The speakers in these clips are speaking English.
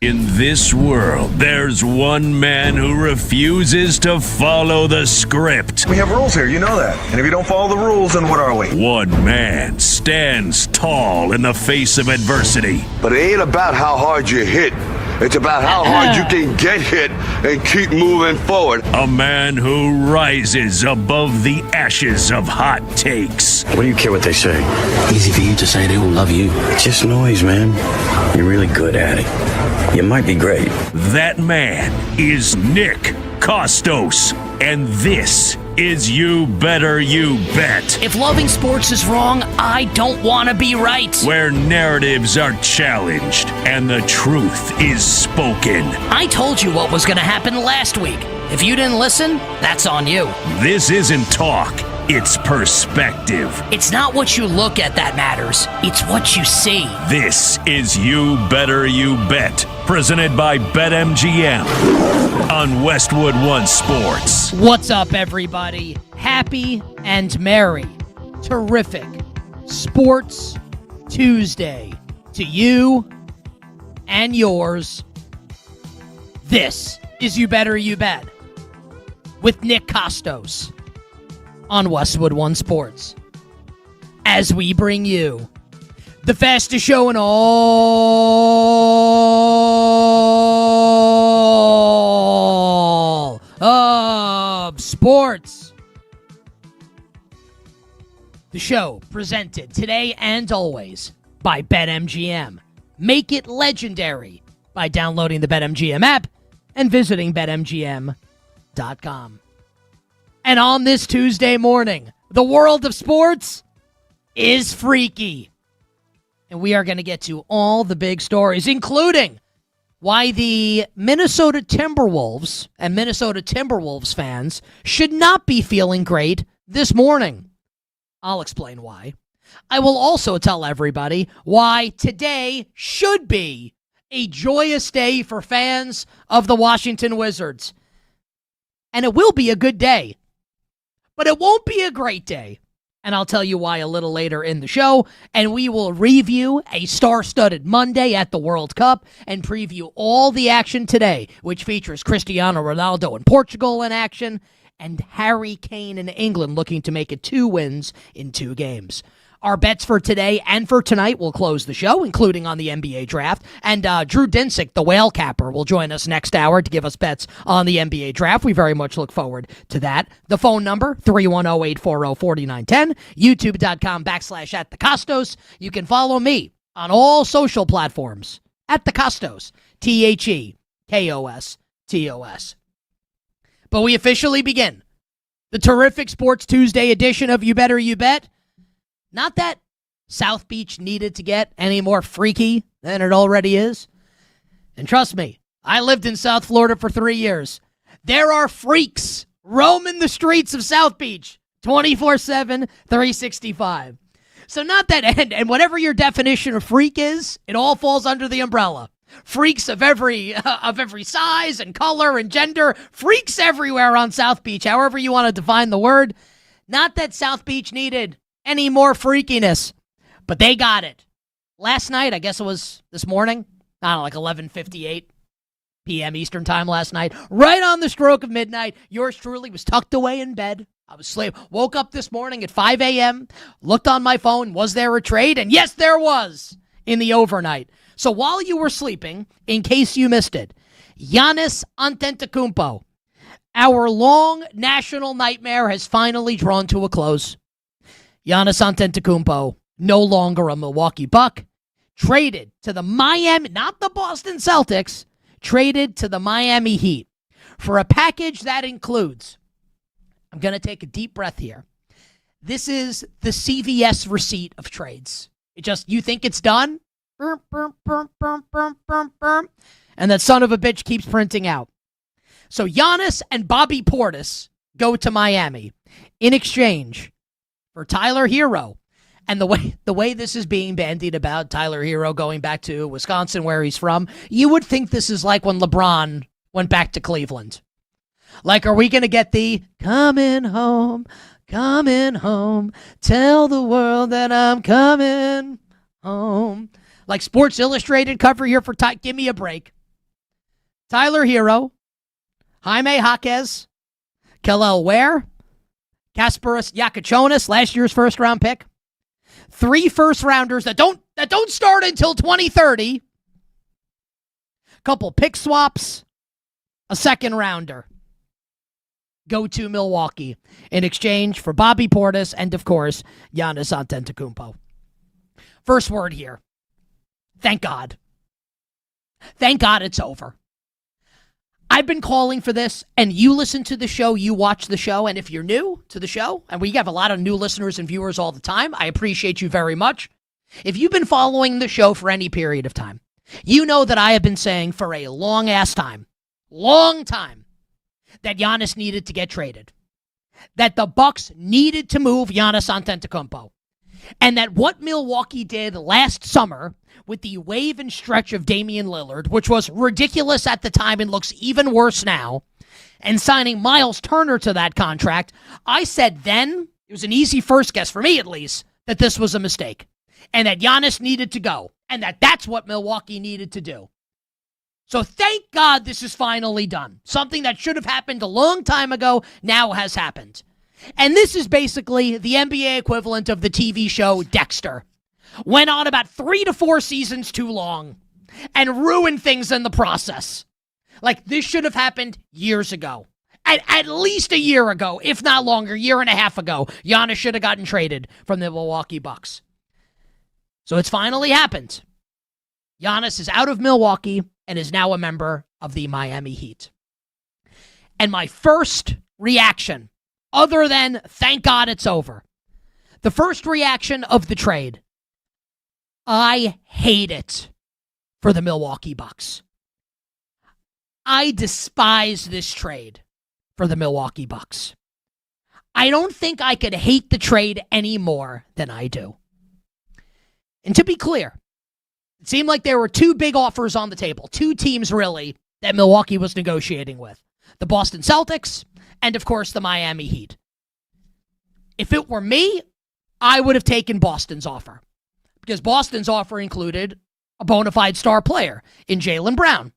In this world, there's one man who refuses to follow the script. We have rules here, you know that. And if you don't follow the rules, then what are we? One man stands tall in the face of adversity. But it ain't about how hard you hit. It's about how hard you can get hit and keep moving forward. A man who rises above the ashes of hot takes. What do you care what they say? Easy for you to say they will love you. It's just noise, man. You're really good at it. You might be great. That man is Nick Kostos. And this is You Better You Bet. If loving sports is wrong, I don't want to be right. Where narratives are challenged and the truth is spoken. I told you what was going to happen last week. If you didn't listen, that's on you. This isn't talk, it's perspective. It's not what you look at that matters. It's what you see. This is You Better You Bet, presented by BetMGM on Westwood One Sports. What's up, everybody? Happy and merry, terrific Sports Tuesday to you and yours. This is You Better You Bet with Nick Kostos on Westwood One Sports, as we bring you the fastest show in all of sports. The show presented today and always by BetMGM. Make it legendary by downloading the BetMGM app and visiting BetMGM.com. And on this Tuesday morning, the world of sports is freaky. And we are going to get to all the big stories, including why the Minnesota Timberwolves and Minnesota Timberwolves fans should not be feeling great this morning. I'll explain why. I will also tell everybody why today should be a joyous day for fans of the Washington Wizards. And it will be a good day. But it won't be a great day. And I'll tell you why a little later in the show. And we will review a star-studded Monday at the World Cup and preview all the action today, which features Cristiano Ronaldo in Portugal in action and Harry Kane in England looking to make it 2 wins in 2 games. Our bets for today and for tonight will close the show, including on the NBA draft. And Drew Dinsick, the whale capper, will join us next hour to give us bets on the NBA draft. We very much look forward to that. The phone number, 310-840-4910, youtube.com/@thekostos. You can follow me on all social platforms at the Kostos, TheKostos. But we officially begin the terrific Sports Tuesday edition of You Better You Bet. Not that South Beach needed to get any more freaky than it already is. And trust me, I lived in South Florida for 3 years. There are freaks roaming the streets of South Beach 24/7, 365. So not that, and whatever your definition of freak is, it all falls under the umbrella. Freaks of every size and color and gender. Freaks everywhere on South Beach, however you want to define the word. Not that South Beach needed any more freakiness, but they got it. Last night, I guess it was this morning, I don't know, like 11:58 p.m. Eastern time last night, right on the stroke of midnight, yours truly was tucked away in bed. I was woke up this morning at 5 a.m., looked on my phone, was there a trade? And yes, there was in the overnight. So while you were sleeping, in case you missed it, Giannis Antetokounmpo, our long national nightmare has finally drawn to a close. Giannis Antetokounmpo, no longer a Milwaukee Buck, traded to the Miami, not the Boston Celtics, traded to the Miami Heat for a package that includes, I'm going to take a deep breath here. This is the CVS receipt of trades. You think it's done? And that son of a bitch keeps printing out. So Giannis and Bobby Portis go to Miami in exchange for Tyler Hero. And the way this is being bandied about, Tyler Hero going back to Wisconsin where he's from, you would think this is like when LeBron went back to Cleveland. Like, are we going to get the coming home, tell the world that I'm coming home. Like Sports Illustrated cover here for Ty. Give me a break. Tyler Hero, Jaime Jaquez, Kel'el Ware, Kasparas Yakachonis, last year's first-round pick. 3 first-rounders that don't start until 2030. Couple pick swaps, a second-rounder. Go to Milwaukee in exchange for Bobby Portis and, of course, Giannis Antetokounmpo. First word here. Thank God. Thank God it's over. I've been calling for this, and you listen to the show, you watch the show, and if you're new to the show, and we have a lot of new listeners and viewers all the time, I appreciate you very much. If you've been following the show for any period of time, you know that I have been saying for a long time, that Giannis needed to get traded, that the Bucks needed to move Giannis Antetokounmpo, and that what Milwaukee did last summer with the wave and stretch of Damian Lillard, which was ridiculous at the time and looks even worse now, and signing Miles Turner to that contract, I said then, it was an easy first guess for me at least, that this was a mistake, and that Giannis needed to go, and that's what Milwaukee needed to do. So thank God this is finally done. Something that should have happened a long time ago now has happened. And this is basically the NBA equivalent of the TV show Dexter. Went on about 3 to 4 seasons too long and ruined things in the process. Like, this should have happened years ago. At least a year ago, if not longer, year and a half ago, Giannis should have gotten traded from the Milwaukee Bucks. So it's finally happened. Giannis is out of Milwaukee and is now a member of the Miami Heat. And my first reaction, other than thank God it's over, the first reaction of the trade, I hate it for the Milwaukee Bucks. I despise this trade for the Milwaukee Bucks. I don't think I could hate the trade any more than I do. And to be clear, it seemed like there were 2 big offers on the table, 2 teams really that Milwaukee was negotiating with. The Boston Celtics and, of course, the Miami Heat. If it were me, I would have taken Boston's offer, because Boston's offer included a bona fide star player in Jaylen Brown.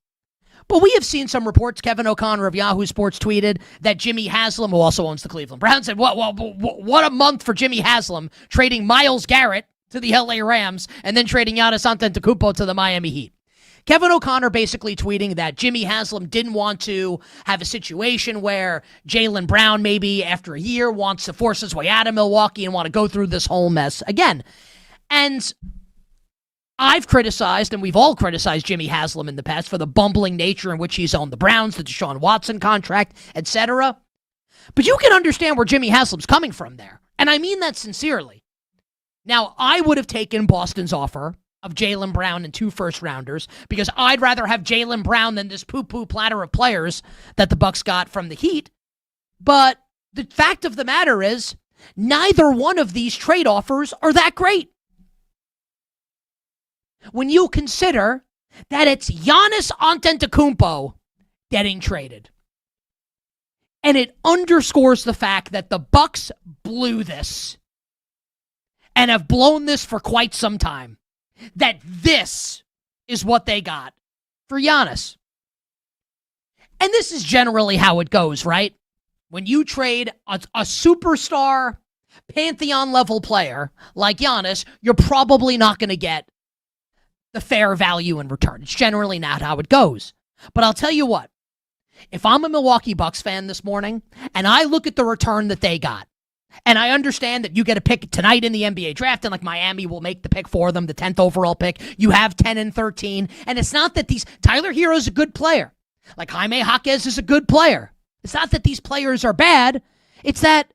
But we have seen some reports. Kevin O'Connor of Yahoo Sports tweeted that Jimmy Haslam, who also owns the Cleveland Browns, said, what a month for Jimmy Haslam, trading Myles Garrett to the LA Rams and then trading Giannis Antetokounmpo to the Miami Heat. Kevin O'Connor basically tweeting that Jimmy Haslam didn't want to have a situation where Jaylen Brown maybe after a year wants to force his way out of Milwaukee and want to go through this whole mess again. And I've criticized, and we've all criticized Jimmy Haslam in the past for the bumbling nature in which he's owned the Browns, the Deshaun Watson contract, etc. But you can understand where Jimmy Haslam's coming from there. And I mean that sincerely. Now, I would have taken Boston's offer of Jaylen Brown and 2 first-rounders because I'd rather have Jaylen Brown than this poo-poo platter of players that the Bucks got from the Heat. But the fact of the matter is, neither one of these trade offers are that great. When you consider that it's Giannis Antetokounmpo getting traded. And it underscores the fact that the Bucks blew this and have blown this for quite some time. That this is what they got for Giannis. And this is generally how it goes, right? When you trade a superstar, Pantheon-level player like Giannis, you're probably not going to get the fair value in return. It's generally not how it goes. But I'll tell you what, if I'm a Milwaukee Bucks fan this morning, and I look at the return that they got, and I understand that you get a pick tonight in the NBA draft, and like Miami will make the pick for them, the 10th overall pick. You have 10 and 13. And it's not that Tyler Hero's a good player. Like Jaime Jaquez is a good player. It's not that these players are bad. It's that,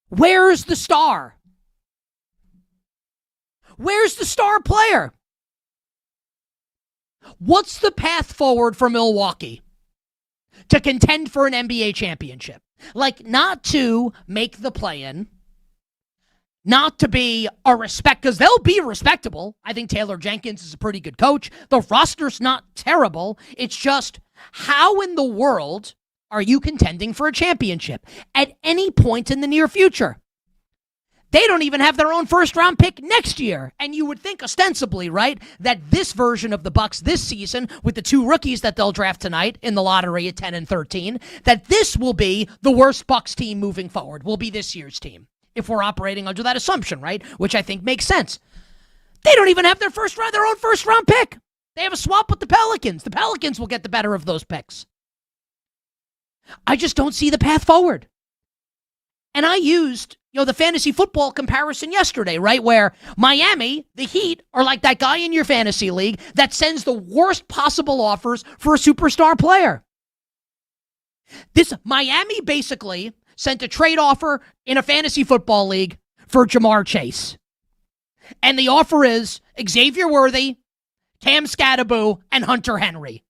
where's the star? Where's the star player? What's the path forward for Milwaukee to contend for an NBA championship? Like, not to make the play-in, not to be a because they'll be respectable. I think Taylor Jenkins is a pretty good coach. The roster's not terrible. It's just, how in the world are you contending for a championship at any point in the near future? They don't even have their own first-round pick next year. And you would think ostensibly, right, that this version of the Bucks this season, with the 2 rookies that they'll draft tonight in the lottery at 10 and 13, that this will be the worst Bucks team moving forward, will be this year's team, if we're operating under that assumption, right, which I think makes sense. They don't even have their own first-round pick. They have a swap with the Pelicans. The Pelicans will get the better of those picks. I just don't see the path forward. And I used, the fantasy football comparison yesterday, right? Where Miami, the Heat, are like that guy in your fantasy league that sends the worst possible offers for a superstar player. This Miami basically sent a trade offer in a fantasy football league for Jamar Chase. And the offer is Xavier Worthy, Cam Scatterbo, and Hunter Henry.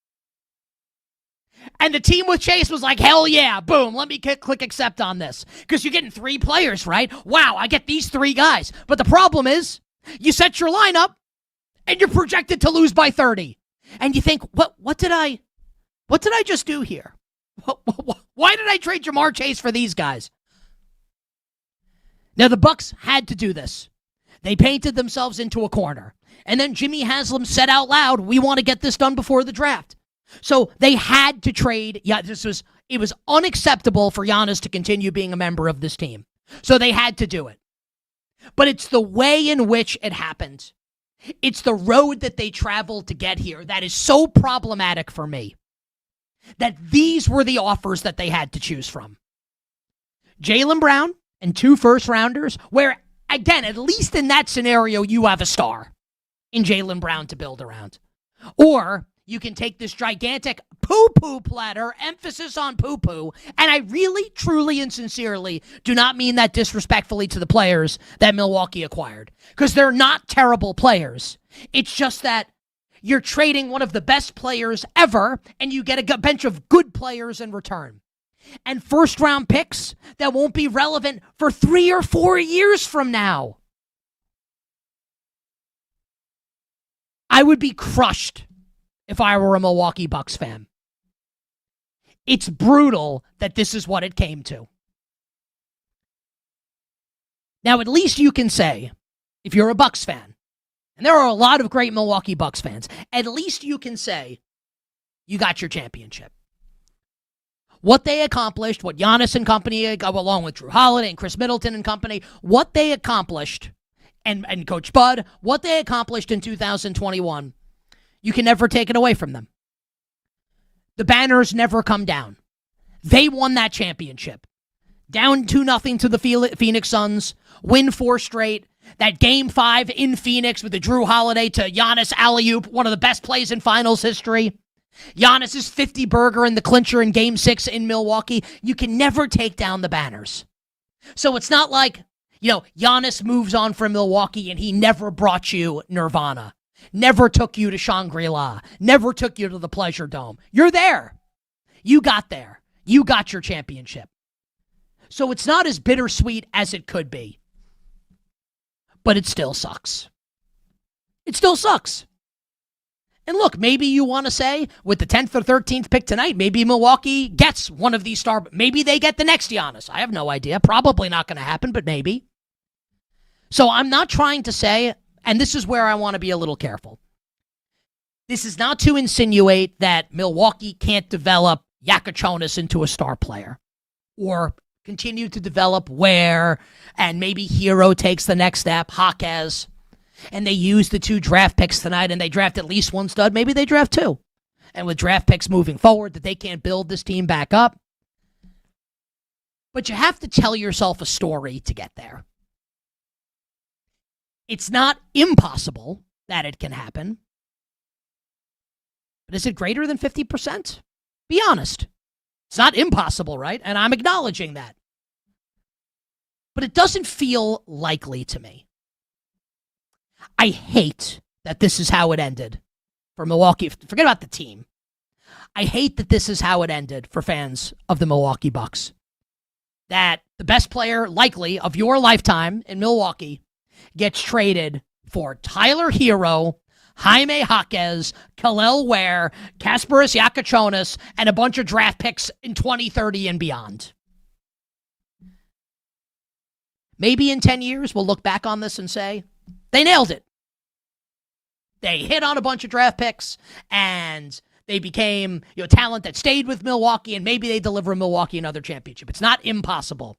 And the team with Chase was like, hell yeah, boom, let me click accept on this. Because you're getting 3 players, right? Wow, I get these 3 guys. But the problem is, you set your lineup, and you're projected to lose by 30. And you think, what did I just do here? Why did I trade Jamar Chase for these guys? Now, the Bucks had to do this. They painted themselves into a corner. And then Jimmy Haslam said out loud, we want to get this done before the draft. So they had to trade. Yeah, it was unacceptable for Giannis to continue being a member of this team. So they had to do it. But it's the way in which it happened. It's the road that they traveled to get here that is so problematic for me. That these were the offers that they had to choose from. Jaylen Brown and 2 first-rounders, where, again, at least in that scenario, you have a star in Jaylen Brown to build around. Or you can take this gigantic poo-poo platter, emphasis on poo-poo, and I really, truly, and sincerely do not mean that disrespectfully to the players that Milwaukee acquired, because they're not terrible players. It's just that you're trading one of the best players ever, and you get a bunch of good players in return. And first-round picks that won't be relevant for 3 or 4 years from now. I would be crushed if I were a Milwaukee Bucks fan. It's brutal that this is what it came to. Now, at least you can say, if you're a Bucks fan, and there are a lot of great Milwaukee Bucks fans, at least you can say, you got your championship. What they accomplished, what Giannis and company, along with Drew Holiday and Chris Middleton and company, what they accomplished, and Coach Bud, what they accomplished in 2021, you can never take it away from them. The banners never come down. They won that championship. Down 2-0 to the Phoenix Suns, win 4 straight. That Game 5 in Phoenix with the Drew Holiday to Giannis alley-oop, one of the best plays in finals history. Giannis's 50-burger in the clincher in Game 6 in Milwaukee. You can never take down the banners. So it's not like, Giannis moves on from Milwaukee and he never brought you Nirvana. Never took you to Shangri-La. Never took you to the Pleasure Dome. You're there. You got there. You got your championship. So it's not as bittersweet as it could be. But it still sucks. It still sucks. And look, maybe you want to say with the 10th or 13th pick tonight, maybe Milwaukee gets one of these maybe they get the next Giannis. I have no idea. Probably not going to happen, but maybe. So I'm not trying to say, and this is where I want to be a little careful. This is not to insinuate that Milwaukee can't develop Yakachonis into a star player or continue to develop Ware and maybe Hero takes the next step, Jaquez, and they use the 2 draft picks tonight and they draft at least 1 stud. Maybe they draft 2. And with draft picks moving forward that they can't build this team back up. But you have to tell yourself a story to get there. It's not impossible that it can happen. But is it greater than 50%? Be honest. It's not impossible, right? And I'm acknowledging that. But it doesn't feel likely to me. I hate that this is how it ended for Milwaukee. Forget about the team. I hate that this is how it ended for fans of the Milwaukee Bucks. That the best player likely of your lifetime in Milwaukee gets traded for Tyler Hero, Jaime Jaquez, Khalil Ware, Kasparis Yakachonis, and a bunch of draft picks in 2030 and beyond. maybe in 10 years we'll look back on this and say, they nailed it. They hit on a bunch of draft picks, and they became talent that stayed with Milwaukee, and maybe they deliver Milwaukee another championship. It's not impossible.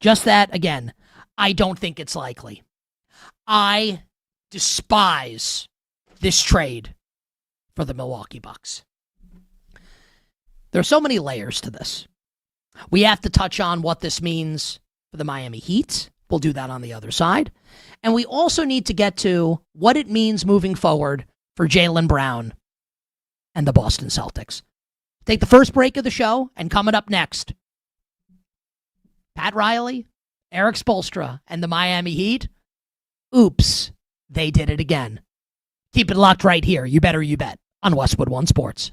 Just that, again, I don't think it's likely. I despise this trade for the Milwaukee Bucks. There are so many layers to this. We have to touch on what this means for the Miami Heat. We'll do that on the other side. And we also need to get to what it means moving forward for Jaylen Brown and the Boston Celtics. Take the first break of the show, and coming up next, Pat Riley, Eric Spoelstra, and the Miami Heat. Oops, they did it again. Keep it locked right here. You better you bet on Westwood One Sports.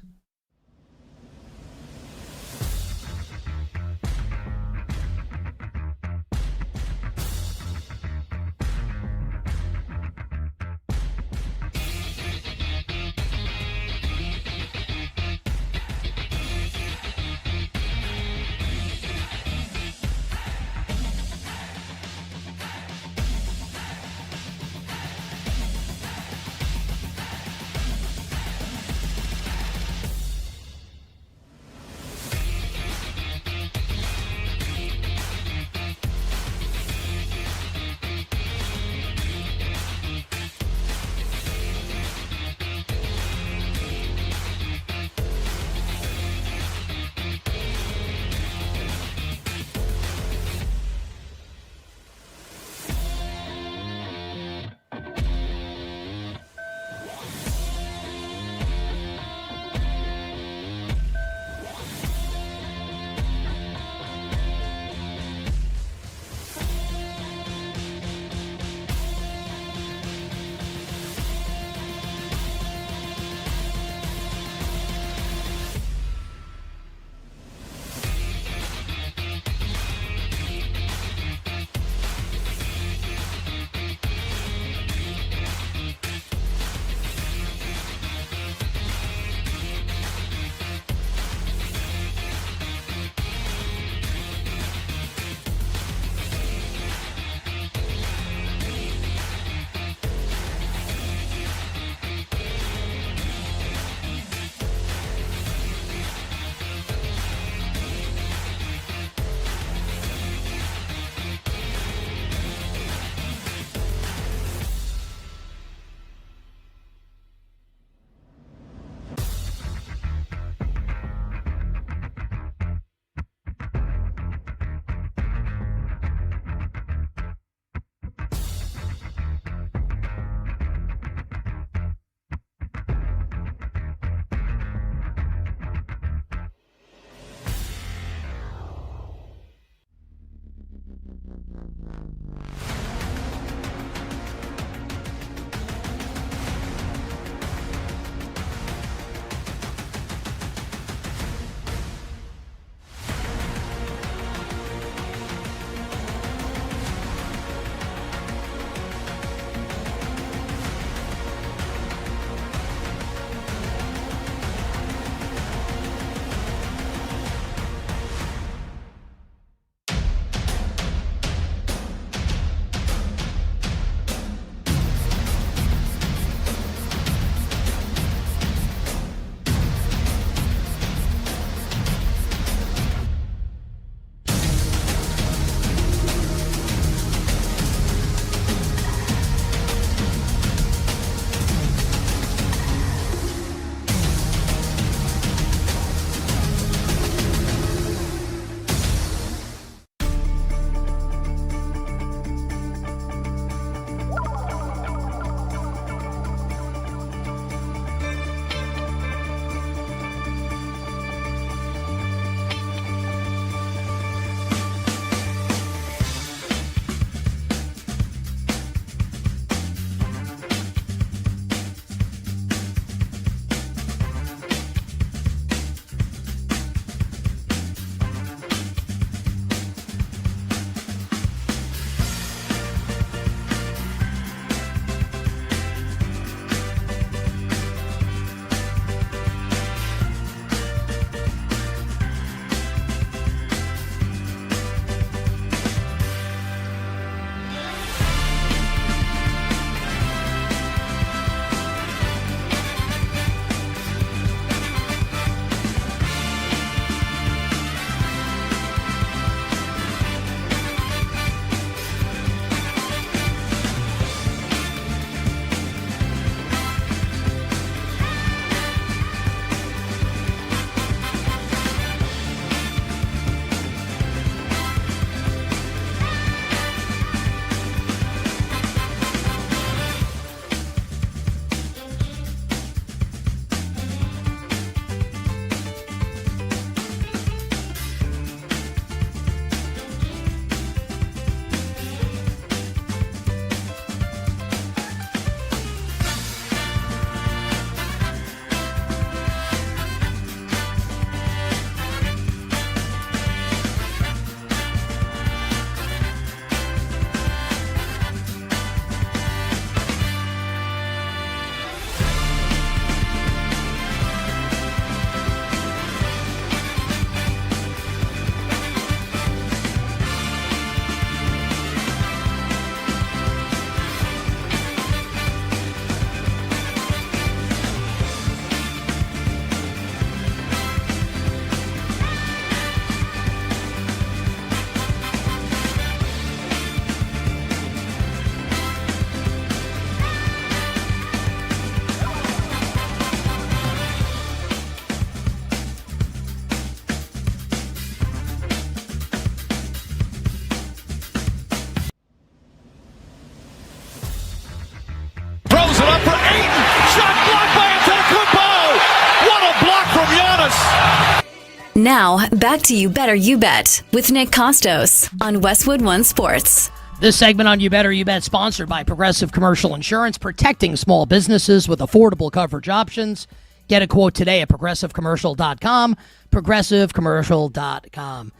Now, back to You Better You Bet with Nick Kostos on Westwood One Sports. This segment on You Better You Bet sponsored by Progressive Commercial Insurance, protecting small businesses with affordable coverage options. Get a quote today at progressivecommercial.com, progressivecommercial.com.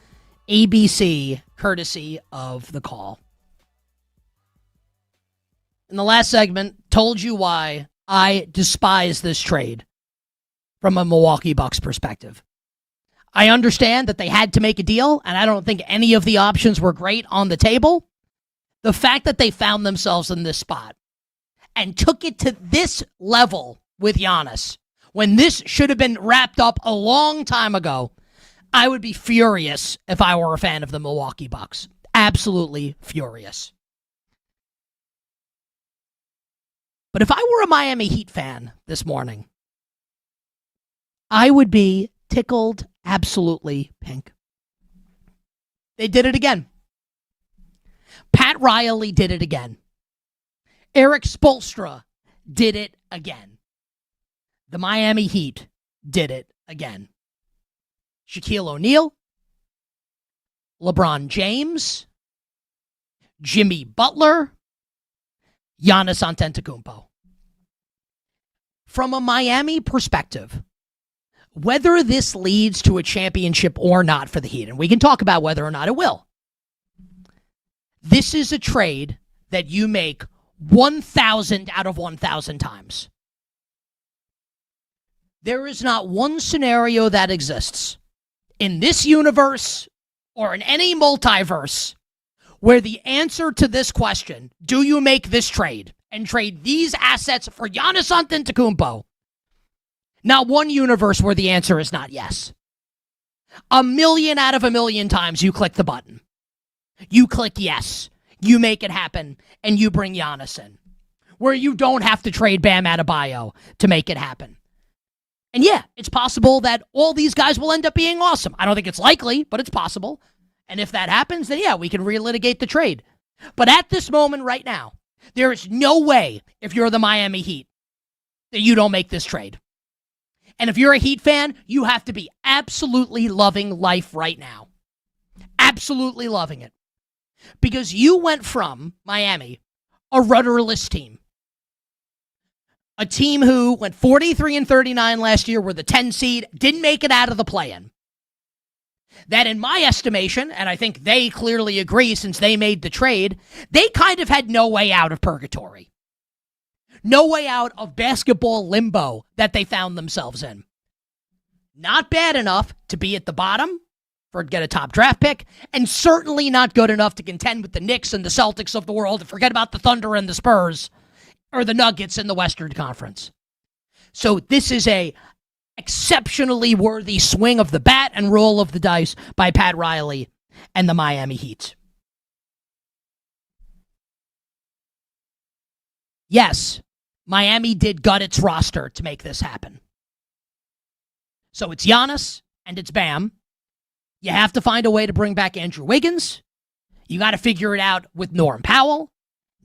ABC, courtesy of the call. In the last segment, told you why I despise this trade from a Milwaukee Bucks perspective. I understand that they had to make a deal, and I don't think any of the options were great on the table. The fact that they found themselves in this spot and took it to this level with Giannis, when this should have been wrapped up a long time ago, I would be furious if I were a fan of the Milwaukee Bucks. Absolutely furious. But if I were a Miami Heat fan this morning, I would be tickled absolutely pink. They did it again. Pat Riley did it again. Eric Spoelstra did it again. The Miami Heat did it again. Shaquille O'Neal, LeBron James, Jimmy Butler, Giannis Antetokounmpo. From a Miami perspective, whether this leads to a championship or not for the Heat, and we can talk about whether or not it will, this is a trade that you make 1,000 out of 1,000 times. There is not one scenario that exists in this universe or in any multiverse where the answer to this question, do you make this trade and trade these assets for Giannis Antetokounmpo? Not one universe where the answer is not yes. 1,000,000 out of 1,000,000 times you click the button. You click yes. You make it happen, and you bring Giannis in. Where you don't have to trade Bam Adebayo to make it happen. And yeah, it's possible that all these guys will end up being awesome. I don't think it's likely, but it's possible. And if that happens, then yeah, we can relitigate the trade. But at this moment right now, there is no way, if you're the Miami Heat, that you don't make this trade. And if you're a Heat fan, you have to be absolutely loving life right now. Absolutely loving it. Because you went from Miami, a rudderless team, a team who went 43-39 last year, were the 10 seed, didn't make it out of the play-in. That in my estimation, and I think they clearly agree since they made the trade, they kind of had no way out of purgatory. No way out of basketball limbo that they found themselves in. Not bad enough to be at the bottom for get a top draft pick, and certainly not good enough to contend with the Knicks and the Celtics of the world, and forget about the Thunder and the Spurs, or the Nuggets in the Western Conference. So this is a exceptionally worthy swing of the bat and roll of the dice by Pat Riley and the Miami Heat. Yes, Miami did gut its roster to make this happen. So it's Giannis and it's Bam. You have to find a way to bring back Andrew Wiggins. You got to figure it out with Norm Powell.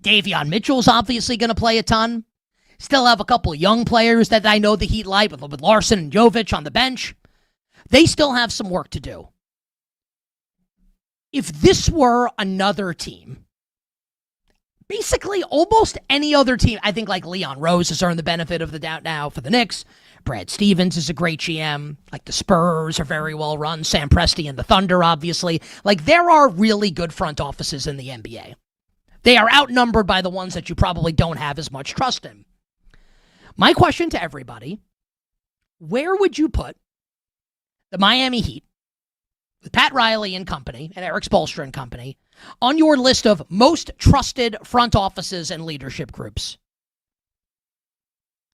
Davion Mitchell's obviously going to play a ton. Still have a couple of young players that I know the Heat like with Larson and Jovic on the bench. They still have some work to do. If this were another team, basically almost any other team, I think like Leon Rose has earned the benefit of the doubt now for the Knicks. Brad Stevens is a great GM. Like the Spurs are very well run. Sam Presti and the Thunder, obviously. Like there are really good front offices in the NBA. They are outnumbered by the ones that you probably don't have as much trust in. My question to everybody, where would you put the Miami Heat with Pat Riley and company and Eric Spoelstra and company on your list of most trusted front offices and leadership groups?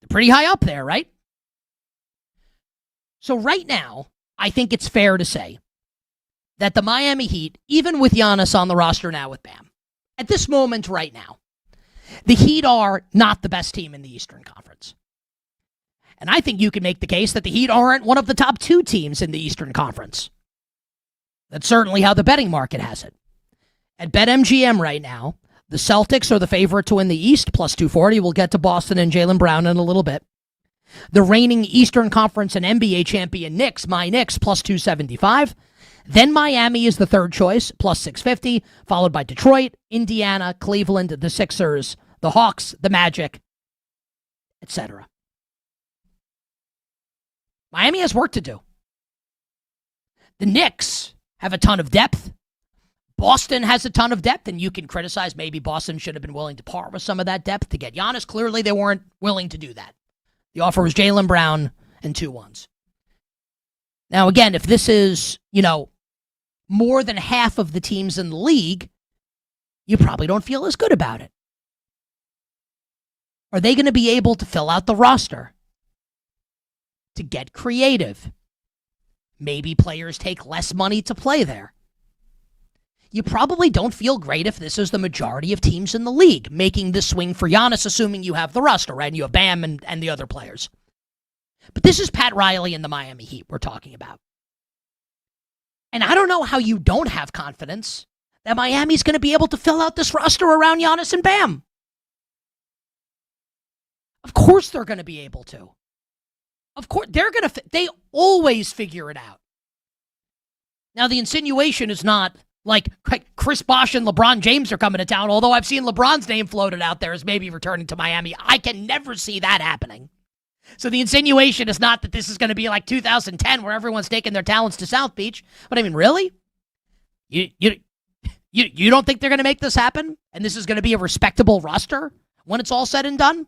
They're pretty high up there, right? So right now, I think it's fair to say that the Miami Heat, even with Giannis on the roster now with Bam, at this moment right now, the Heat are not the best team in the Eastern Conference. And I think you can make the case that the Heat aren't one of the top two teams in the Eastern Conference. That's certainly how the betting market has it. At BetMGM right now, the Celtics are the favorite to win the East, plus 240. We'll get to Boston and Jaylen Brown in a little bit. The reigning Eastern Conference and NBA champion Knicks, my Knicks, plus 275. Then Miami is the third choice, plus 650, followed by Detroit, Indiana, Cleveland, the Sixers, the Hawks, the Magic, etc. Miami has work to do. The Knicks have a ton of depth. Boston has a ton of depth, and you can criticize maybe Boston should have been willing to part with some of that depth to get Giannis. Clearly, they weren't willing to do that. The offer was Jaylen Brown and 2 ones. Now, again, if this is, more than half of the teams in the league, you probably don't feel as good about it. Are they going to be able to fill out the roster? To get creative? Maybe players take less money to play there. You probably don't feel great if this is the majority of teams in the league making the swing for Giannis, assuming you have the roster, right? And you have Bam and the other players. But this is Pat Riley and the Miami Heat we're talking about. And I don't know how you don't have confidence that Miami's going to be able to fill out this roster around Giannis and Bam. Of course they're going to be able to. Of course, they always figure it out. Now, the insinuation is not like Chris Bosh and LeBron James are coming to town, although I've seen LeBron's name floated out there as maybe returning to Miami. I can never see that happening. So the insinuation is not that this is going to be like 2010 where everyone's taking their talents to South Beach. But I mean, really? You don't think they're going to make this happen? And this is going to be a respectable roster when it's all said and done?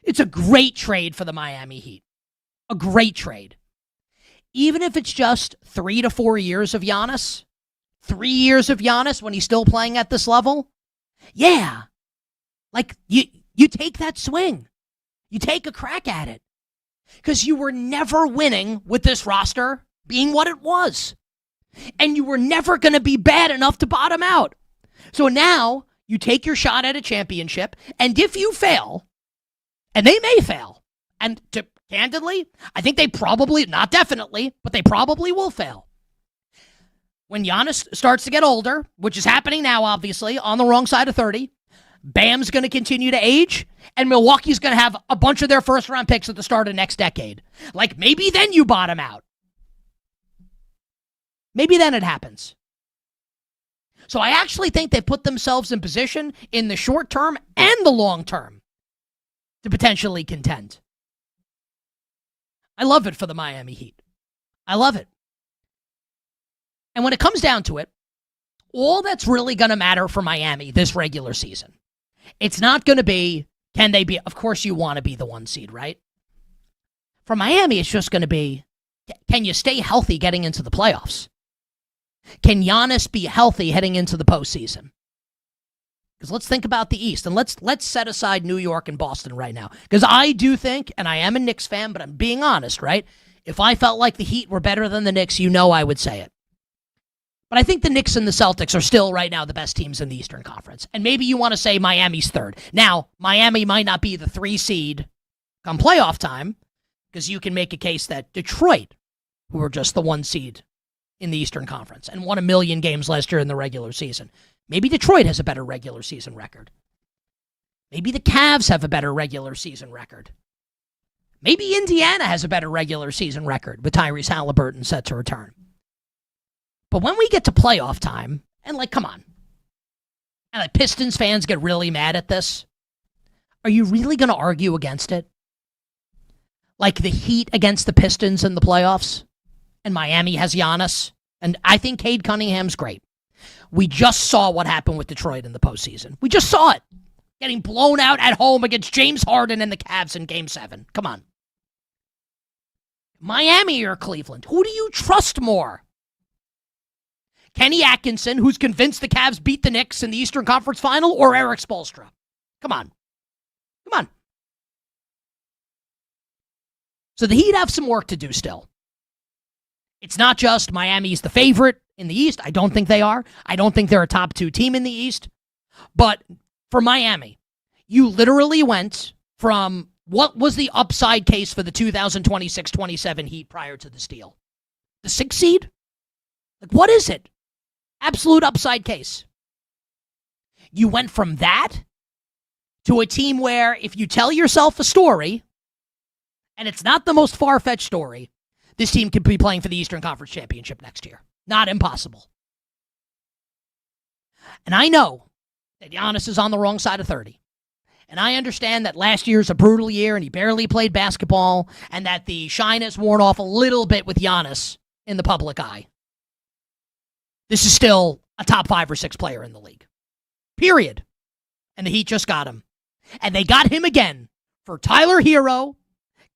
It's a great trade for the Miami Heat. A great trade. Even if it's just 3 to 4 years of Giannis, 3 years of Giannis when he's still playing at this level, yeah. Like, you take that swing. You take a crack at it. Because you were never winning with this roster being what it was. And you were never going to be bad enough to bottom out. So now you take your shot at a championship, and if you fail, and they may fail, and candidly, I think they probably, not definitely, but they probably will fail. When Giannis starts to get older, which is happening now, obviously, on the wrong side of 30, Bam's going to continue to age, and Milwaukee's going to have a bunch of their first-round picks at the start of next decade. Like, maybe then you bottom out. Maybe then it happens. So I actually think they put themselves in position in the short term and the long term to potentially contend. I love it for the Miami Heat. I love it. And when it comes down to it, all that's really going to matter for Miami this regular season, it's not going to be, can they be, of course you want to be the 1 seed, right? For Miami, it's just going to be, can you stay healthy getting into the playoffs? Can Giannis be healthy heading into the postseason? Because let's think about the East, and let's set aside New York and Boston right now. Because I do think, and I am a Knicks fan, but I'm being honest, right? If I felt like the Heat were better than the Knicks, I would say it. But I think the Knicks and the Celtics are still right now the best teams in the Eastern Conference. And maybe you want to say Miami's third. Now, Miami might not be the 3 seed come playoff time, because you can make a case that Detroit, who were just the 1 seed in the Eastern Conference and won 1 million games last year in the regular season. Maybe Detroit has a better regular season record. Maybe the Cavs have a better regular season record. Maybe Indiana has a better regular season record with Tyrese Halliburton set to return. But when we get to playoff time, and come on, and Pistons fans get really mad at this, are you really going to argue against it? Like the Heat against the Pistons in the playoffs? And Miami has Giannis. And I think Cade Cunningham's great. We just saw what happened with Detroit in the postseason. We just saw it. Getting blown out at home against James Harden and the Cavs in Game 7. Come on. Miami or Cleveland? Who do you trust more? Kenny Atkinson, who's convinced the Cavs beat the Knicks in the Eastern Conference Final, or Eric Spoelstra? Come on. Come on. So the Heat have some work to do still. It's not just Miami's the favorite in the East. I don't think they are. I don't think they're a top 2 team in the East. But for Miami, you literally went from what was the upside case for the 2026-27 Heat prior to this deal? The 6th seed? What is it? Absolute upside case. You went from that to a team where if you tell yourself a story, and it's not the most far-fetched story, this team could be playing for the Eastern Conference Championship next year. Not impossible. And I know that Giannis is on the wrong side of 30. And I understand that last year's a brutal year and he barely played basketball and that the shine has worn off a little bit with Giannis in the public eye. This is still a top 5 or 6 player in the league. Period. And the Heat just got him. And they got him again for Tyler Hero,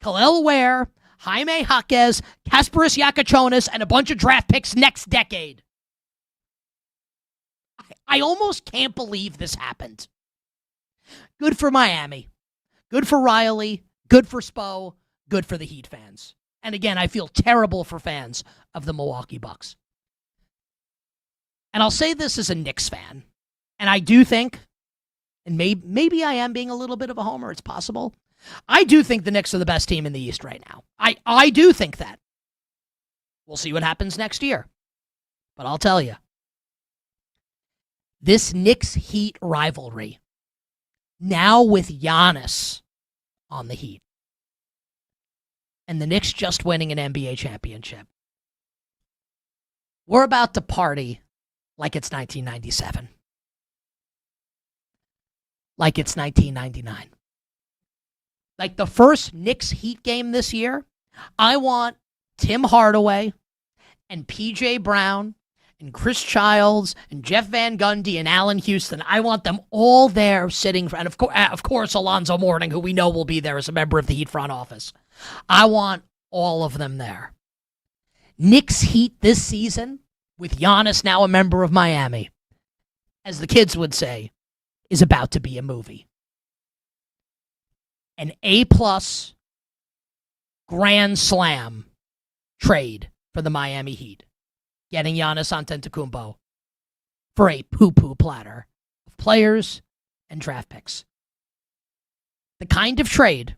Khalil Ware, Jaime Jaquez, Kasparis Yakachonis, and a bunch of draft picks next decade. I almost can't believe this happened. Good for Miami. Good for Riley. Good for Spo. Good for the Heat fans. And again, I feel terrible for fans of the Milwaukee Bucks. And I'll say this as a Knicks fan. And I do think, and maybe I am being a little bit of a homer, it's possible. I do think the Knicks are the best team in the East right now. I do think that. We'll see what happens next year. But I'll tell you, this Knicks-Heat rivalry, now with Giannis on the Heat, and the Knicks just winning an NBA championship, we're about to party like it's 1997. Like it's 1999. Like the first Knicks-Heat game this year, I want Tim Hardaway and P.J. Brown and Chris Childs and Jeff Van Gundy and Allen Houston. I want them all there sitting, and of course Alonzo Mourning, who we know will be there as a member of the Heat front office. I want all of them there. Knicks-Heat this season, with Giannis now a member of Miami, as the kids would say, is about to be a movie. An A-plus grand slam trade for the Miami Heat, getting Giannis Antetokounmpo for a poo-poo platter of players and draft picks. The kind of trade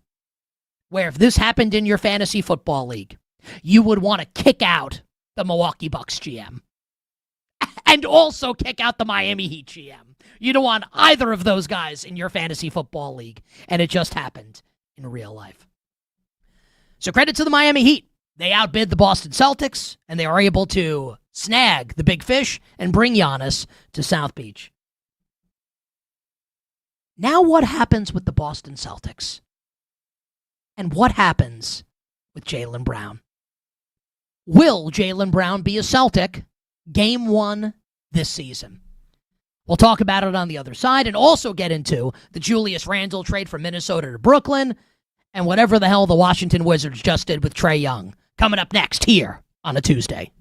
where if this happened in your fantasy football league, you would want to kick out the Milwaukee Bucks GM and also kick out the Miami Heat GM. You don't want either of those guys in your fantasy football league, and it just happened in real life. So credit to the Miami Heat. They outbid the Boston Celtics, and they are able to snag the big fish and bring Giannis to South Beach. Now what happens with the Boston Celtics? And what happens with Jaylen Brown? Will Jaylen Brown be a Celtic game 1 this season? We'll talk about it on the other side and also get into the Julius Randle trade from Minnesota to Brooklyn and whatever the hell the Washington Wizards just did with Trae Young. Coming up next here on a Tuesday.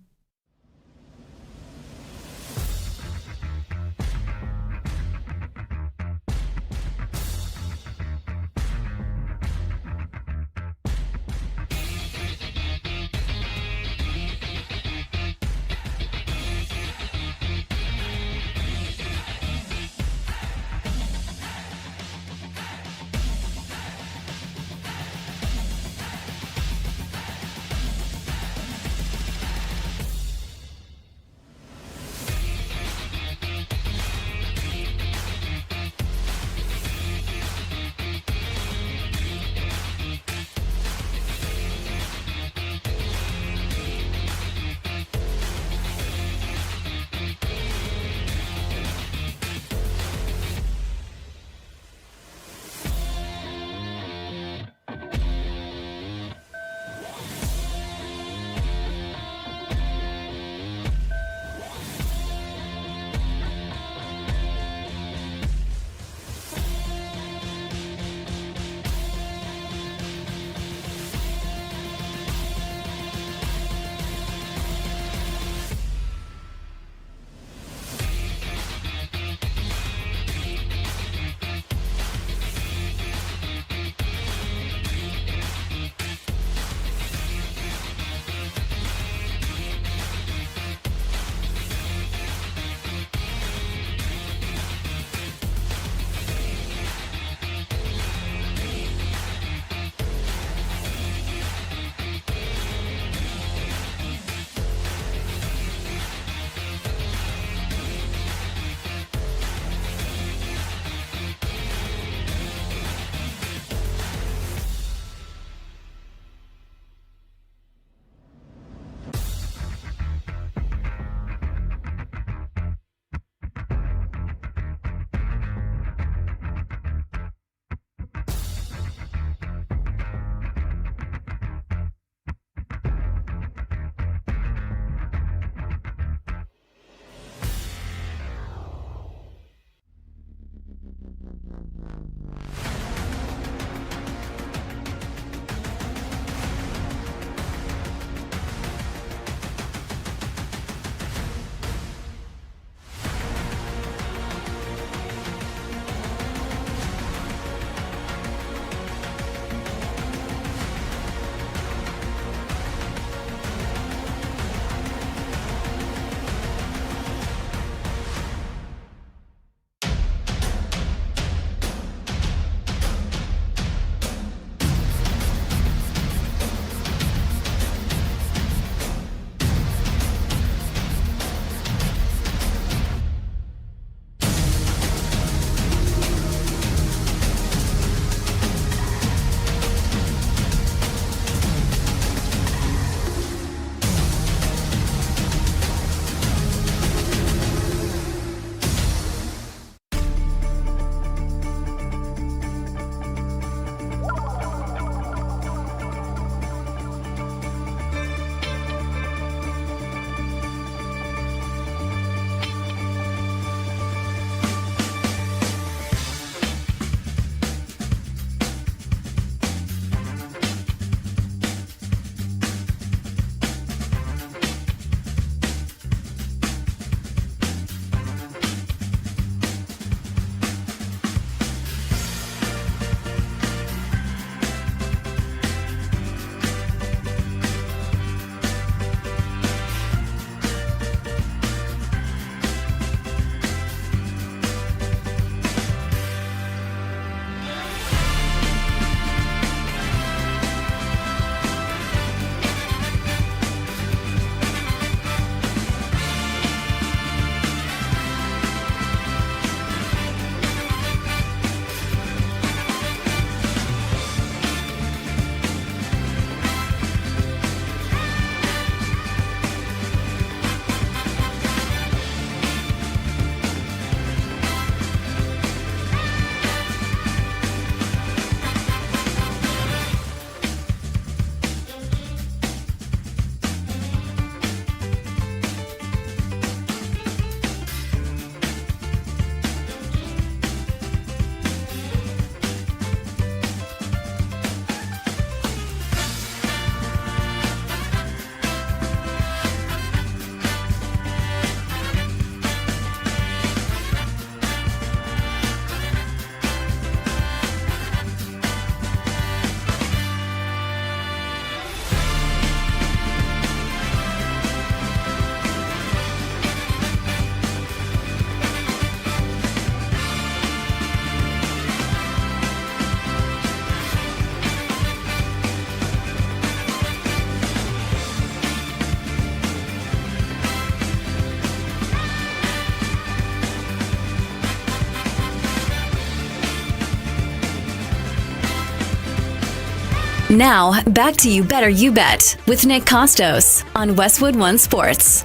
Now, back to You Better You Bet with Nick Kostos on Westwood One Sports.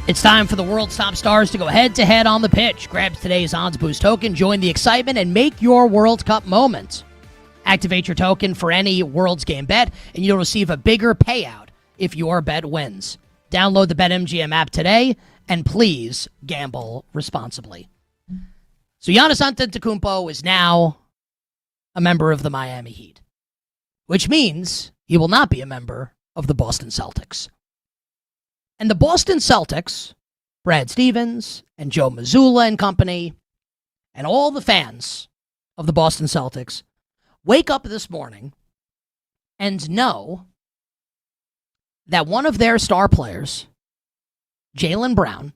It's time for the world's top stars to go head-to-head on the pitch. Grab today's Odds Boost token, join the excitement, and make your World Cup moment. Activate your token for any World's Game bet, and you'll receive a bigger payout if your bet wins. Download the BetMGM app today, and please gamble responsibly. So Giannis Antetokounmpo is now a member of the Miami Heat, which means he will not be a member of the Boston Celtics. And the Boston Celtics, Brad Stevens and Joe Mazzulla and company, and all the fans of the Boston Celtics wake up this morning and know that one of their star players, Jaylen Brown,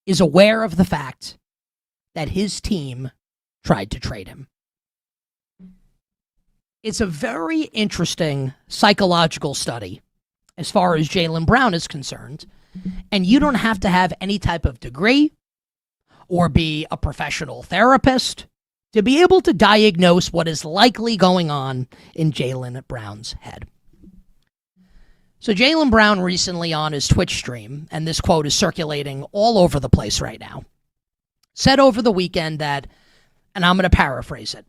is aware of the fact that his team tried to trade him. It's a very interesting psychological study as far as Jaylen Brown is concerned, and you don't have to have any type of degree or be a professional therapist to be able to diagnose what is likely going on in Jaylen Brown's head. So Jaylen Brown recently on his Twitch stream, and this quote is circulating all over the place right now, said over the weekend that, and I'm going to paraphrase it,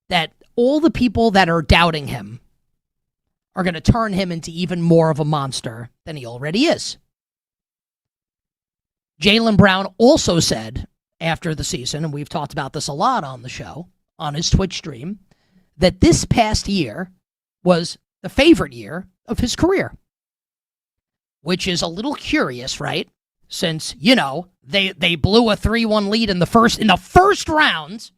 that all the people that are doubting him are going to turn him into even more of a monster than he already is. Jaylen Brown also said after the season, and we've talked about this a lot on the show, on his Twitch stream, that this past year was the favorite year of his career. Which is a little curious, right? Since, you know, they blew a 3-1 lead in the first round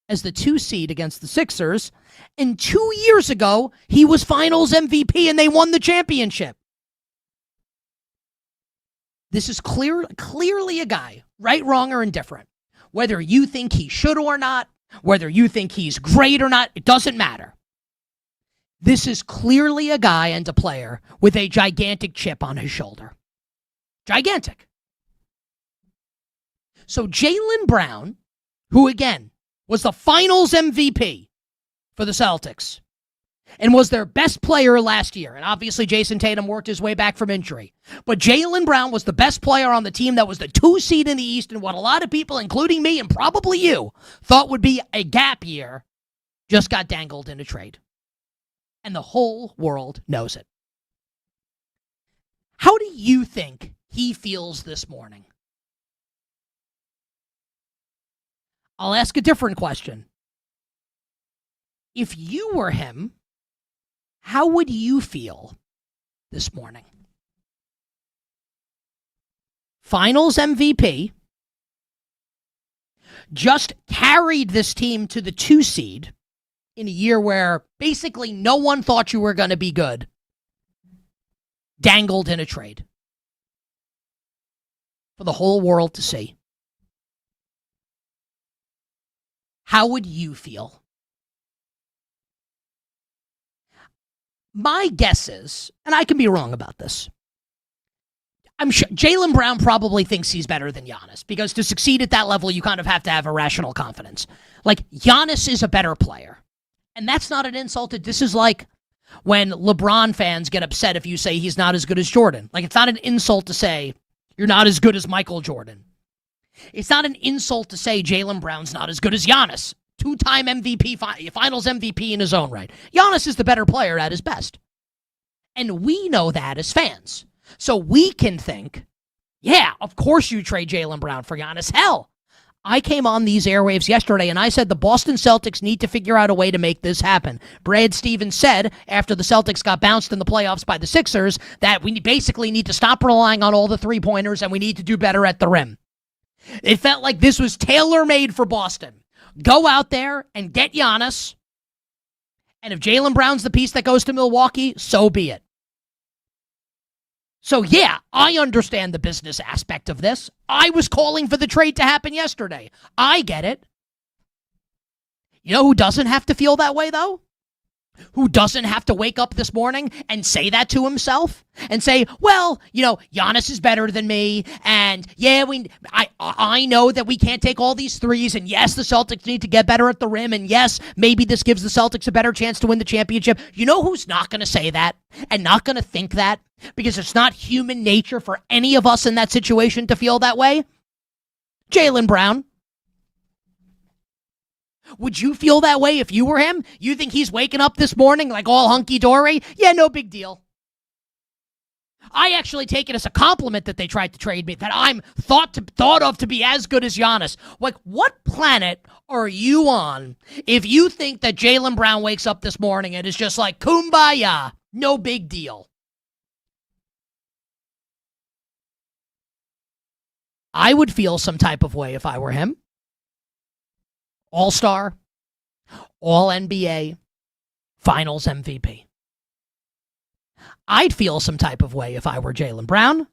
as the 2 seed against the Sixers. And 2 years ago, he was finals MVP and they won the championship. This is clearly a guy, right, wrong, or indifferent. Whether you think he should or not, whether you think he's great or not, it doesn't matter. This is clearly a guy and a player with a gigantic chip on his shoulder. Gigantic. So Jaylen Brown, who again was the finals MVP for the Celtics and was their best player last year, and obviously Jason Tatum worked his way back from injury, but Jaylen Brown was the best player on the team that was the 2 seed in the East, and what a lot of people, including me and probably you, thought would be a gap year, just got dangled in a trade. And the whole world knows it. How do you think he feels this morning? I'll ask a different question. If you were him, how would you feel this morning? Finals MVP, just carried this team to the 2 seed in a year where basically no one thought you were going to be good, dangled in a trade for the whole world to see. How would you feel? My guess is, and I can be wrong about this, I'm sure Jaylen Brown probably thinks he's better than Giannis, because to succeed at that level, you kind of have to have irrational confidence. Like, Giannis is a better player. And that's not an insult. This is like when LeBron fans get upset if you say he's not as good as Jordan. Like, it's not an insult to say you're not as good as Michael Jordan. It's not an insult to say Jaylen Brown's not as good as Giannis. 2-time MVP, finals MVP in his own right. Giannis is the better player at his best. And we know that as fans. So we can think, yeah, of course you trade Jaylen Brown for Giannis. Hell, I came on these airwaves yesterday and I said the Boston Celtics need to figure out a way to make this happen. Brad Stevens said after the Celtics got bounced in the playoffs by the Sixers that we basically need to stop relying on all the three-pointers and we need to do better at the rim. It felt like this was tailor-made for Boston. Go out there and get Giannis. And if Jaylen Brown's the piece that goes to Milwaukee, so be it. So yeah, I understand the business aspect of this. I was calling for the trade to happen yesterday. I get it. You know who doesn't have to feel that way, though? who doesn't have to wake up this morning and say that to himself and say, well, Giannis is better than me, and yeah, I know that we can't take all these threes, and yes, the Celtics need to get better at the rim, and yes, maybe this gives the Celtics a better chance to win the championship. You know who's not going to say that and not going to think that? Because it's not human nature for any of us in that situation to feel that way? Jaylen Brown. Would you feel that way if you were him? You think he's waking up this morning like all hunky-dory? Yeah, no big deal. I actually take it as a compliment that they tried to trade me, that I'm thought of to be as good as Giannis. Like, what planet are you on if you think that Jaylen Brown wakes up this morning and is just like, kumbaya, no big deal? I would feel some type of way if I were him. All-Star, All-NBA, Finals MVP. I'd feel some type of way if I were Jaylen Brown.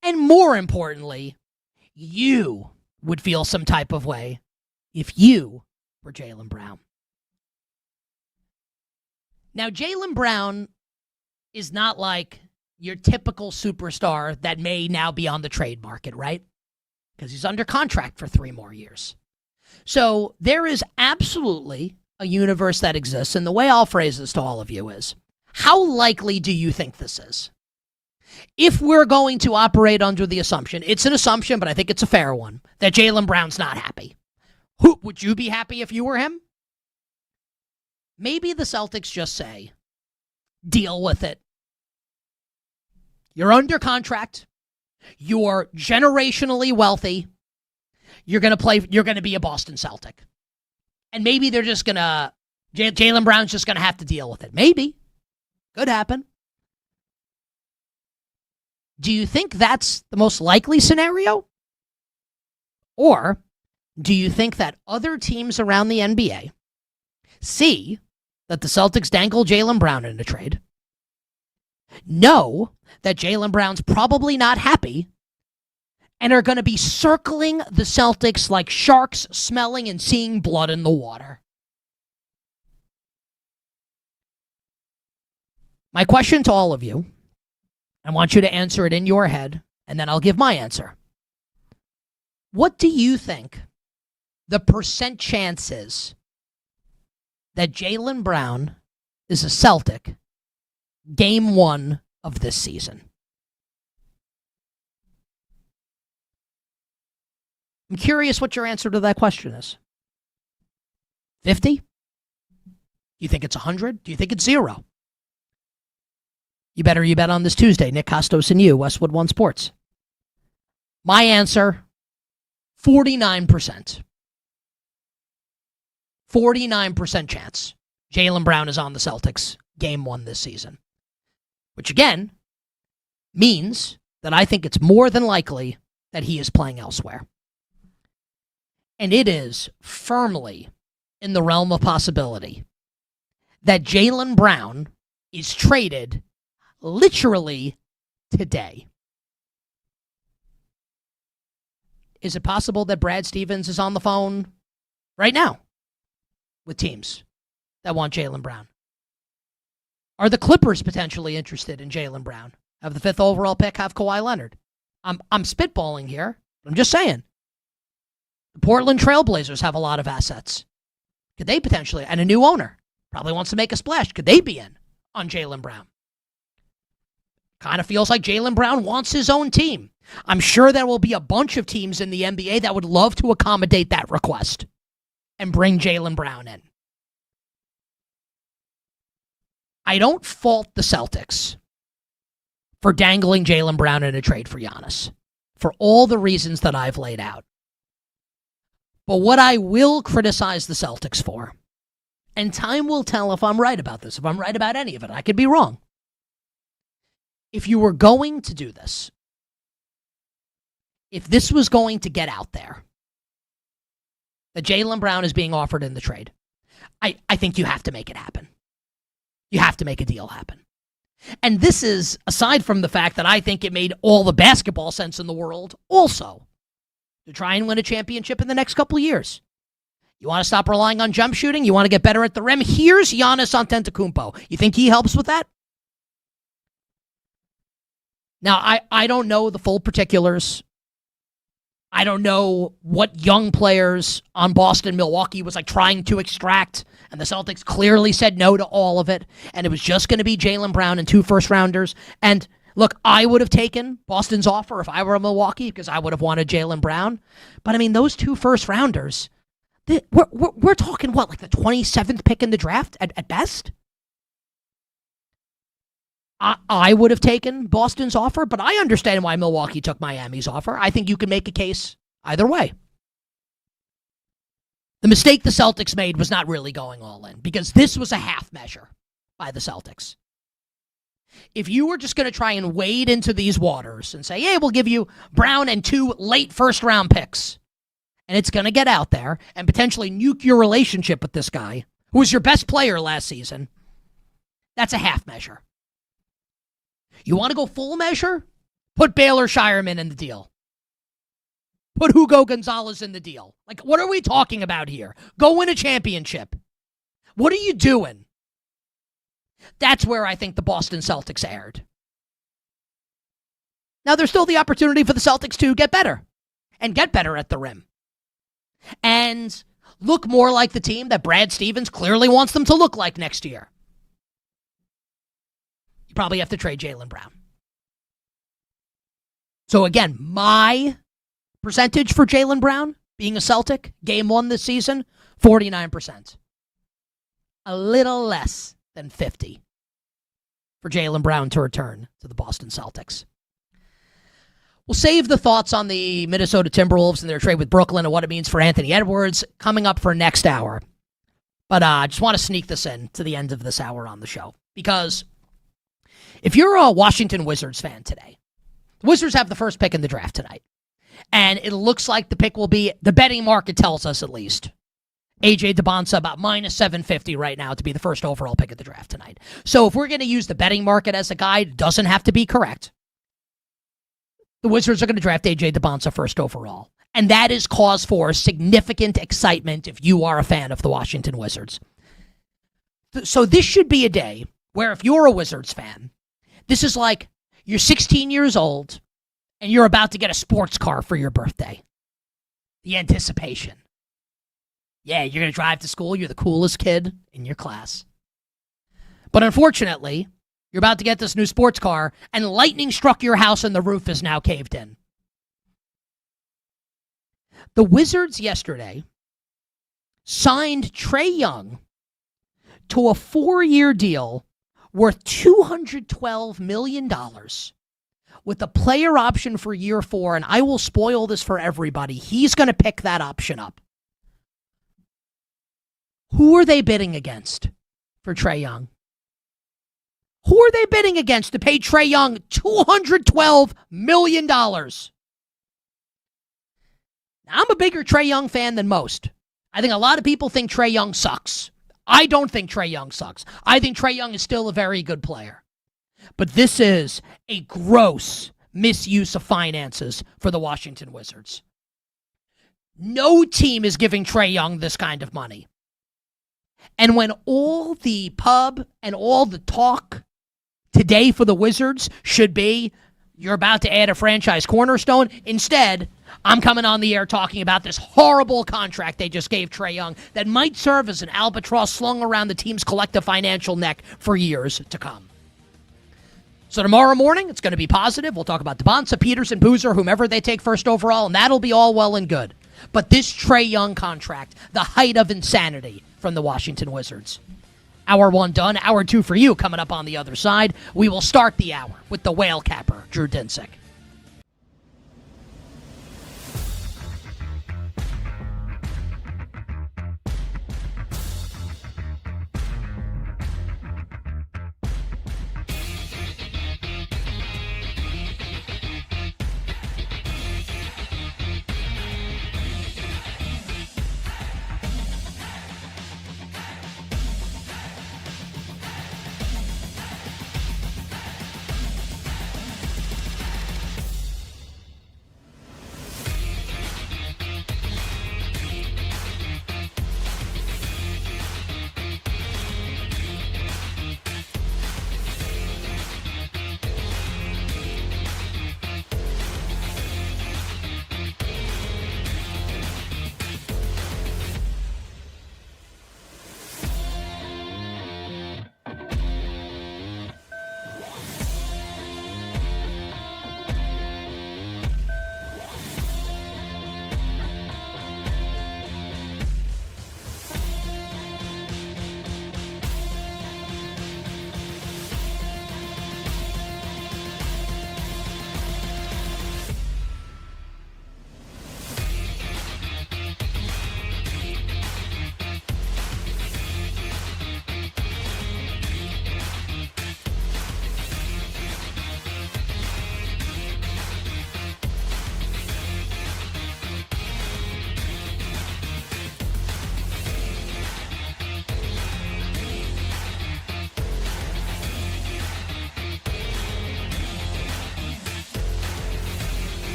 And more importantly, you would feel some type of way if you were Jaylen Brown. Now, Jaylen Brown is not like your typical superstar that may now be on the trade market, right? Because he's under contract for 3 more years. So there is absolutely a universe that exists, and the way I'll phrase this to all of you is, how likely do you think this is? If we're going to operate under the assumption, it's an assumption, but I think it's a fair one, that Jaylen Brown's not happy. Would you be happy if you were him? Maybe the Celtics just say, deal with it. You're under contract. You're generationally wealthy. You're going to be a Boston Celtic. And maybe they're just going to, Jaylen Brown's just going to have to deal with it. Maybe. Could happen. Do you think that's the most likely scenario? Or do you think that other teams around the NBA see that the Celtics dangle Jaylen Brown in a trade, know that Jaylen Brown's probably not happy, and are going to be circling the Celtics like sharks smelling and seeing blood in the water? My question to all of you, I want you to answer it in your head, and then I'll give my answer. What do you think the percent chance is that Jaylen Brown is a Celtic game 1 of this season? I'm curious what your answer to that question is. 50? Do you think it's 100? Do you think it's 0? You bet on this Tuesday. Nick Kostos and you, Westwood One Sports. My answer, 49%. 49% chance Jaylen Brown is on the Celtics game 1 this season. Which, again, means that I think it's more than likely that he is playing elsewhere. And it is firmly in the realm of possibility that Jaylen Brown is traded literally today. Is it possible that Brad Stevens is on the phone right now with teams that want Jaylen Brown? Are the Clippers potentially interested in Jaylen Brown? Have the 5th overall pick, have Kawhi Leonard? I'm spitballing here. I'm just saying. The Portland Trailblazers have a lot of assets. Could they potentially, and a new owner, probably wants to make a splash. Could they be in on Jaylen Brown? Kind of feels like Jaylen Brown wants his own team. I'm sure there will be a bunch of teams in the NBA that would love to accommodate that request and bring Jaylen Brown in. I don't fault the Celtics for dangling Jaylen Brown in a trade for Giannis for all the reasons that I've laid out. But what I will criticize the Celtics for, and time will tell if I'm right about this, if I'm right about any of it, I could be wrong. If you were going to do this, if this was going to get out there, that Jaylen Brown is being offered in the trade, I think you have to make it happen. You have to make a deal happen. And this is, aside from the fact that I think it made all the basketball sense in the world, also to try and win a championship in the next couple of years. You want to stop relying on jump shooting? You want to get better at the rim? Here's Giannis Antetokounmpo. You think he helps with that? Now, I don't know the full particulars. I don't know what young players on Boston, Milwaukee was like trying to extract, and the Celtics clearly said no to all of it, and it was just going to be Jaylen Brown and 2 first-rounders. And look, I would have taken Boston's offer if I were Milwaukee because I would have wanted Jaylen Brown. But I mean, those 2 first-rounders, we're talking what, like the 27th pick in the draft at best? I would have taken Boston's offer, but I understand why Milwaukee took Miami's offer. I think you can make a case either way. The mistake the Celtics made was not really going all in because this was a half measure by the Celtics. If you were just going to try and wade into these waters and say, hey, we'll give you Brown and 2 late first-round picks, and it's going to get out there and potentially nuke your relationship with this guy, who was your best player last season, that's a half measure. You want to go full measure? Put Baylor Shireman in the deal. Put Hugo Gonzalez in the deal. Like, what are we talking about here? Go win a championship. What are you doing? That's where I think the Boston Celtics erred. Now, there's still the opportunity for the Celtics to get better and get better at the rim and look more like the team that Brad Stevens clearly wants them to look like next year. You probably have to trade Jaylen Brown. So again, my percentage for Jaylen Brown being a Celtic, game 1 this season, 49%. A little less than 50 for Jaylen Brown to return to the Boston Celtics. We'll save the thoughts on the Minnesota Timberwolves and their trade with Brooklyn and what it means for Anthony Edwards coming up for next hour. But I just want to sneak this in to the end of this hour on the show. Because if you're a Washington Wizards fan today, the Wizards have the first pick in the draft tonight. And it looks like the pick will be, the betting market tells us at least, A.J. DeBonsa about minus 750 right now to be the first overall pick of the draft tonight. So if we're going to use the betting market as a guide, it doesn't have to be correct. The Wizards are going to draft A.J. DeBonsa first overall. And that is cause for significant excitement if you are a fan of the Washington Wizards. So this should be a day where if you're a Wizards fan, this is like you're 16 years old and you're about to get a sports car for your birthday. The anticipation. Yeah, you're going to drive to school. You're the coolest kid in your class. But unfortunately, you're about to get this new sports car, and lightning struck your house and the roof is now caved in. The Wizards yesterday signed Trae Young to a 4-year deal worth $212 million with a player option for year 4, and I will spoil this for everybody. He's going to pick that option up. Who are they bidding against for Trae Young? Who are they bidding against to pay Trae Young $212 million? Now, I'm a bigger Trae Young fan than most. I think a lot of people think Trae Young sucks. I don't think Trae Young sucks. I think Trae Young is still a very good player. But this is a gross misuse of finances for the Washington Wizards. No team is giving Trae Young this kind of money. And when all the pub and all the talk today for the Wizards should be, you're about to add a franchise cornerstone, instead, I'm coming on the air talking about this horrible contract they just gave Trae Young that might serve as an albatross slung around the team's collective financial neck for years to come. So tomorrow morning, it's going to be positive. We'll talk about DeBonsa, Peterson, Boozer, whomever they take first overall, and that'll be all well and good. But this Trae Young contract, the height of insanity from the Washington Wizards. Hour 1 done, hour 2 for you coming up on the other side. We will start the hour with the whale capper, Drew Dinsick.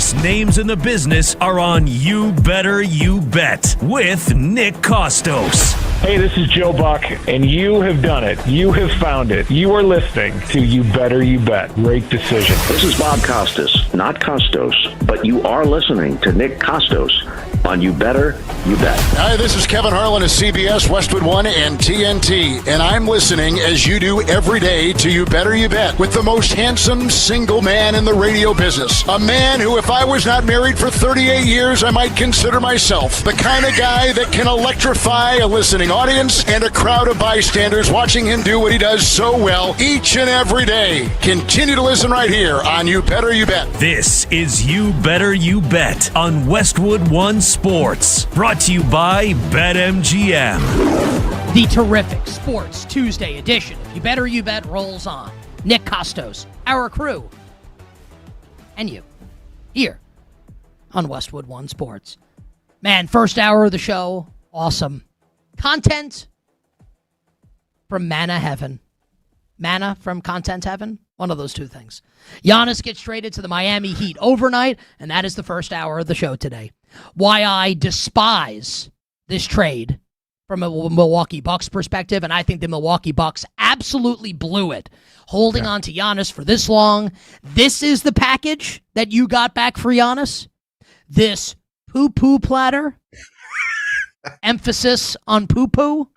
biggest names in the business are on You Better You Bet with Nick Kostos. Hey, this is Joe Buck, and you have done it. You have found it. You are listening to You Better You Bet. Great decision. This is Bob Costas, not Kostos, but you are listening to Nick Kostos on You Better You Bet. Hi, this is Kevin Harlan of CBS, Westwood One, and TNT, and I'm listening as you do every day to You Better You Bet with the most handsome single man in the radio business. A man who, if I was not married for 38 years, I might consider myself the kind of guy that can electrify a listening audience and a crowd of bystanders watching him do what he does so well each and every day. Continue to listen right here on You Better You Bet. This is You Better You Bet on Westwood One Sports. Brought to you by BetMGM. The terrific Sports Tuesday edition of You Better You Bet rolls on. Nick Kostos, our crew, and you, here on Westwood One Sports. Man, first hour of the show, awesome. Content from Manna Heaven. Manna from Content Heaven? One of those two things. Giannis gets traded to the Miami Heat overnight, and that is the first hour of the show today. Why I despise this trade from a Milwaukee Bucks perspective, and I think the Milwaukee Bucks absolutely blew it, holding on to Giannis for this long. This is the package that you got back for Giannis? This poo-poo platter? Emphasis on poo-poo?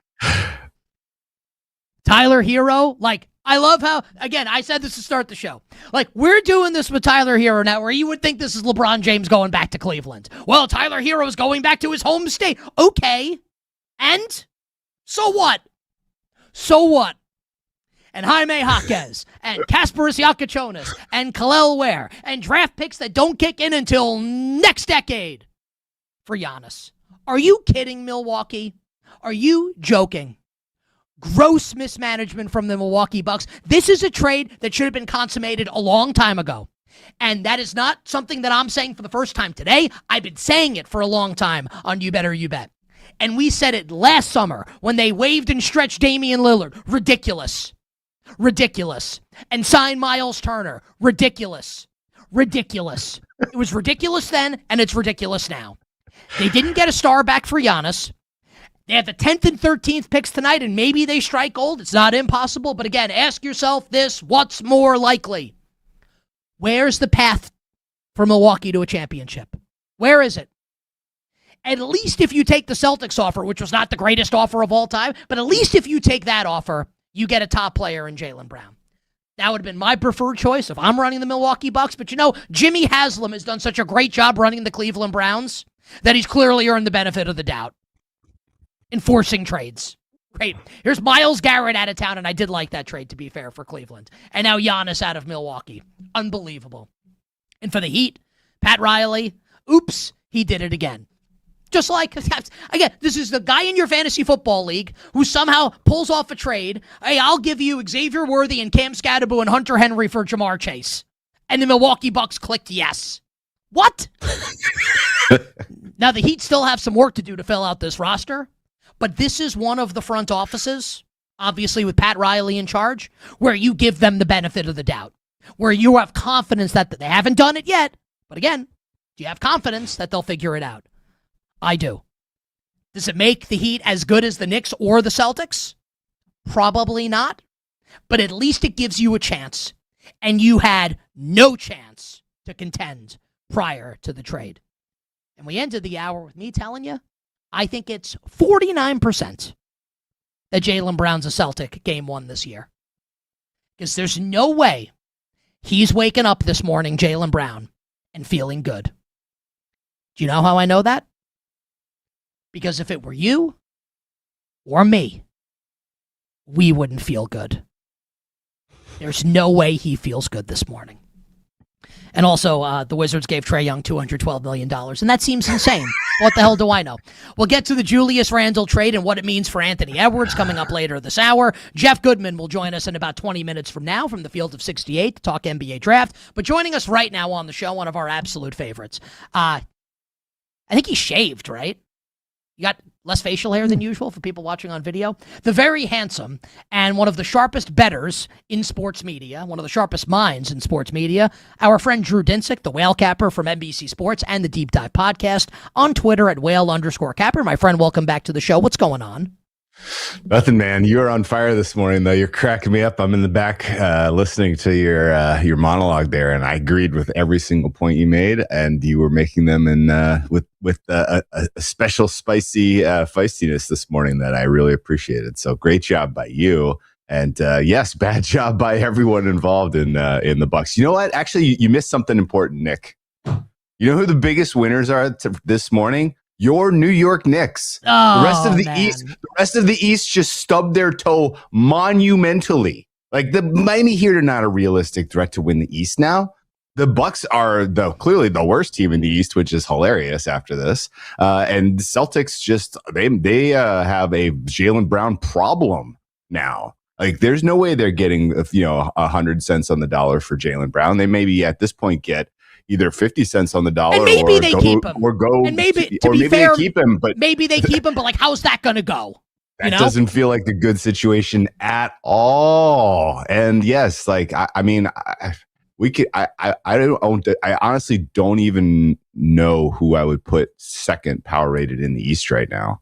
Tyler Hero? Like, I love how, again, I said this to start the show. Like, we're doing this with Tyler Hero now, where you would think this is LeBron James going back to Cleveland. Well, Tyler Hero is going back to his home state. Okay. And? So what? So what? And Jaime Jaquez, and Kasparis Yakachonis, and Khalil Ware, and draft picks that don't kick in until next decade for Giannis. Are you kidding, Milwaukee? Are you joking? Gross mismanagement from the Milwaukee Bucks. This is a trade that should have been consummated a long time ago. And that is not something that I'm saying for the first time today. I've been saying it for a long time on You Better You Bet. And we said it last summer when they waived and stretched Damian Lillard. Ridiculous. Ridiculous. And signed Miles Turner. Ridiculous. Ridiculous. It was ridiculous then, and it's ridiculous now. They didn't get a star back for Giannis. They have the 10th and 13th picks tonight, and maybe they strike gold. It's not impossible. But again, ask yourself this, what's more likely? Where's the path for Milwaukee to a championship? Where is it? At least if you take the Celtics offer, which was not the greatest offer of all time, but at least if you take that offer, you get a top player in Jaylen Brown. That would have been my preferred choice if I'm running the Milwaukee Bucks. But you know, Jimmy Haslam has done such a great job running the Cleveland Browns that he's clearly earned the benefit of the doubt. Enforcing trades. Great. Here's Myles Garrett out of town, and I did like that trade, to be fair, for Cleveland. And now Giannis out of Milwaukee. Unbelievable. And for the Heat, Pat Riley, oops, he did it again. Just like, again, this is the guy in your fantasy football league who somehow pulls off a trade. Hey, I'll give you Xavier Worthy and Cam Scadaboo and Hunter Henry for Jamar Chase. And the Milwaukee Bucks clicked yes. What? Now, the Heat still have some work to do to fill out this roster, but this is one of the front offices, obviously with Pat Riley in charge, where you give them the benefit of the doubt, where you have confidence that they haven't done it yet. But again, do you have confidence that they'll figure it out? I do. Does it make the Heat as good as the Knicks or the Celtics? Probably not. But at least it gives you a chance. And you had no chance to contend prior to the trade. And we ended the hour with me telling you, I think it's 49% that Jaylen Brown's a Celtic game one this year. Because there's no way he's waking up this morning, Jaylen Brown, and feeling good. Do you know how I know that? Because if it were you or me, we wouldn't feel good. There's no way he feels good this morning. And also, the Wizards gave Trae Young $212 million, and that seems insane. What the hell do I know? We'll get to the Julius Randle trade and what it means for Anthony Edwards coming up later this hour. Jeff Goodman will join us in about 20 minutes from now from the Field of 68 to talk NBA draft. But joining us right now on the show, one of our absolute favorites. I think he shaved, right? You got less facial hair than usual for people watching on video. The very handsome and one of the sharpest bettors in sports media, one of the sharpest minds in sports media, our friend Drew Dinsick, the whale capper from NBC Sports and the Deep Dive Podcast, on Twitter at whale_capper. My friend, welcome back to the show. What's going on? Nothing, man. You are on fire this morning, though. You're cracking me up. I'm in the back listening to your monologue there, and I agreed with every single point you made, and you were making them in with a special spicy feistiness this morning that I really appreciated. So great job by you, and yes, bad job by everyone involved in the Bucks. You know what? Actually, you missed something important, Nick. You know who the biggest winners are this morning? Your New York Knicks. Oh, the rest of the East just stubbed their toe monumentally. Like the Miami Heat are not a realistic threat to win the East now. The Bucks are clearly the worst team in the East, which is hilarious after this. And the Celtics just they have a Jaylen Brown problem now. Like there's no way they're getting 100 cents on the dollar for Jaylen Brown. They maybe at this point get either 50 cents on the dollar, and maybe they keep him, and maybe they keep him, but maybe they keep him. But like, how's that going to go? That doesn't feel like a good situation at all. And yes, like I honestly don't even know who I would put second power rated in the East right now.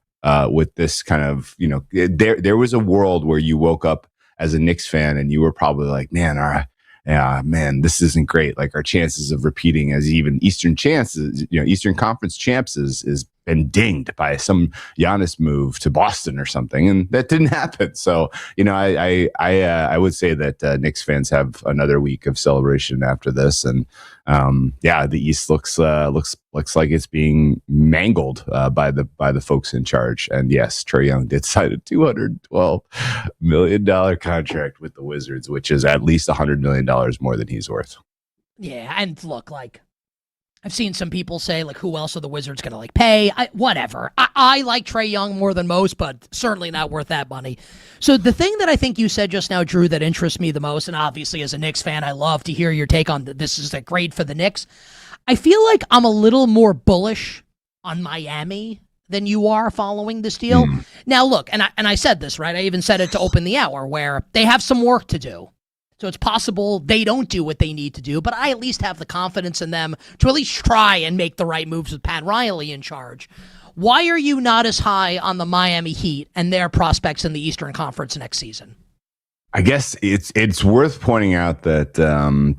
With this kind of, there was a world where you woke up as a Knicks fan and you were probably like, man, this isn't great. Like our chances of repeating as even Eastern Conference champs is been dinged by some Giannis move to Boston or something, and that didn't happen. So, I would say that Knicks fans have another week of celebration after this, and the East looks like it's being mangled by the folks in charge. And yes, Trae Young did sign a $212 million contract with the Wizards, which is at least $100 million more than he's worth. Yeah, and look, like I've seen some people say, like, who else are the Wizards going to pay? Whatever. I like Trae Young more than most, but certainly not worth that money. So the thing that I think you said just now, Drew, that interests me the most, and obviously as a Knicks fan, I love to hear your take on this is great for the Knicks. I feel like I'm a little more bullish on Miami than you are following this deal. Now, look, and I said this, right? I even said it to open the hour, where they have some work to do. So it's possible they don't do what they need to do, but I at least have the confidence in them to at least try and make the right moves with Pat Riley in charge. Why are you not as high on the Miami Heat and their prospects in the Eastern Conference next season? I guess it's worth pointing out that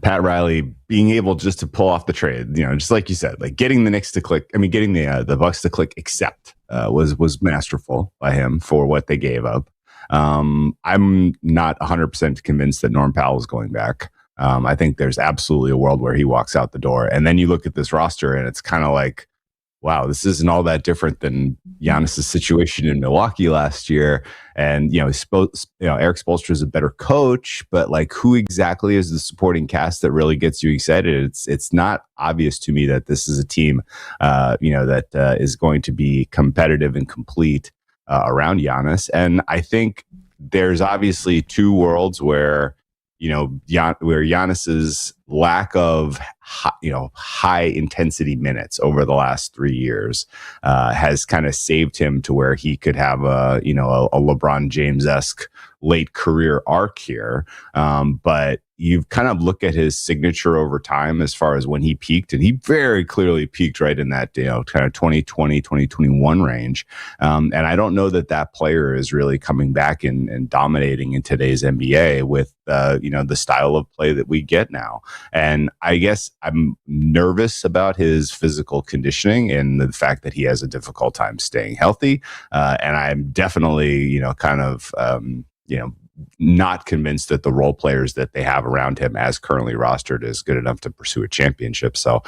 Pat Riley being able just to pull off the trade, just like you said, like getting the Knicks to click, getting the Bucks to click accept was masterful by him for what they gave up. I'm not 100% convinced that Norm Powell is going back. I think there's absolutely a world where he walks out the door. And then you look at this roster and it's kind of like, wow, this isn't all that different than Giannis' situation in Milwaukee last year. And, Eric Spoelstra is a better coach, but like who exactly is the supporting cast that really gets you excited? It's not obvious to me that this is a team, that is going to be competitive and complete around Giannis. And I think there's obviously two worlds where, where Giannis's lack of high intensity minutes over the last 3 years has kind of saved him to where he could have a LeBron James-esque late career arc here. But you've kind of looked at his signature over time as far as when he peaked, and he very clearly peaked right in that, kind of 2020, 2021 range. And I don't know that player is really coming back and dominating in today's NBA with, the style of play that we get now. And I guess I'm nervous about his physical conditioning and the fact that he has a difficult time staying healthy. And I'm definitely, not convinced that the role players that they have around him as currently rostered is good enough to pursue a championship. So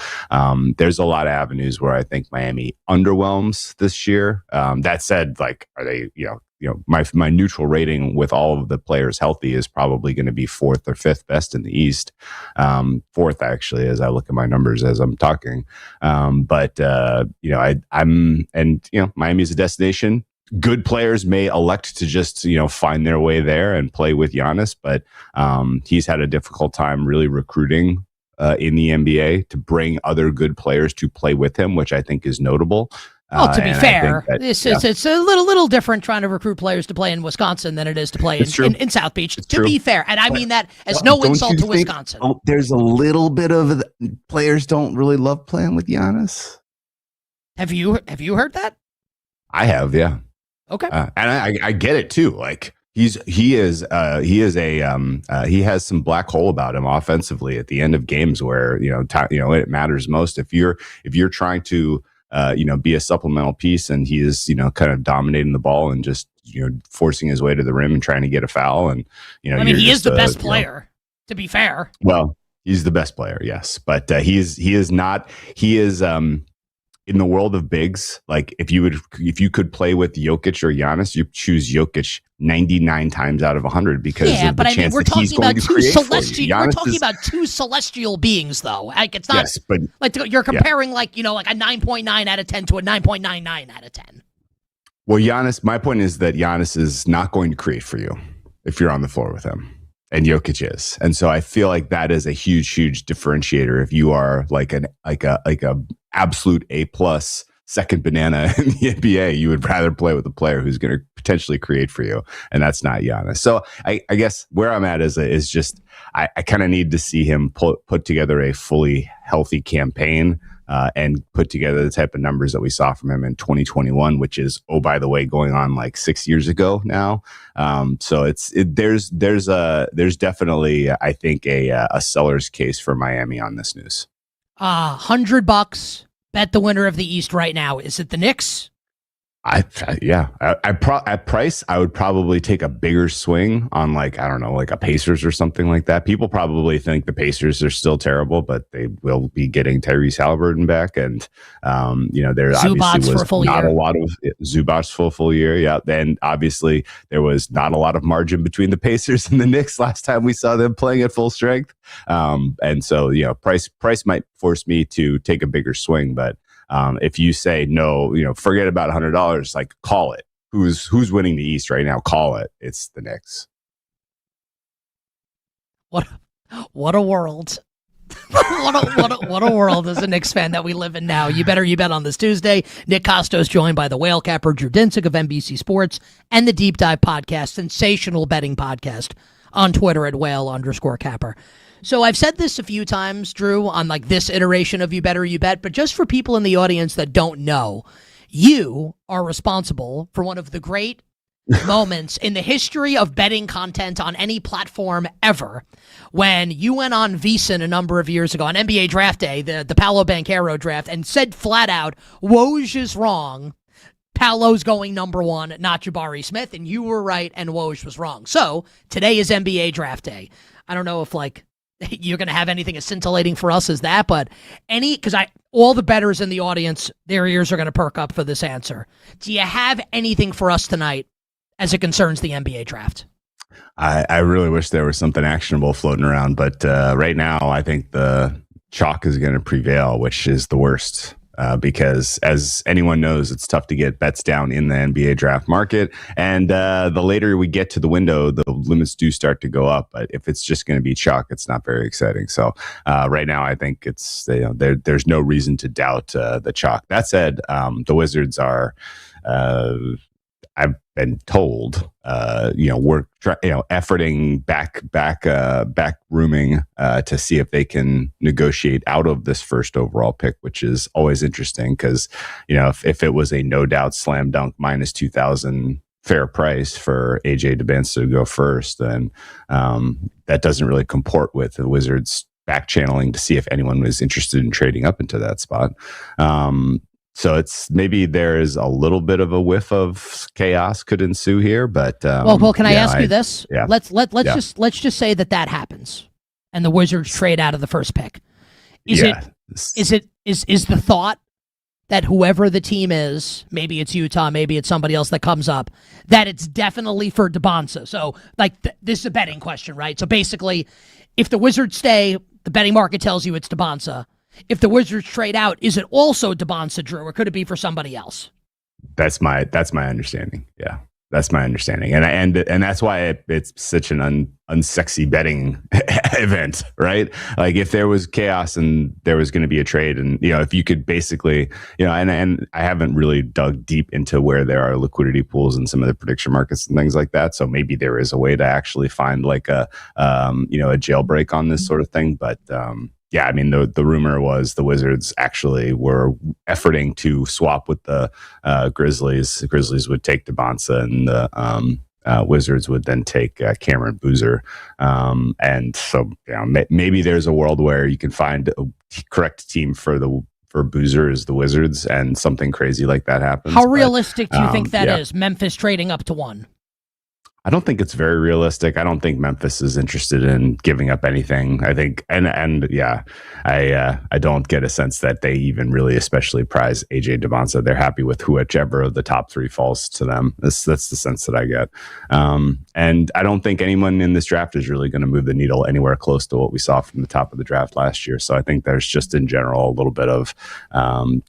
there's a lot of avenues where I think Miami underwhelms this year. That said, like, are they, my neutral rating with all of the players healthy is probably going to be fourth or fifth best in the East. Fourth, actually, as I look at my numbers as I'm talking. But Miami's a destination. Good players may elect to just, find their way there and play with Giannis, but he's had a difficult time really recruiting in the NBA to bring other good players to play with him, which I think is notable. Well, to be and I fair, think that, it's a little different trying to recruit players to play in Wisconsin than it is to play in South Beach. It's to true. be fair, and I mean that as no Don't insult you to think, Wisconsin. there's a little bit of players don't really love playing with Giannis. Have you heard that? I have, yeah. Okay, and I get it too. Like he has some black hole about him offensively at the end of games where it matters most. If you're trying to be a supplemental piece, and he is kind of dominating the ball and just forcing his way to the rim and trying to get a foul, and I mean he is the best player. To be fair, well, he's the best player, yes, but he is not. He is in the world of bigs. Like if you could play with Jokic or Giannis, you choose Jokic 99 times out of 100 because of the chance that he's going to create for you. We're talking about two celestial beings, though. Like it's not like you're comparing like a 9.9 out of 10 to a 9.99 out of 10. Well, Giannis, my point is that Giannis is not going to create for you if you're on the floor with him, and Jokic is. And so I feel like that is a huge differentiator. If you are like a absolute A+ second banana in the NBA, you would rather play with a player who's going to potentially create for you, and that's not Giannis. So I guess where I'm at is just I kind of need to see him put together a fully healthy campaign and put together the type of numbers that we saw from him in 2021, which is, oh, by the way, going on like 6 years ago now. So there's definitely, I think, a seller's case for Miami on this news. $100. Bet the winner of the East right now. Is it the Knicks? At price, I would probably take a bigger swing on like a Pacers or something like that. People probably think the Pacers are still terrible, but they will be getting Tyrese Halliburton back, and there obviously was not a lot of Zubac's for a full year. Yeah, then obviously there was not a lot of margin between the Pacers and the Knicks last time we saw them playing at full strength, and so price might force me to take a bigger swing, but. If you say no, forget about $100, like call it. Who's winning the East right now? Call it. It's the Knicks. What a world. what a world as a Knicks fan that we live in now. You bet on this Tuesday. Nick Kostos joined by the whale capper Drew Dinsick of NBC Sports and the Deep Dive Podcast, sensational betting podcast on Twitter at whale_capper. So I've said this a few times, Drew, on like this iteration of You Better You Bet, but just for people in the audience that don't know, you are responsible for one of the great moments in the history of betting content on any platform ever, when you went on VSiN a number of years ago on NBA Draft Day, the Paolo Banchero draft, and said flat out, Woj is wrong. Paolo's going number one, not Jabari Smith, and you were right, and Woj was wrong. So today is NBA Draft Day. I don't know if you're going to have anything as scintillating for us as that, but because all the bettors in the audience, their ears are going to perk up for this answer. Do you have anything for us tonight as it concerns the NBA draft? I really wish there was something actionable floating around, but right now I think the chalk is going to prevail, which is the worst. Because as anyone knows, it's tough to get bets down in the NBA draft market. And the later we get to the window, the limits do start to go up. But if it's just going to be chalk, it's not very exciting. So right now, I think it's there's no reason to doubt the chalk. That said, the Wizards are. I've been told, we're efforting back rooming to see if they can negotiate out of this first overall pick, which is always interesting because, if it was a no doubt slam dunk minus 2,000 fair price for AJ DeBanza to go first, then that doesn't really comport with the Wizards back channeling to see if anyone was interested in trading up into that spot. So it's maybe there is a little bit of a whiff of chaos could ensue here, but well, can I ask you this? Yeah. Let's just say that happens, and the Wizards trade out of the first pick. Is the thought that whoever the team is, maybe it's Utah, maybe it's somebody else that comes up, that it's definitely for DeBanza? So this is a betting question, right? So basically, if the Wizards stay, the betting market tells you it's DeBanza. If the Wizards trade out, is it also DeBanza, Drew, or could it be for somebody else? That's my understanding. Yeah. That's my understanding, and that's why it's such an unsexy betting event, right? Like if there was chaos and there was going to be a trade, and if you could basically, and I haven't really dug deep into where there are liquidity pools in some of the prediction markets and things like that. So maybe there is a way to actually find like a jailbreak on this sort of thing, but. Yeah, I mean, the rumor was the Wizards actually were efforting to swap with the Grizzlies. The Grizzlies would take DeBonsa, and the Wizards would then take Cameron Boozer. And so, maybe there's a world where you can find a correct team for Boozer is the Wizards, and something crazy like that happens. How realistic do you think that is? Memphis trading up to 1? I don't think it's very realistic. I don't think Memphis is interested in giving up anything. I think, I don't get a sense that they even really especially prize AJ DeBonsa. They're happy with whichever of the top 3 falls to them. That's the sense that I get. And I don't think anyone in this draft is really going to move the needle anywhere close to what we saw from the top of the draft last year. So I think there's just in general a little bit of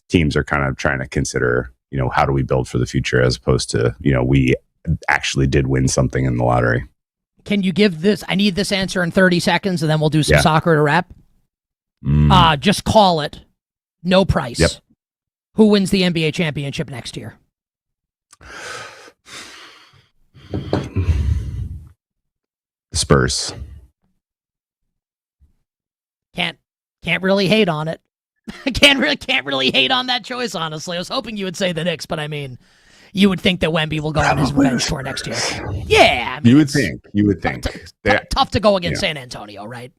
teams are kind of trying to consider, how do we build for the future as opposed to, we actually did win something in the lottery. Can you give this? I need this answer in 30 seconds, and then we'll do some soccer to wrap. Just call it. No price. Yep. Who wins the NBA championship next year? The Spurs. Can't really hate on it. can't really hate on that choice, honestly. I was hoping you would say the Knicks, but I mean, you would think that Wemby will go on his revenge tour next year. Yeah. I mean, you would think. Tough to go against San Antonio, right?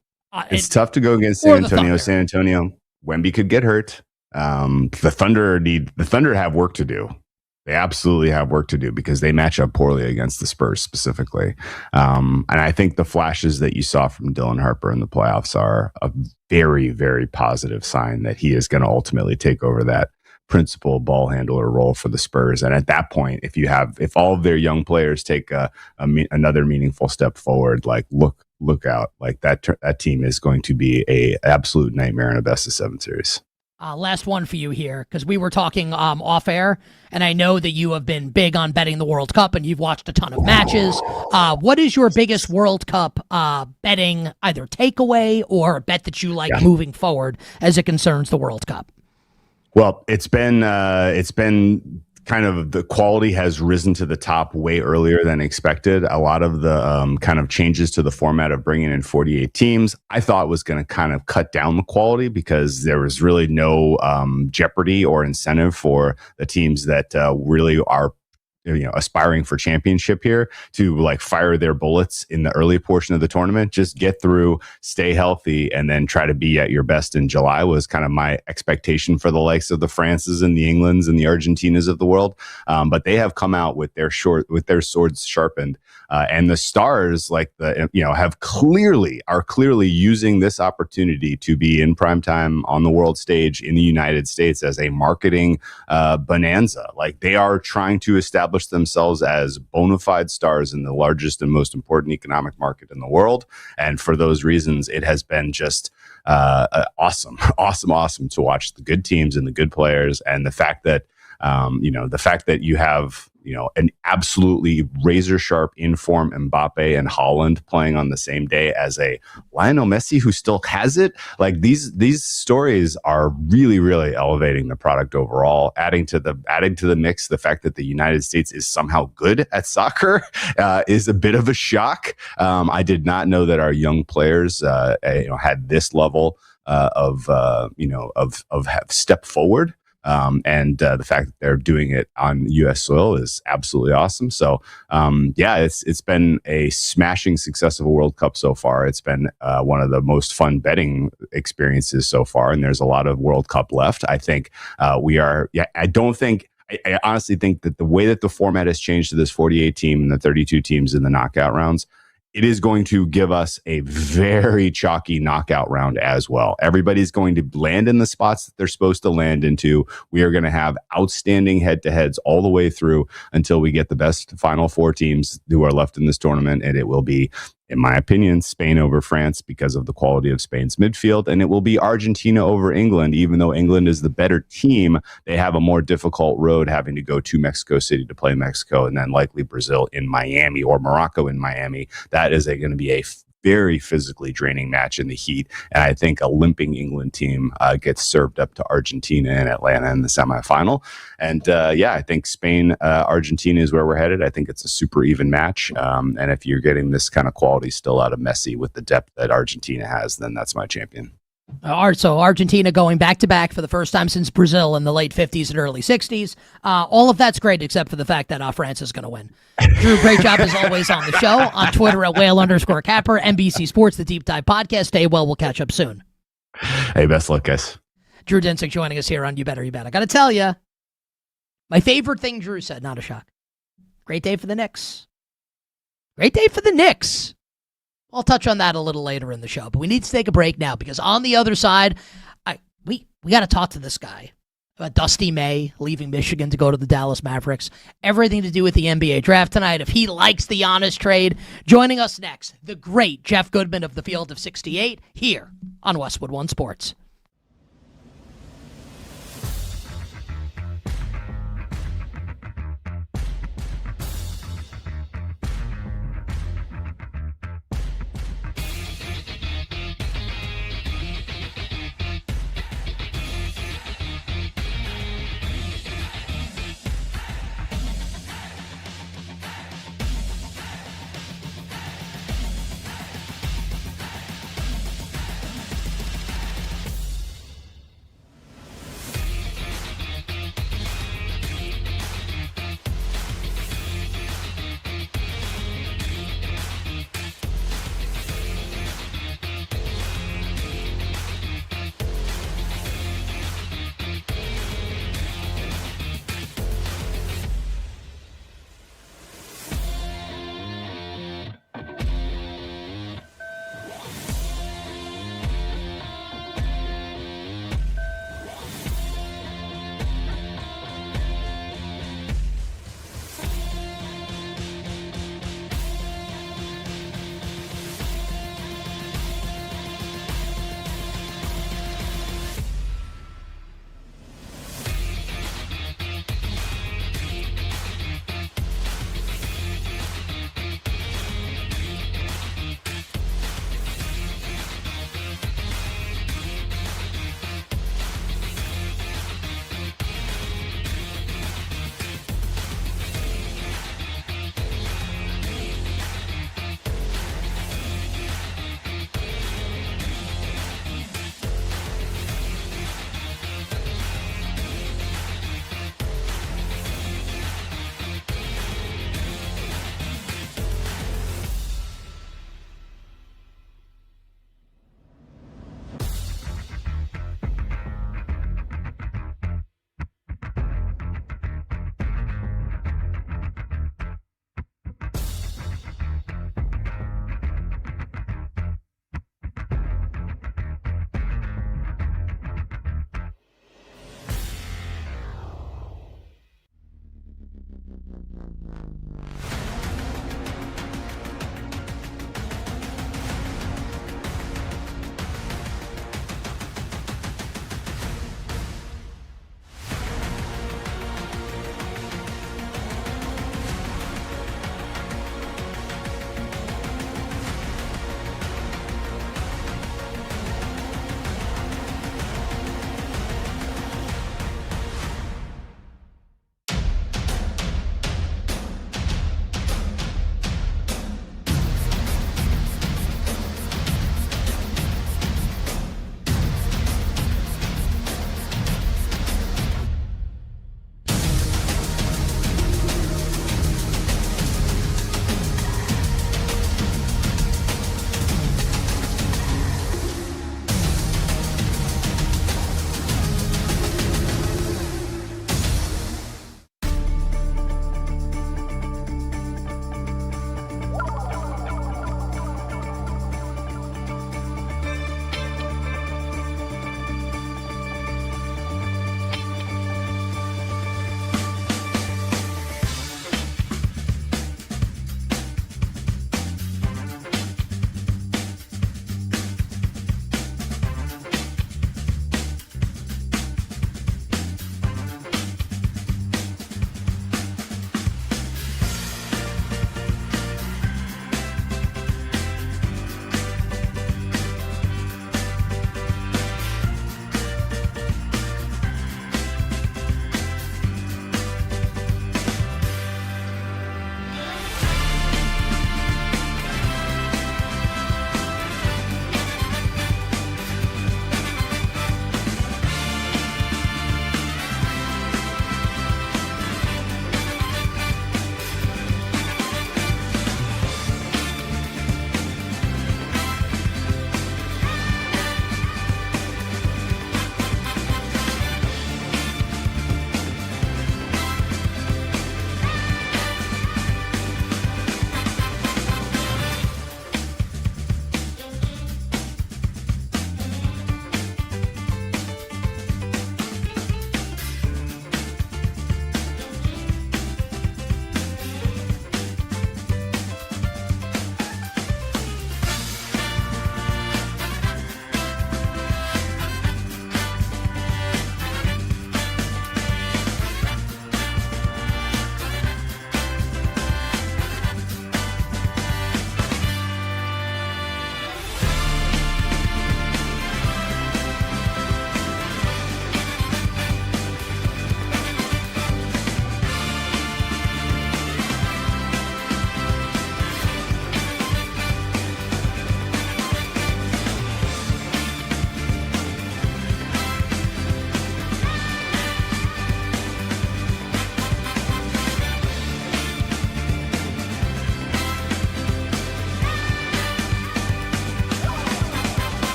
It's tough to go against San Antonio. San Antonio, Wemby could get hurt. The Thunder have work to do. They absolutely have work to do because they match up poorly against the Spurs specifically. And I think the flashes that you saw from Dylan Harper in the playoffs are a very, very positive sign that he is going to ultimately take over that principal ball handler role for the Spurs. And at that point, if all of their young players take another meaningful step forward, like look out, like that team is going to be a absolute nightmare in a best of 7 series. Last one for you here, because we were talking off air, and I know that you have been big on betting the World Cup, and you've watched a ton of matches. What is your biggest World Cup betting, either takeaway or a bet that you like moving forward as it concerns the World Cup? Well, it's been kind of the quality has risen to the top way earlier than expected. A lot of the kind of changes to the format of bringing in 48 teams, I thought was going to kind of cut down the quality because there was really no jeopardy or incentive for the teams that really are aspiring for championship here to like fire their bullets in the early portion of the tournament. Just get through, stay healthy, and then try to be at your best in July was kind of my expectation for the likes of the Frances and the Englands and the Argentinas of the world. But they have come out with their swords sharpened, and the stars are clearly using this opportunity to be in prime time on the world stage in the United States as a marketing bonanza. Like they are trying to establish themselves as bona fide stars in the largest and most important economic market in the world. And for those reasons, it has been just awesome to watch the good teams and the good players. And the fact that, you have, an absolutely razor sharp inform Mbappe and Haaland playing on the same day as a Lionel Messi who still has it. Like these stories are really, really elevating the product overall, adding to the mix. The fact that the United States is somehow good at soccer is a bit of a shock. I did not know that our young players, had this level of step forward. And the fact that they're doing it on U.S. soil is absolutely awesome. So, it's been a smashing success of a World Cup so far. It's been one of the most fun betting experiences so far, and there's a lot of World Cup left. I think I honestly think that the way that the format has changed to this 48 team and the 32 teams in the knockout rounds, it is going to give us a very chalky knockout round as well. Everybody's going to land in the spots that they're supposed to land into. We are going to have outstanding head-to-heads all the way through until we get the best final 4 teams who are left in this tournament, and it will be in my opinion, Spain over France because of the quality of Spain's midfield. And it will be Argentina over England. Even though England is the better team, they have a more difficult road having to go to Mexico City to play Mexico, and then likely Brazil in Miami or Morocco in Miami. That is going to be a very physically draining match in the heat. And I think a limping England team gets served up to Argentina in Atlanta in the semifinal. And I think Spain, Argentina is where we're headed. I think it's a super even match. And if you're getting this kind of quality still out of Messi with the depth that Argentina has, then that's my champion. So Argentina going back-to-back for the first time since Brazil in the late 50s and early 60s. All of that's great except for the fact that France is going to win. Drew, great job as always on the show. On Twitter at @whale_capper, NBC Sports, the Deep Dive Podcast. Stay well. We'll catch up soon. Hey, best luck, guys. Drew Dinsick joining us here on You Better You Bet. I got to tell you, my favorite thing Drew said, not a shock. Great day for the Knicks. Great day for the Knicks. I'll touch on that a little later in the show, but we need to take a break now because on the other side, we got to talk to this guy about Dusty May leaving Michigan to go to the Dallas Mavericks. Everything to do with the NBA draft tonight. If he likes the Giannis trade, joining us next, the great Jeff Goodman of the Field of 68 here on Westwood One Sports.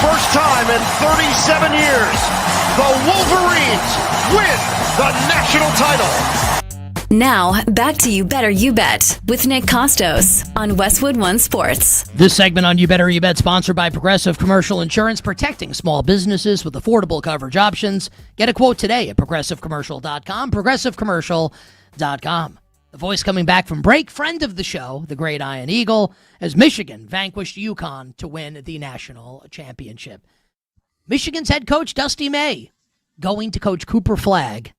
first time in 37 years, the Wolverines win the national title. Now, back to You Better You Bet with Nick Kostos on Westwood One Sports. This segment on You Better You Bet sponsored by Progressive Commercial Insurance, protecting small businesses with affordable coverage options. Get a quote today at progressivecommercial.com, progressivecommercial.com. The voice coming back from break, friend of the show, the great Iron Eagle, as Michigan vanquished UConn to win the national championship. Michigan's head coach, Dusty May, going to coach Cooper Flagg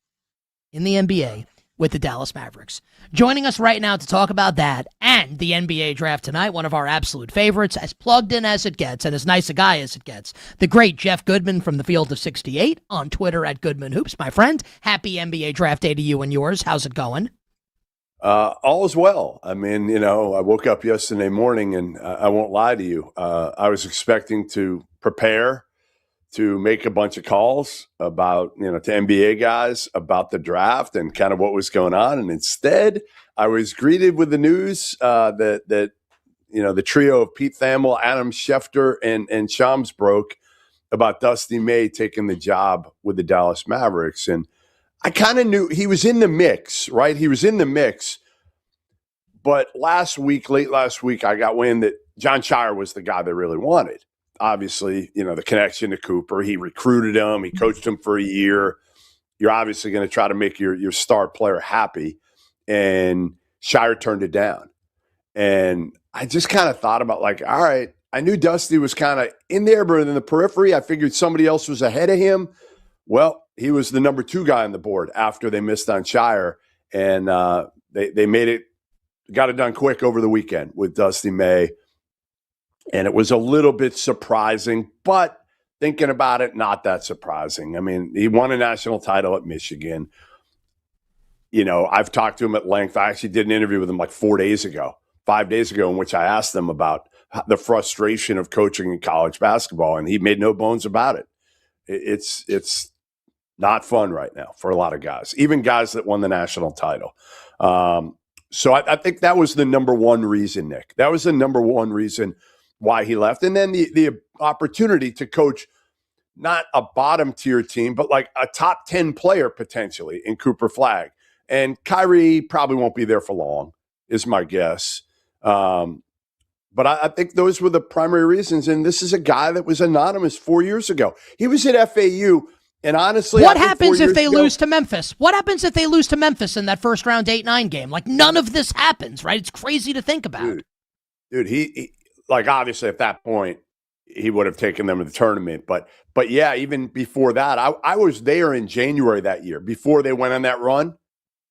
in the NBA with the Dallas Mavericks. Joining us right now to talk about that and the NBA draft tonight, one of our absolute favorites, as plugged in as it gets and as nice a guy as it gets, the great Jeff Goodman from the Field of 68 on Twitter at Goodman Hoops. My friend, happy NBA draft day to you and yours. How's it going? All is well. I mean, I woke up yesterday morning and I won't lie to you. I was expecting to prepare to make a bunch of calls about, to NBA guys about the draft and kind of what was going on. And instead, I was greeted with the news that the trio of Pete Thamel, Adam Schefter, and Shams broke about Dusty May taking the job with the Dallas Mavericks. And I kind of knew he was in the mix, right? He was in the mix. But late last week, I got wind that John Shire was the guy they really wanted. Obviously, the connection to Cooper. He recruited him. He coached him for a year. You're obviously going to try to make your star player happy. And Shire turned it down. And I just kind of thought about all right, I knew Dusty was kind of in there, but in the periphery, I figured somebody else was ahead of him. Well, he was the number 2 guy on the board after they missed on Shire. And they got it done quick over the weekend with Dusty May. And it was a little bit surprising, but thinking about it, not that surprising. I mean, he won a national title at Michigan. I've talked to him at length. I actually did an interview with him 5 days ago, in which I asked him about the frustration of coaching in college basketball, and he made no bones about it. It's not fun right now for a lot of guys, even guys that won the national title. So I think that was the number one reason, Nick. That was the number one reason why he left. And then the opportunity to coach not a bottom tier team, but a top 10 player potentially in Cooper Flagg. And Kyrie probably won't be there for long, is my guess. But I think those were the primary reasons. And this is a guy that was anonymous 4 years ago. He was at FAU. And honestly, what happens if they lose to Memphis? What happens if they lose to Memphis in that first round 8-9 game? None of this happens, right? It's crazy to think about. Dude, he obviously at that point he would have taken them to the tournament, but yeah, even before that, I was there in January that year before they went on that run.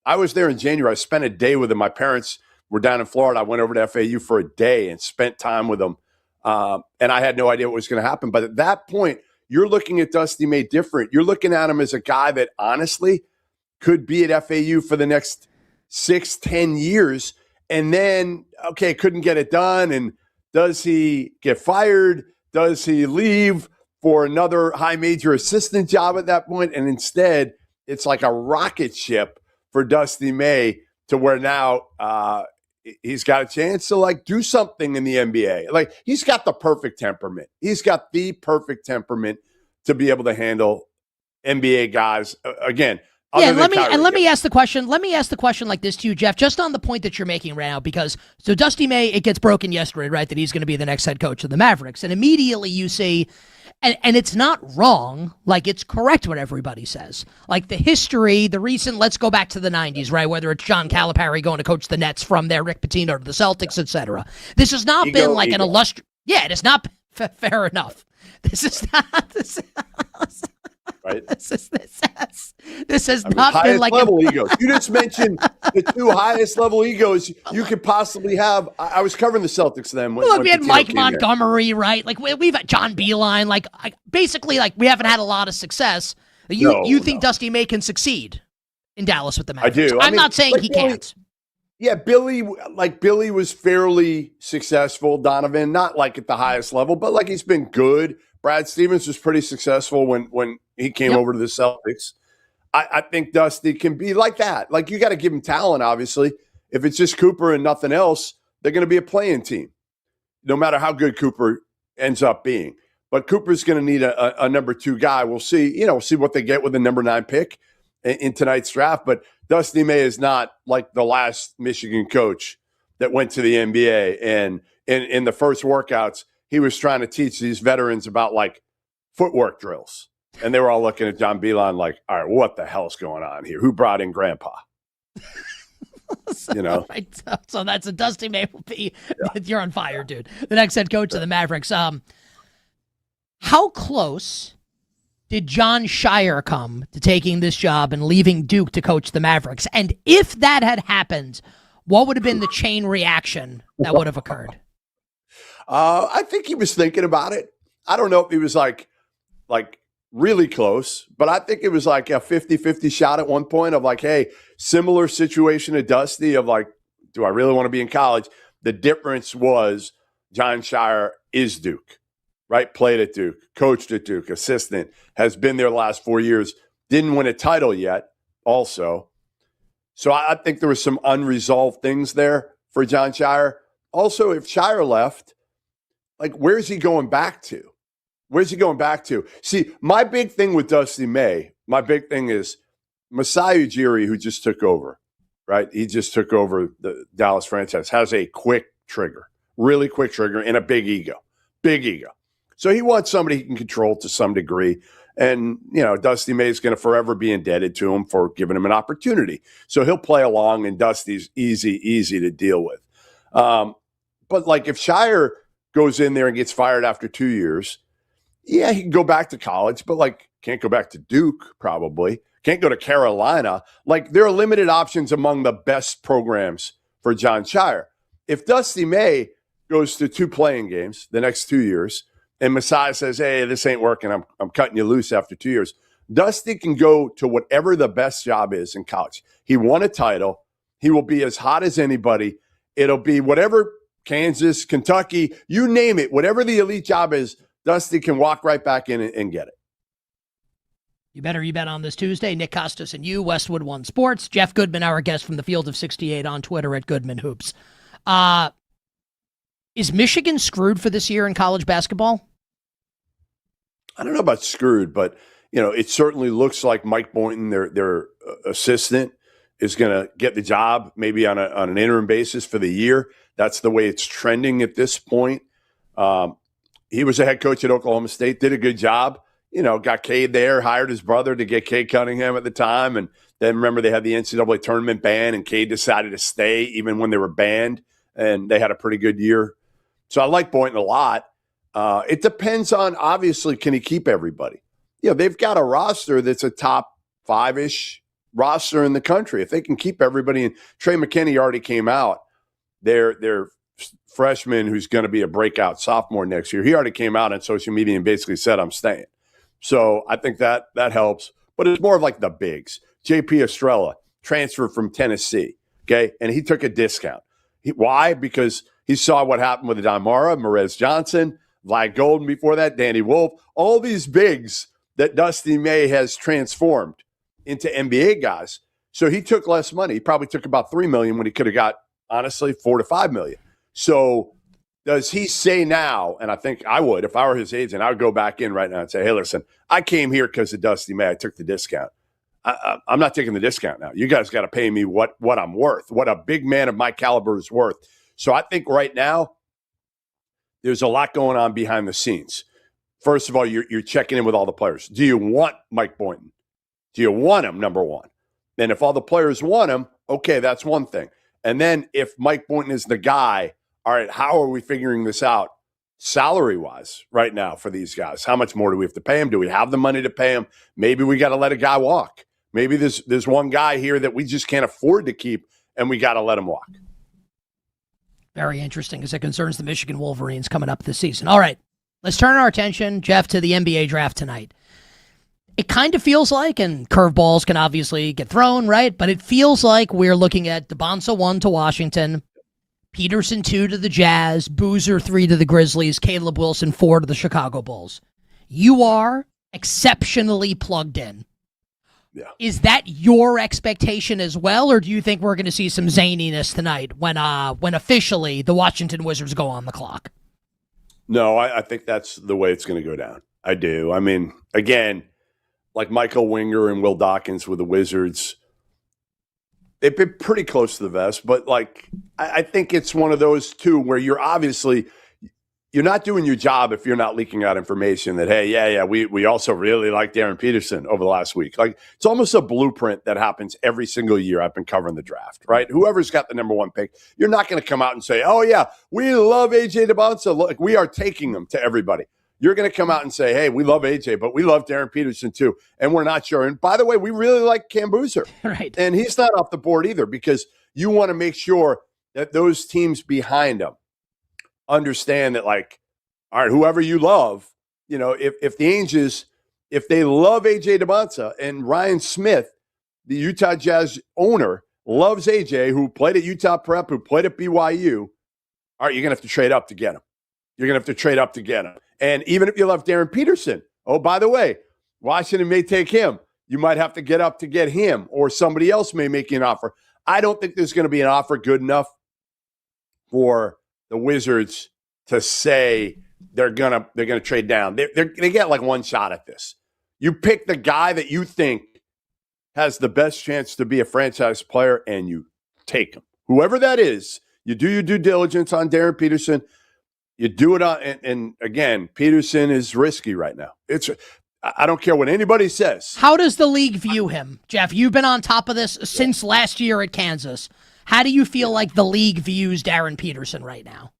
I was there in January. I spent a day with them. My parents were down in Florida. I went over to FAU for a day and spent time with them, and I had no idea what was going to happen. But at that point, you're looking at Dusty May different. You're looking at him as a guy that honestly could be at FAU for the next 6-10 years. And then, okay, couldn't get it done. And does he get fired? Does he leave for another high major assistant job at that point? And instead, it's like a rocket ship for Dusty May to where now he's got a chance to do something in the NBA. He's got the perfect temperament. He's got the perfect temperament to be able to handle NBA guys. Again, yeah, let me ask the question. Let me ask the question like this to you, Jeff, just on the point that you're making right now, because so Dusty May, it gets broken yesterday, right, that he's going to be the next head coach of the Mavericks, and immediately you see, and it's not wrong, it's correct what everybody says. The history, the recent, let's go back to the 90s, right, whether it's John Calipari going to coach the Nets from there, Rick Pitino to the Celtics, etc. This has not been an illustrious, yeah, it has not, fair enough. This is not, right? This has not been level egos. You just mentioned the 2 highest level egos you could possibly have. I was covering the Celtics then. Look, we had Mike Montgomery, right? We've had John Beeline. Basically, we haven't had a lot of success. You think Dusty May can succeed in Dallas with the Mavericks? I do. I'm not saying he can't. Yeah, Billy was fairly successful. Donovan, not at the highest level, but he's been good. Brad Stevens was pretty successful when he came over to the Celtics. I think Dusty can be like that. You got to give him talent, obviously. If it's just Cooper and nothing else, they're going to be a playing team, no matter how good Cooper ends up being. But Cooper's going to need a number 2 guy. We'll see. We'll see what they get with the number 9 pick in tonight's draft. But Dusty May is not like the last Michigan coach that went to the NBA. And in the first workouts, he was trying to teach these veterans about like footwork drills. And they were all looking at John Beilein like, all right, what the hell's going on here? Who brought in Grandpa? So that's a Dusty May will be. Yeah. You're on fire, dude. The next head coach of the Mavericks. How close did John Shire come to taking this job and leaving Duke to coach the Mavericks? And if that had happened, what would have been the chain reaction that would have occurred? I think he was thinking about it. I don't know if he was like really close, but I think it was like a 50-50 shot at one point of like, hey, similar situation to Dusty of like, do I really want to be in college? The difference was John Shire is Duke, right? Played at Duke, coached at Duke, assistant, has been there the last 4 years, didn't win a title yet also. So I think there was some unresolved things there for John Shire. Also, if Shire left, like, where's he going back to? Where's he going back to? See, my big thing with Dusty May, my big thing is Masai Ujiri, who just took over, right? He just took over the Dallas franchise, has a quick trigger, really quick trigger, and a big ego. So he wants somebody he can control to some degree. And, Dusty May is going to forever be indebted to him for giving him an opportunity. So he'll play along, and Dusty's easy to deal with. But, like, if Shire goes in there and gets fired after 2 years, yeah, he can go back to college, but, like, can't go back to Duke probably. Can't go to Carolina. Like, there are limited options among the best programs for John Shire. If Dusty May goes to 2 playing games the next 2 years, and Masai says, hey, this ain't working, I'm cutting you loose after 2 years, Dusty can go to whatever the best job is in college. He won a title. He will be as hot as anybody. It'll be whatever, Kansas, Kentucky, you name it, whatever the elite job is, Dusty can walk right back in and get it. You bet on this Tuesday. Nick Kostos and you, Westwood One Sports. Jeff Goodman, our guest from the Field of 68 on Twitter at Goodman Hoops. Is Michigan screwed for this year in college basketball? I don't know about screwed, but it certainly looks like Mike Boynton, their assistant, is going to get the job maybe on an interim basis for the year. That's the way it's trending at this point. He was a head coach at Oklahoma State, did a good job. Got Cade there, hired his brother to get Cade Cunningham at the time. And then remember they had the NCAA tournament ban, and Cade decided to stay even when they were banned, and they had a pretty good year. So I like Boynton a lot. It depends on, obviously, can he keep everybody? They've got a roster that's a top 5-ish roster in the country. If they can keep everybody, and Trey McKinney already came out, their freshman who's going to be a breakout sophomore next year, he already came out on social media and basically said, I'm staying. So I think that helps. But it's more of like the bigs. J.P. Estrella transferred from Tennessee, okay? And he took a discount. Why? Because he saw what happened with Damara, Morez Johnson, Vlad Golden before that, Danny Wolf, all these bigs that Dusty May has transformed into NBA guys. So he took less money. He probably took about $3 million when he could have got, honestly, $4 to $5 million. So does he say now, and I think I would, if I were his agent, I would go back in right now and say, hey, listen, I came here because of Dusty May. I took the discount. I'm not taking the discount now. You guys got to pay me what I'm worth, what a big man of my caliber is worth. So I think right now there's a lot going on behind the scenes. First of all, you're checking in with all the players. Do you want Mike Boynton? Do you want him, number one? And if all the players want him, okay, that's one thing. And then if Mike Boynton is the guy, all right, how are we figuring this out salary-wise right now for these guys? How much more do we have to pay him? Do we have the money to pay him? Maybe we got to let a guy walk. Maybe there's one guy here that we just can't afford to keep, and we got to let him walk. Very interesting as it concerns the Michigan Wolverines coming up this season. All right, let's turn our attention, Jeff, to the NBA draft tonight. It kind of feels like, and curveballs can obviously get thrown, right? But it feels like we're looking at DeBonsa 1 to Washington, Peterson 2 to the Jazz, Boozer 3 to the Grizzlies, Caleb Wilson 4 to the Chicago Bulls. You are exceptionally plugged in. Yeah. Is that your expectation as well, or do you think we're going to see some zaniness tonight when officially the Washington Wizards go on the clock? No, I think that's the way it's going to go down. I do. I mean, again, like Michael Winger and Will Dawkins with the Wizards, they've been pretty close to the vest, but like I think it's one of those two where you're not doing your job if you're not leaking out information that, hey, we also really like Darren Peterson over the last week. Like it's almost a blueprint that happens every single year. I've been covering the draft, right? Whoever's got the number one pick, you're not going to come out and say, oh yeah, we love AJ DeBonsa. Like we are taking them to everybody. You're going to come out and say, hey, we love AJ, but we love Darren Peterson too. And we're not sure. And by the way, we really like Cam Boozer. Right. And he's not off the board either because you want to make sure that those teams behind him understand that, like, all right, whoever you love, if the Angels, if they love AJ DeBonsa and Ryan Smith, the Utah Jazz owner, loves AJ, who played at Utah Prep, who played at BYU, all right, you're going to have to trade up to get him. You're going to have to trade up to get him. And even if you love Darren Peterson, oh, by the way, Washington may take him. You might have to get up to get him, or somebody else may make you an offer. I don't think there's going to be an offer good enough for the Wizards to say they're gonna trade down. They get like one shot at this. You pick the guy that you think has the best chance to be a franchise player, and you take him. Whoever that is, you do your due diligence on Darren Peterson. You do it on, and again, Peterson is risky right now. I don't care what anybody says. How does the league view him, Jeff? You've been on top of this since last year at Kansas. How do you feel like the league views Darren Peterson right now?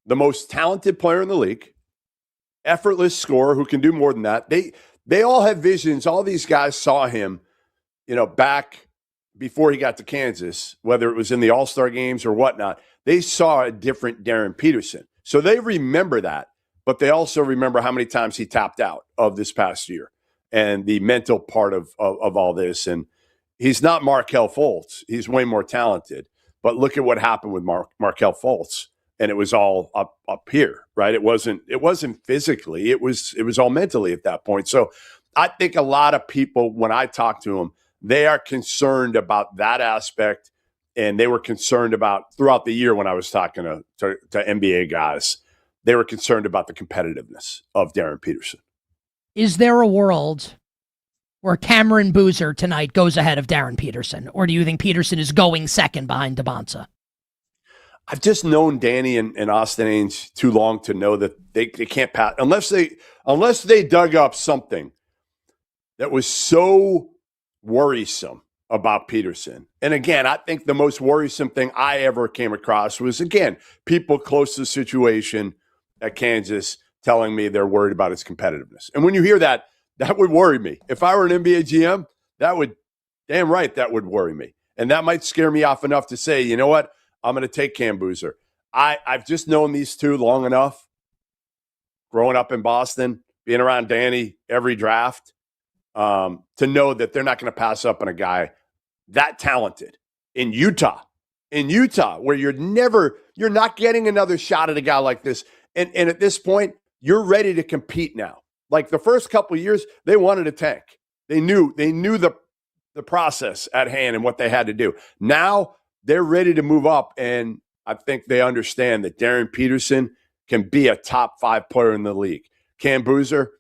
The most talented player in the league, effortless scorer who can do more than that. They all have visions. All these guys saw him, back before he got to Kansas, whether it was in the All-Star games or whatnot. They saw a different Darren Peterson. So they remember that, but they also remember how many times he tapped out of this past year and the mental part of all this. And he's not Markelle Fultz. He's way more talented. But look at what happened with Markelle Fultz. And it was all up here, right? It wasn't physically. It was all mentally at that point. So I think a lot of people, when I talk to them, they are concerned about that aspect. And they were concerned about throughout the year when I was talking to NBA guys, they were concerned about the competitiveness of Darren Peterson. Is there a world where Cameron Boozer tonight goes ahead of Darren Peterson? Or do you think Peterson is going second behind DeBonsa? I've just known Danny and Austin Ainge too long to know that they can't pass unless they dug up something that was so worrisome about Peterson. And again, I think the most worrisome thing I ever came across was, again, people close to the situation at Kansas telling me they're worried about its competitiveness. And when you hear that, that would worry me. If I were an NBA GM, that would worry me. And that might scare me off enough to say, you know what? I'm going to take Cam Boozer. I've just known these two long enough, growing up in Boston, being around Danny every draft, to know that they're not going to pass up on a guy that talented in Utah, where you're not getting another shot at a guy like this. And at this point, you're ready to compete now. Like the first couple of years, they wanted a tank. They knew the process at hand and what they had to do. Now they're ready to move up, and I think they understand that Darren Peterson can be a top 5 player in the league. Cam Boozer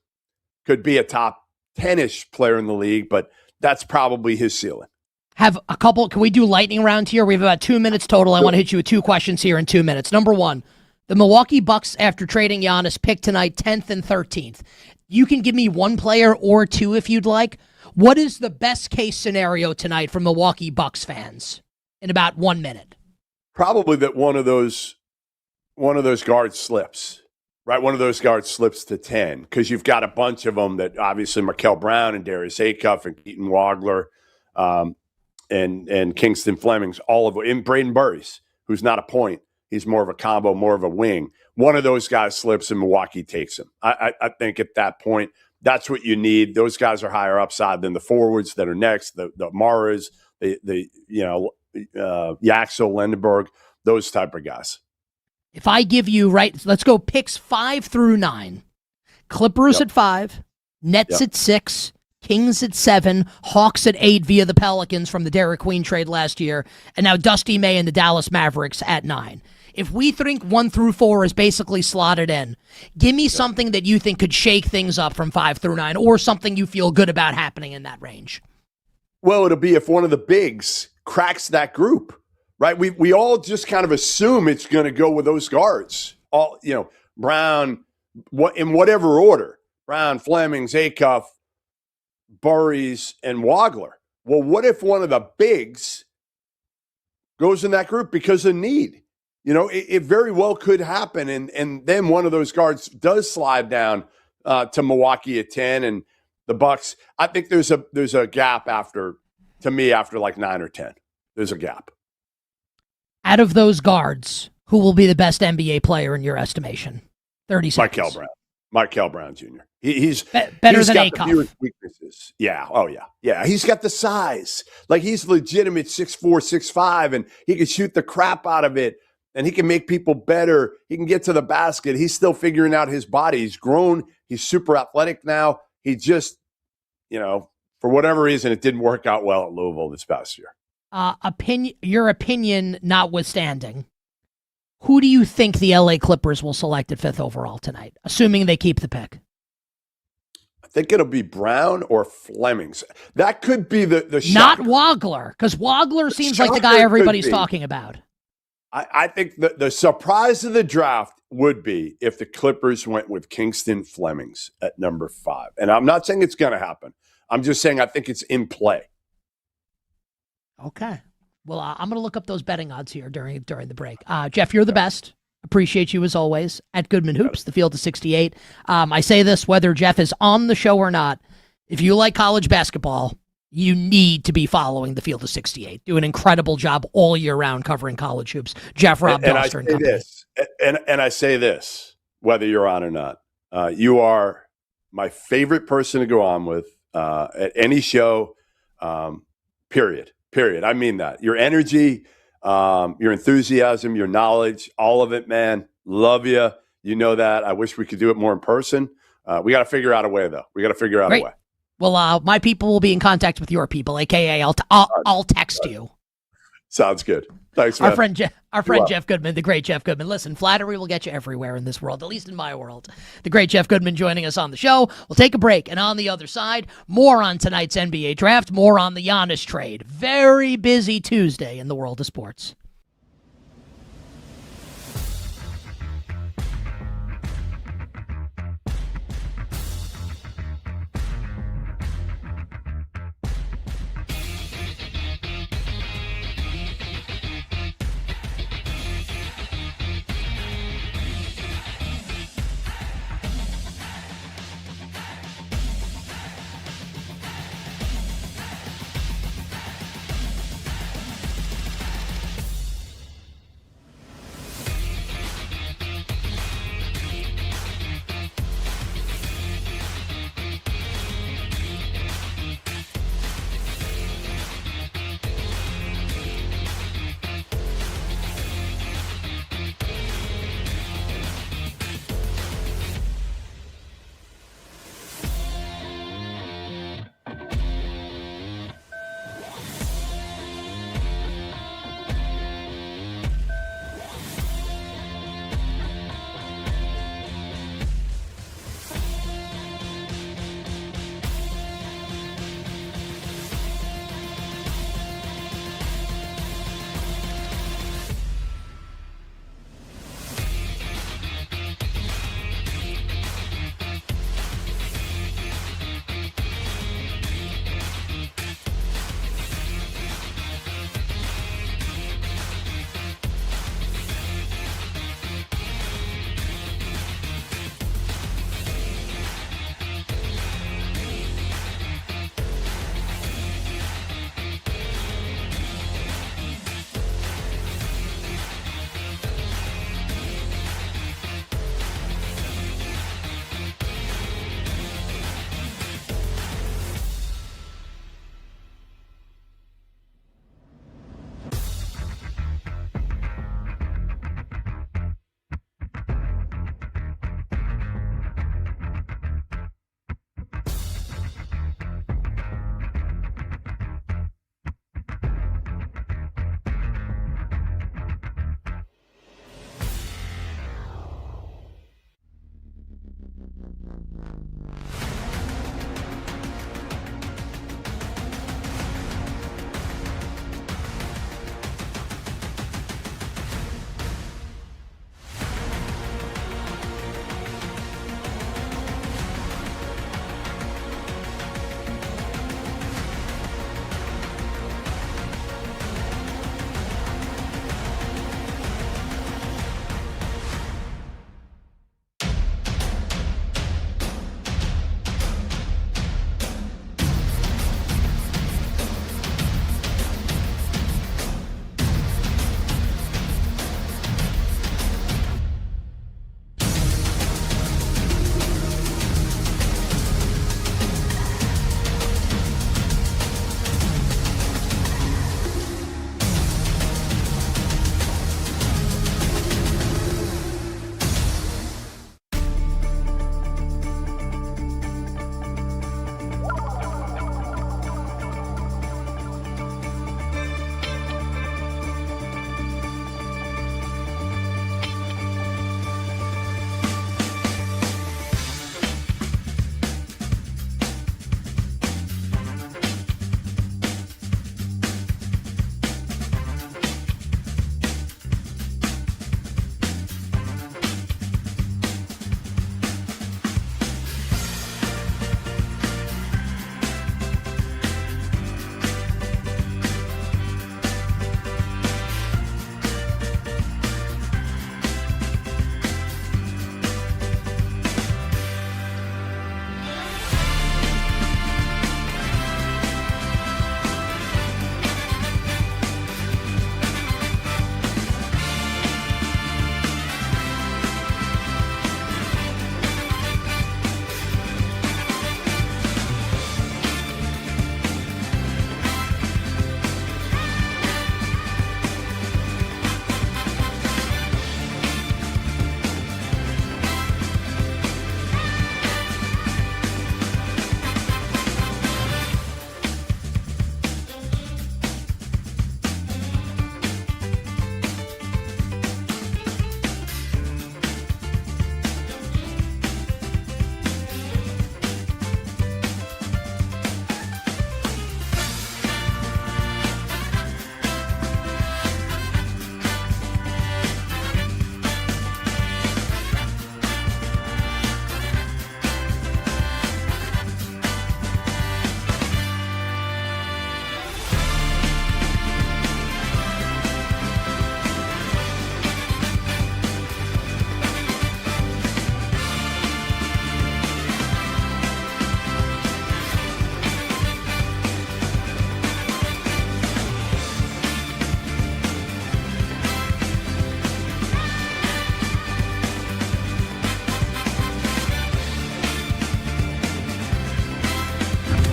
could be a top 10-ish player in the league, but that's probably his ceiling. Have a couple. Can we do lightning round here? We have about 2 minutes total. I want to hit you with 2 questions here in 2 minutes. Number one, the Milwaukee Bucks, after trading Giannis, picked tonight 10th and 13th. You can give me one player or two if you'd like. What is the best case scenario tonight for Milwaukee Bucks fans in about 1 minute? Probably that one of those guards slips. Right, one of those guards slips to 10 because you've got a bunch of them that obviously Markel Brown and Darius Acuff and Keaton Wagler and Kingston Fleming's, all of them, and Braden Burries, who's not a point. He's more of a combo, more of a wing. One of those guys slips and Milwaukee takes him. I think at that point, that's what you need. Those guys are higher upside than the forwards that are next, the Maras, Yaxel, Lindenberg, those type of guys. If I give you, let's go picks 5 through 9. Clippers at 5, Nets at 6, Kings at 7, Hawks at 8 via the Pelicans from the Derek Queen trade last year, and now Dusty May and the Dallas Mavericks at 9. If we think 1 through 4 is basically slotted in, give me something that you think could shake things up from 5 through 9, or something you feel good about happening in that range. Well, it'll be if one of the bigs cracks that group, right? We all just kind of assume it's going to go with those guards. All, Brown, in whatever order: Brown, Flemings, Acuff, Burries, and Wagler. Well, what if one of the bigs goes in that group because of need? It very well could happen, and then one of those guards does slide down to Milwaukee at 10, and the Bucks. I think there's a gap after like 9 or 10. There's a gap. Out of those guards, who will be the best NBA player in your estimation? 30 seconds. Markel Brown Jr. He's better than got Acuff. The fewest weaknesses. Yeah. Oh, yeah. Yeah. He's got the size. Like, he's legitimate 6'4", 6'5", and he can shoot the crap out of it, and he can make people better. He can get to the basket. He's still figuring out his body. He's grown. He's super athletic now. He just, for whatever reason, it didn't work out well at Louisville this past year. Your opinion notwithstanding, who do you think the LA Clippers will select at 5th overall tonight, assuming they keep the pick? I think it'll be Brown or Flemings. That could be the Not shocker. Wagler, because Wagler seems like the guy everybody's talking about. I think the surprise of the draft would be if the Clippers went with Kingston Flemings at number 5. And I'm not saying it's going to happen. I'm just saying I think it's in play. Okay. Well, I'm going to look up those betting odds here during the break. Jeff, you're the best. Appreciate you as always. At Goodman Hoops, the field of 68. I say this whether Jeff is on the show or not. If you like college basketball, you need to be following the field of 68. Do an incredible job all year round covering college hoops. Jeff, Rob, Doster, and company. And I say this, whether you're on or not. You are my favorite person to go on with at any show, period. I mean that. Your energy, your enthusiasm, your knowledge, all of it, man. Love you. You know that. I wish we could do it more in person. We got to figure out a way, though. We got to figure out a way. Well, my people will be in contact with your people, a.k.a. I'll text you. Sounds good. Thanks, man. Our friend Jeff Goodman, the great Jeff Goodman. Listen, flattery will get you everywhere in this world, at least in my world. The great Jeff Goodman joining us on the show. We'll take a break, and on the other side, more on tonight's NBA draft, more on the Giannis trade. Very busy Tuesday in the world of sports.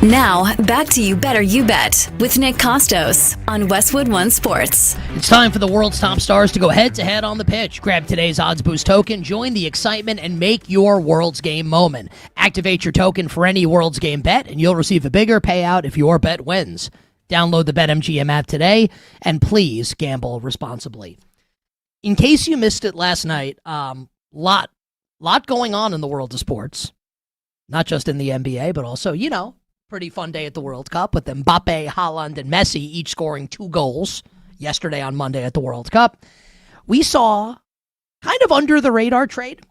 Now, back to You Better You Bet with Nick Kostos on Westwood One Sports. It's time for the world's top stars to go head-to-head on the pitch. Grab today's Odds Boost token, join the excitement, and make your World's Game moment. Activate your token for any World's Game bet, and you'll receive a bigger payout if your bet wins. Download the BetMGM app today, and please gamble responsibly. In case you missed it last night, lot going on in the world of sports. Not just in the NBA, but also, pretty fun day at the World Cup with Mbappe, Haaland, and Messi each scoring 2 goals yesterday on Monday at the World Cup. We saw, kind of under the radar trade,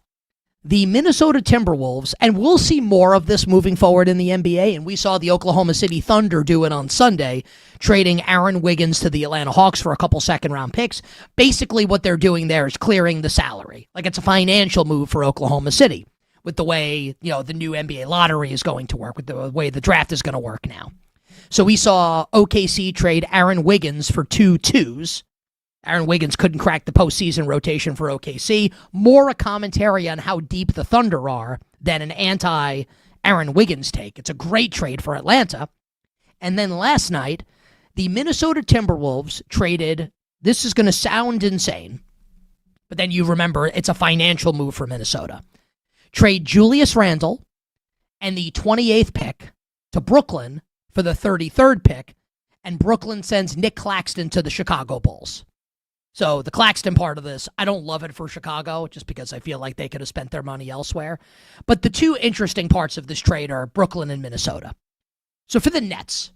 the Minnesota Timberwolves, and we'll see more of this moving forward in the NBA, and we saw the Oklahoma City Thunder do it on Sunday, trading Aaron Wiggins to the Atlanta Hawks for a couple second-round picks. Basically what they're doing there is clearing the salary. Like, it's a financial move for Oklahoma City, with the way, the new NBA lottery is going to work, with the way the draft is going to work now. So we saw OKC trade Aaron Wiggins for 2 2s. Aaron Wiggins couldn't crack the postseason rotation for OKC. More a commentary on how deep the Thunder are than an anti-Aaron Wiggins take. It's a great trade for Atlanta. And then last night, the Minnesota Timberwolves traded, this is going to sound insane, but then you remember it's a financial move for Minnesota. Trade Julius Randle and the 28th pick to Brooklyn for the 33rd pick, and Brooklyn sends Nick Claxton to the Chicago Bulls. So the Claxton part of this, I don't love it for Chicago just because I feel like they could have spent their money elsewhere. But the two interesting parts of this trade are Brooklyn and Minnesota. So for the Nets,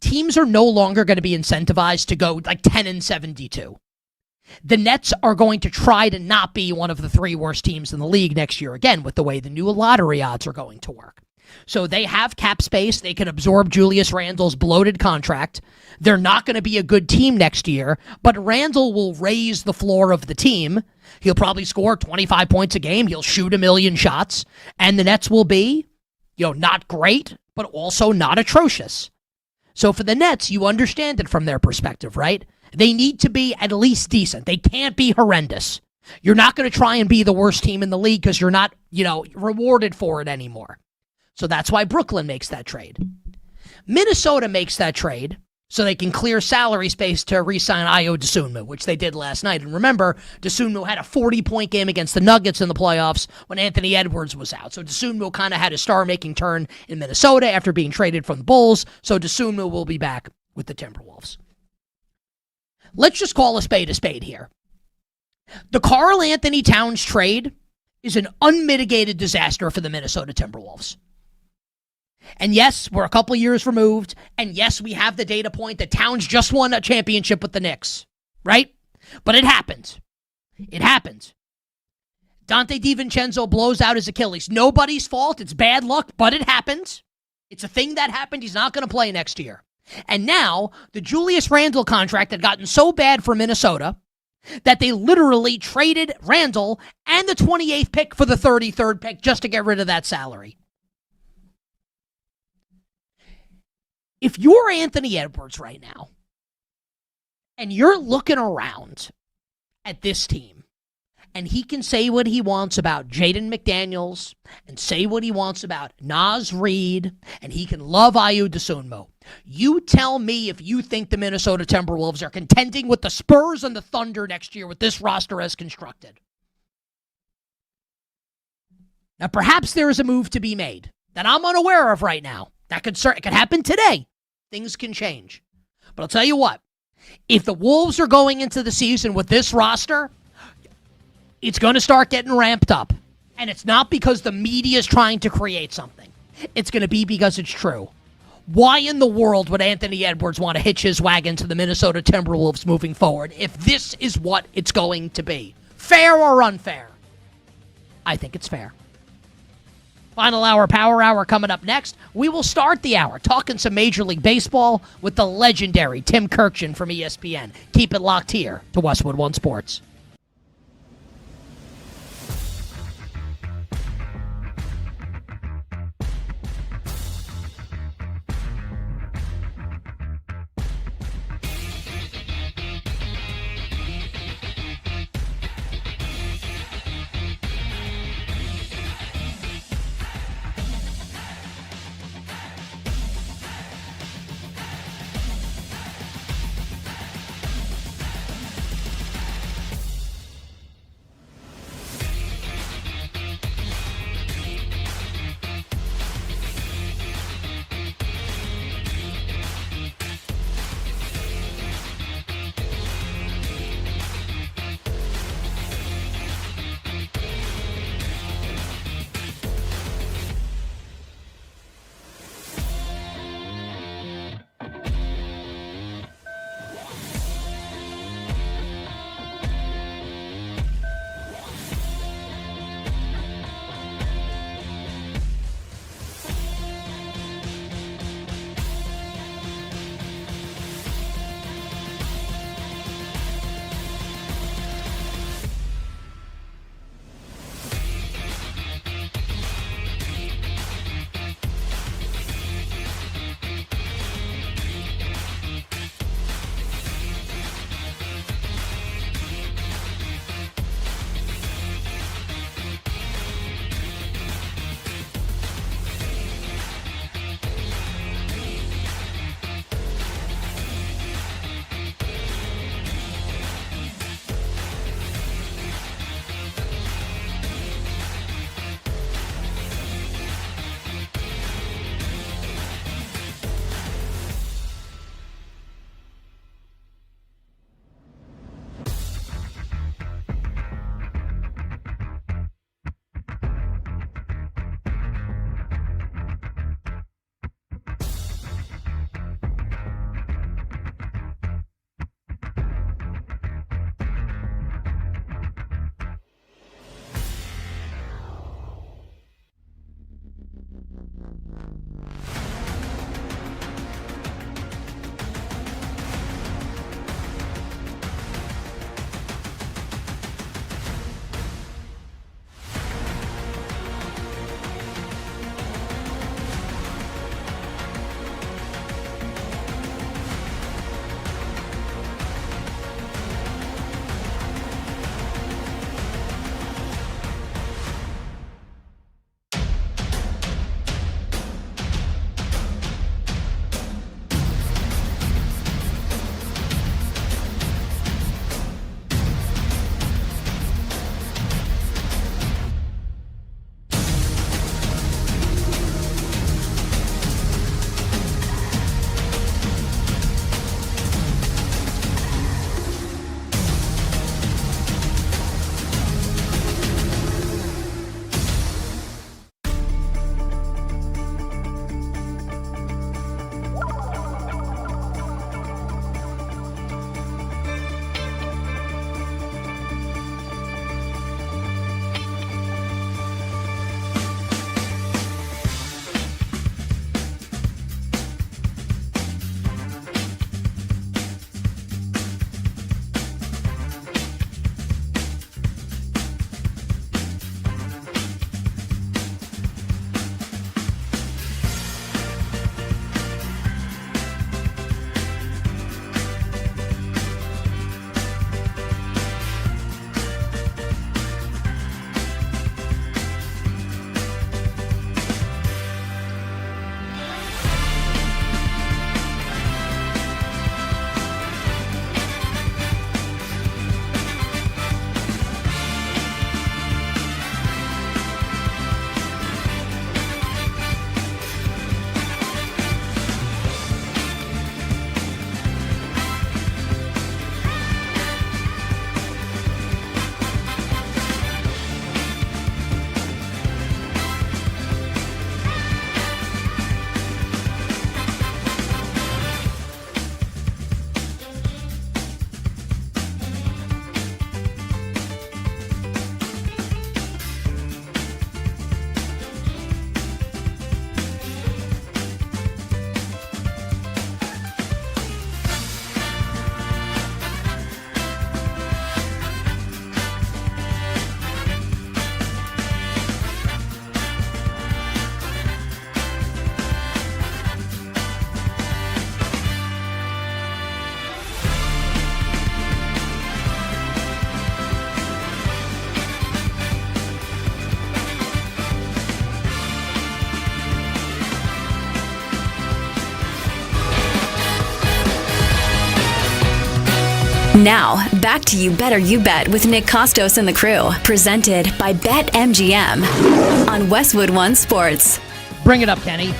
teams are no longer going to be incentivized to go like 10-72. The Nets are going to try to not be one of the 3 worst teams in the league next year again with the way the new lottery odds are going to work. So they have cap space. They can absorb Julius Randle's bloated contract. They're not going to be a good team next year, but Randle will raise the floor of the team. He'll probably score 25 points a game. He'll shoot 1 million shots, and the Nets will be, not great, but also not atrocious. So for the Nets, you understand it from their perspective, right? They need to be at least decent. They can't be horrendous. You're not going to try and be the worst team in the league because you're not, rewarded for it anymore. So that's why Brooklyn makes that trade. Minnesota makes that trade so they can clear salary space to re-sign Ayo Dosunmu, which they did last night. And remember, Dosunmu had a 40-point game against the Nuggets in the playoffs when Anthony Edwards was out. So Dosunmu kind of had a star-making turn in Minnesota after being traded from the Bulls. So Dosunmu will be back with the Timberwolves. Let's just call a spade here. The Karl Anthony Towns trade is an unmitigated disaster for the Minnesota Timberwolves. And yes, we're a couple years removed. And yes, we have the data point that Towns just won a championship with the Knicks, right? But it happened. It happened. Dante DiVincenzo blows out his Achilles. Nobody's fault. It's bad luck, but it happened. It's a thing that happened. He's not going to play next year. And now, the Julius Randle contract had gotten so bad for Minnesota that they literally traded Randle and the 28th pick for the 33rd pick just to get rid of that salary. If you're Anthony Edwards right now, and you're looking around at this team, and he can say what he wants about Jaden McDaniels, and say what he wants about Naz Reid, and he can love Ayo Dosunmu. You tell me if you think the Minnesota Timberwolves are contending with the Spurs and the Thunder next year with this roster as constructed. Now, perhaps there is a move to be made that I'm unaware of right now. It could happen today. Things can change. But I'll tell you what, if the Wolves are going into the season with this roster, it's going to start getting ramped up. And it's not because the media is trying to create something. It's going to be because it's true. Why in the world would Anthony Edwards want to hitch his wagon to the Minnesota Timberwolves moving forward if this is what it's going to be? Fair or unfair? I think it's fair. Final hour, Power Hour coming up next. We will start the hour talking some Major League Baseball with the legendary Tim Kirkjian from ESPN. Keep it locked here to Westwood One Sports. Now, back to You Better You Bet with Nick Kostos and the crew. Presented by BetMGM on Westwood One Sports. Bring it up, Kenny.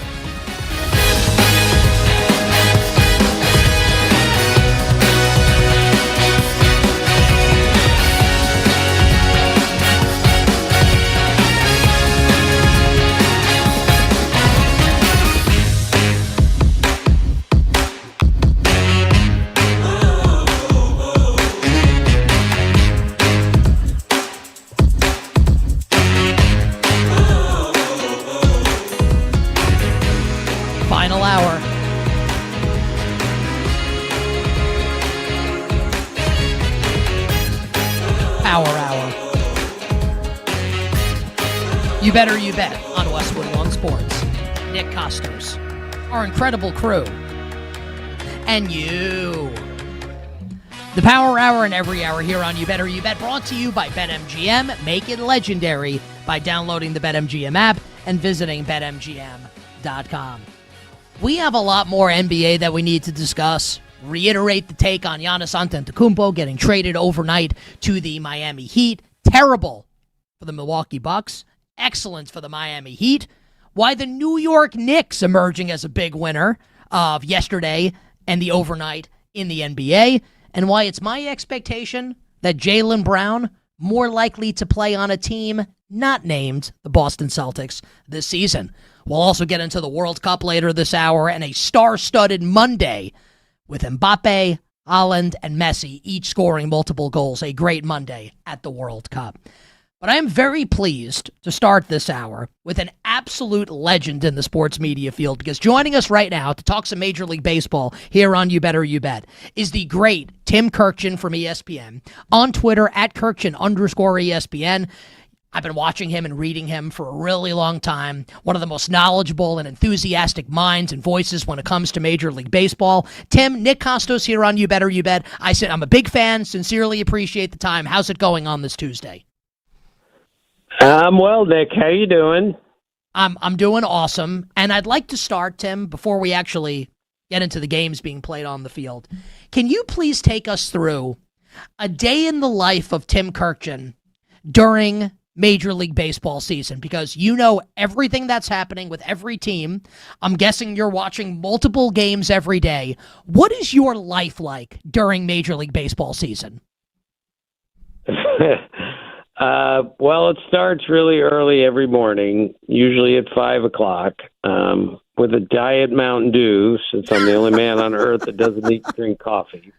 Final hour. Power hour. You Better You Bet on Westwood One Sports. Nick Kostos, our incredible crew, and you. The Power Hour and every hour here on You Better You Bet, brought to you by BetMGM. Make it legendary by downloading the BetMGM app and visiting BetMGM.com. We have a lot more NBA that we need to discuss. Reiterate the take on Giannis Antetokounmpo getting traded overnight to the Miami Heat. Terrible for the Milwaukee Bucks. Excellent for the Miami Heat. Why the New York Knicks emerging as a big winner of yesterday and the overnight in the NBA. And why it's my expectation that Jaylen Brown more likely to play on a team not named the Boston Celtics this season. We'll also get into the World Cup later this hour and a star-studded Monday with Mbappe, Haaland, and Messi each scoring multiple goals. A great Monday at the World Cup. But I am very pleased to start this hour with an absolute legend in the sports media field, because joining us right now to talk some Major League Baseball here on You Better You Bet is the great Tim Kurkjian from ESPN. On Twitter, at Kurkjian_ESPN. I've been watching him and reading him for a really long time. One of the most knowledgeable and enthusiastic minds and voices when it comes to Major League Baseball. Tim, Nick Kostos here on You Better You Bet. I said I'm a big fan, sincerely appreciate the time. How's it going on this Tuesday? I'm well, Nick. How you doing? I'm doing awesome. And I'd like to start, Tim, before we actually get into the games being played on the field. Can you please take us through a day in the life of Tim Kurkjian during Major League Baseball season? Because you know everything that's happening with every team. I'm guessing you're watching multiple games every day. What is your life like during Major League Baseball season? Well, it starts really early every morning, usually at 5 o'clock, with a Diet Mountain Dew, since I'm the only man on earth that doesn't need to drink coffee.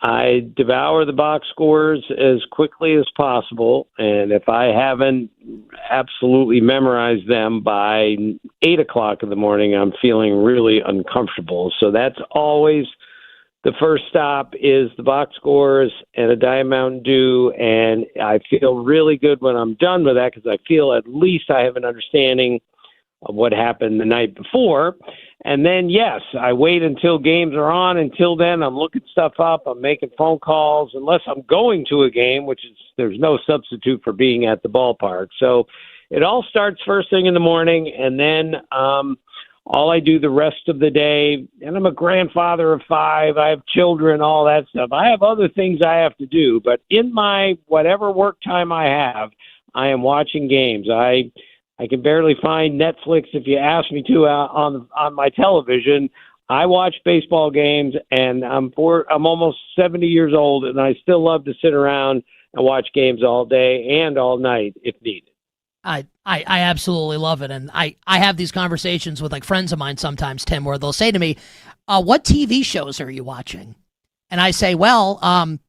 I devour the box scores as quickly as possible, and if I haven't absolutely memorized them by 8 o'clock in the morning, I'm feeling really uncomfortable. So that's always the first stop, is the box scores and a Diet Mountain Dew, and I feel really good when I'm done with that, because I feel at least I have an understanding of what happened the night before. And then, yes, I wait until games are on. Until then, I'm looking stuff up. I'm making phone calls, unless I'm going to a game, which is, there's no substitute for being at the ballpark. So it all starts first thing in the morning, and then all I do the rest of the day, and I'm a grandfather of 5, I have children, all that stuff. I have other things I have to do, but in my whatever work time I have, I am watching games. I can barely find Netflix if you ask me to on my television. I watch baseball games, and I'm almost 70 years old, and I still love to sit around and watch games all day and all night if needed. I absolutely love it. And I have these conversations with like friends of mine sometimes, Tim, where they'll say to me, what TV shows are you watching? And I say, well,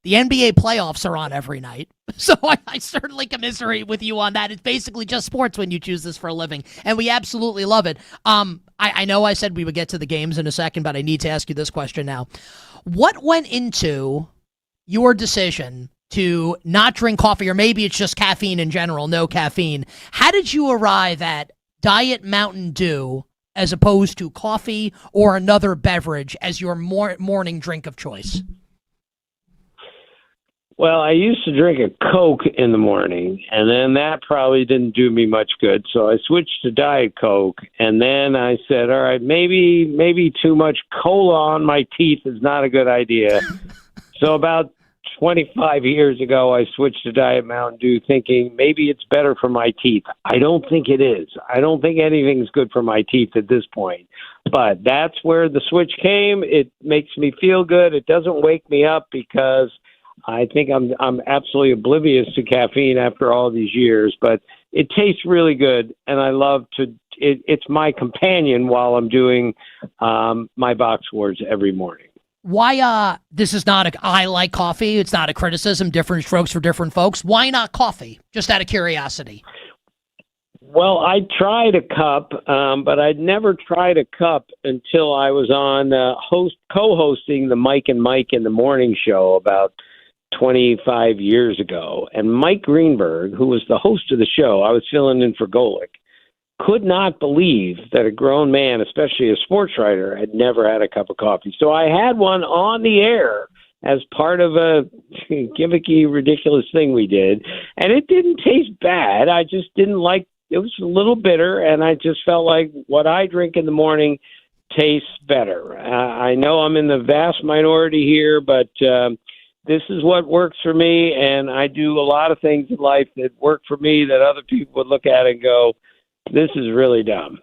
the NBA playoffs are on every night. So I certainly commiserate with you on that. It's basically just sports when you choose this for a living. And we absolutely love it. I know I said we would get to the games in a second, but I need to ask you this question now. What went into your decision to not drink coffee, or maybe it's just caffeine in general, no caffeine? How did you arrive at Diet Mountain Dew as opposed to coffee or another beverage as your morning drink of choice? Well, I used to drink a Coke in the morning, and then that probably didn't do me much good. So I switched to Diet Coke, and then I said, all right, maybe too much cola on my teeth is not a good idea. So about 25 years ago, I switched to Diet Mountain Dew thinking maybe it's better for my teeth. I don't think it is. I don't think anything's good for my teeth at this point. But that's where the switch came. It makes me feel good. It doesn't wake me up because I think I'm absolutely oblivious to caffeine after all these years. But it tastes really good, and I love to it's my companion while I'm doing my box scores every morning. Why, this is not I like coffee. It's not a criticism, different strokes for different folks. Why not coffee? Just out of curiosity. Well, I tried a cup, but I'd never tried a cup until I was on co-hosting the Mike and Mike in the Morning show about 25 years ago. And Mike Greenberg, who was the host of the show, I was filling in for Golick, could not believe that a grown man, especially a sports writer, had never had a cup of coffee. So I had one on the air as part of a gimmicky, ridiculous thing we did. And it didn't taste bad. I just didn't like it. Was a little bitter, and I just felt like what I drink in the morning tastes better. I know I'm in the vast minority here, but this is what works for me, and I do a lot of things in life that work for me that other people would look at and go, this is really dumb.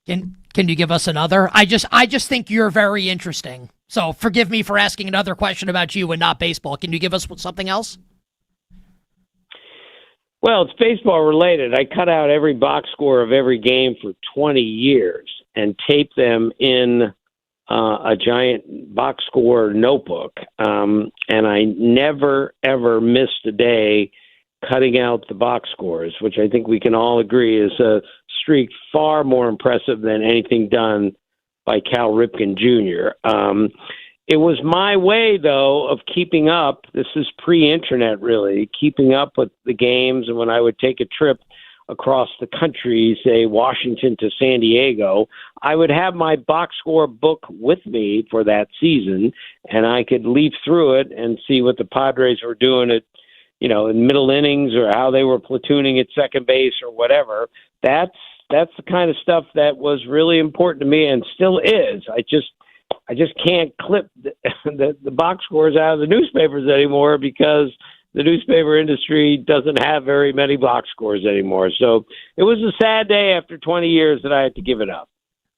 Can you give us another? I just think you're very interesting. So forgive me for asking another question about you and not baseball. Can you give us something else? Well, it's baseball related. I cut out every box score of every game for 20 years and taped them in a giant box score notebook. And I never, ever missed a day cutting out the box scores, which I think we can all agree is a streak far more impressive than anything done by Cal Ripken Jr. It was my way, though, of keeping up. This is pre-internet, really, keeping up with the games. And when I would take a trip across the country, say Washington to San Diego, I would have my box score book with me for that season, and I could leaf through it and see what the Padres were doing at, in middle innings or how they were platooning at second base or whatever. That's the kind of stuff that was really important to me and still is. I just can't clip the box scores out of the newspapers anymore because the newspaper industry doesn't have very many box scores anymore. So it was a sad day after 20 years that I had to give it up.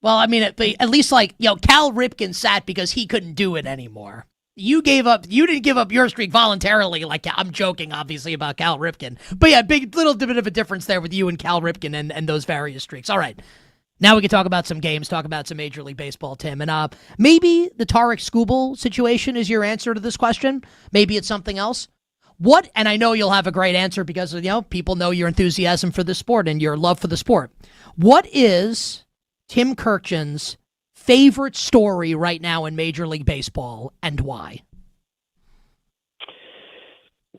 Well, I mean, at least Cal Ripken sat because he couldn't do it anymore. You didn't give up your streak voluntarily. I'm joking, obviously, about Cal Ripken. But yeah, bit of a difference there with you and Cal Ripken and those various streaks. All right. Now we can talk about some games, talk about some Major League Baseball, Tim. And maybe the Tarek Skubal situation is your answer to this question. Maybe it's something else. What, and I know you'll have a great answer because, people know your enthusiasm for the sport and your love for the sport. What is Tim Kirchin's favorite story right now in Major League Baseball and why?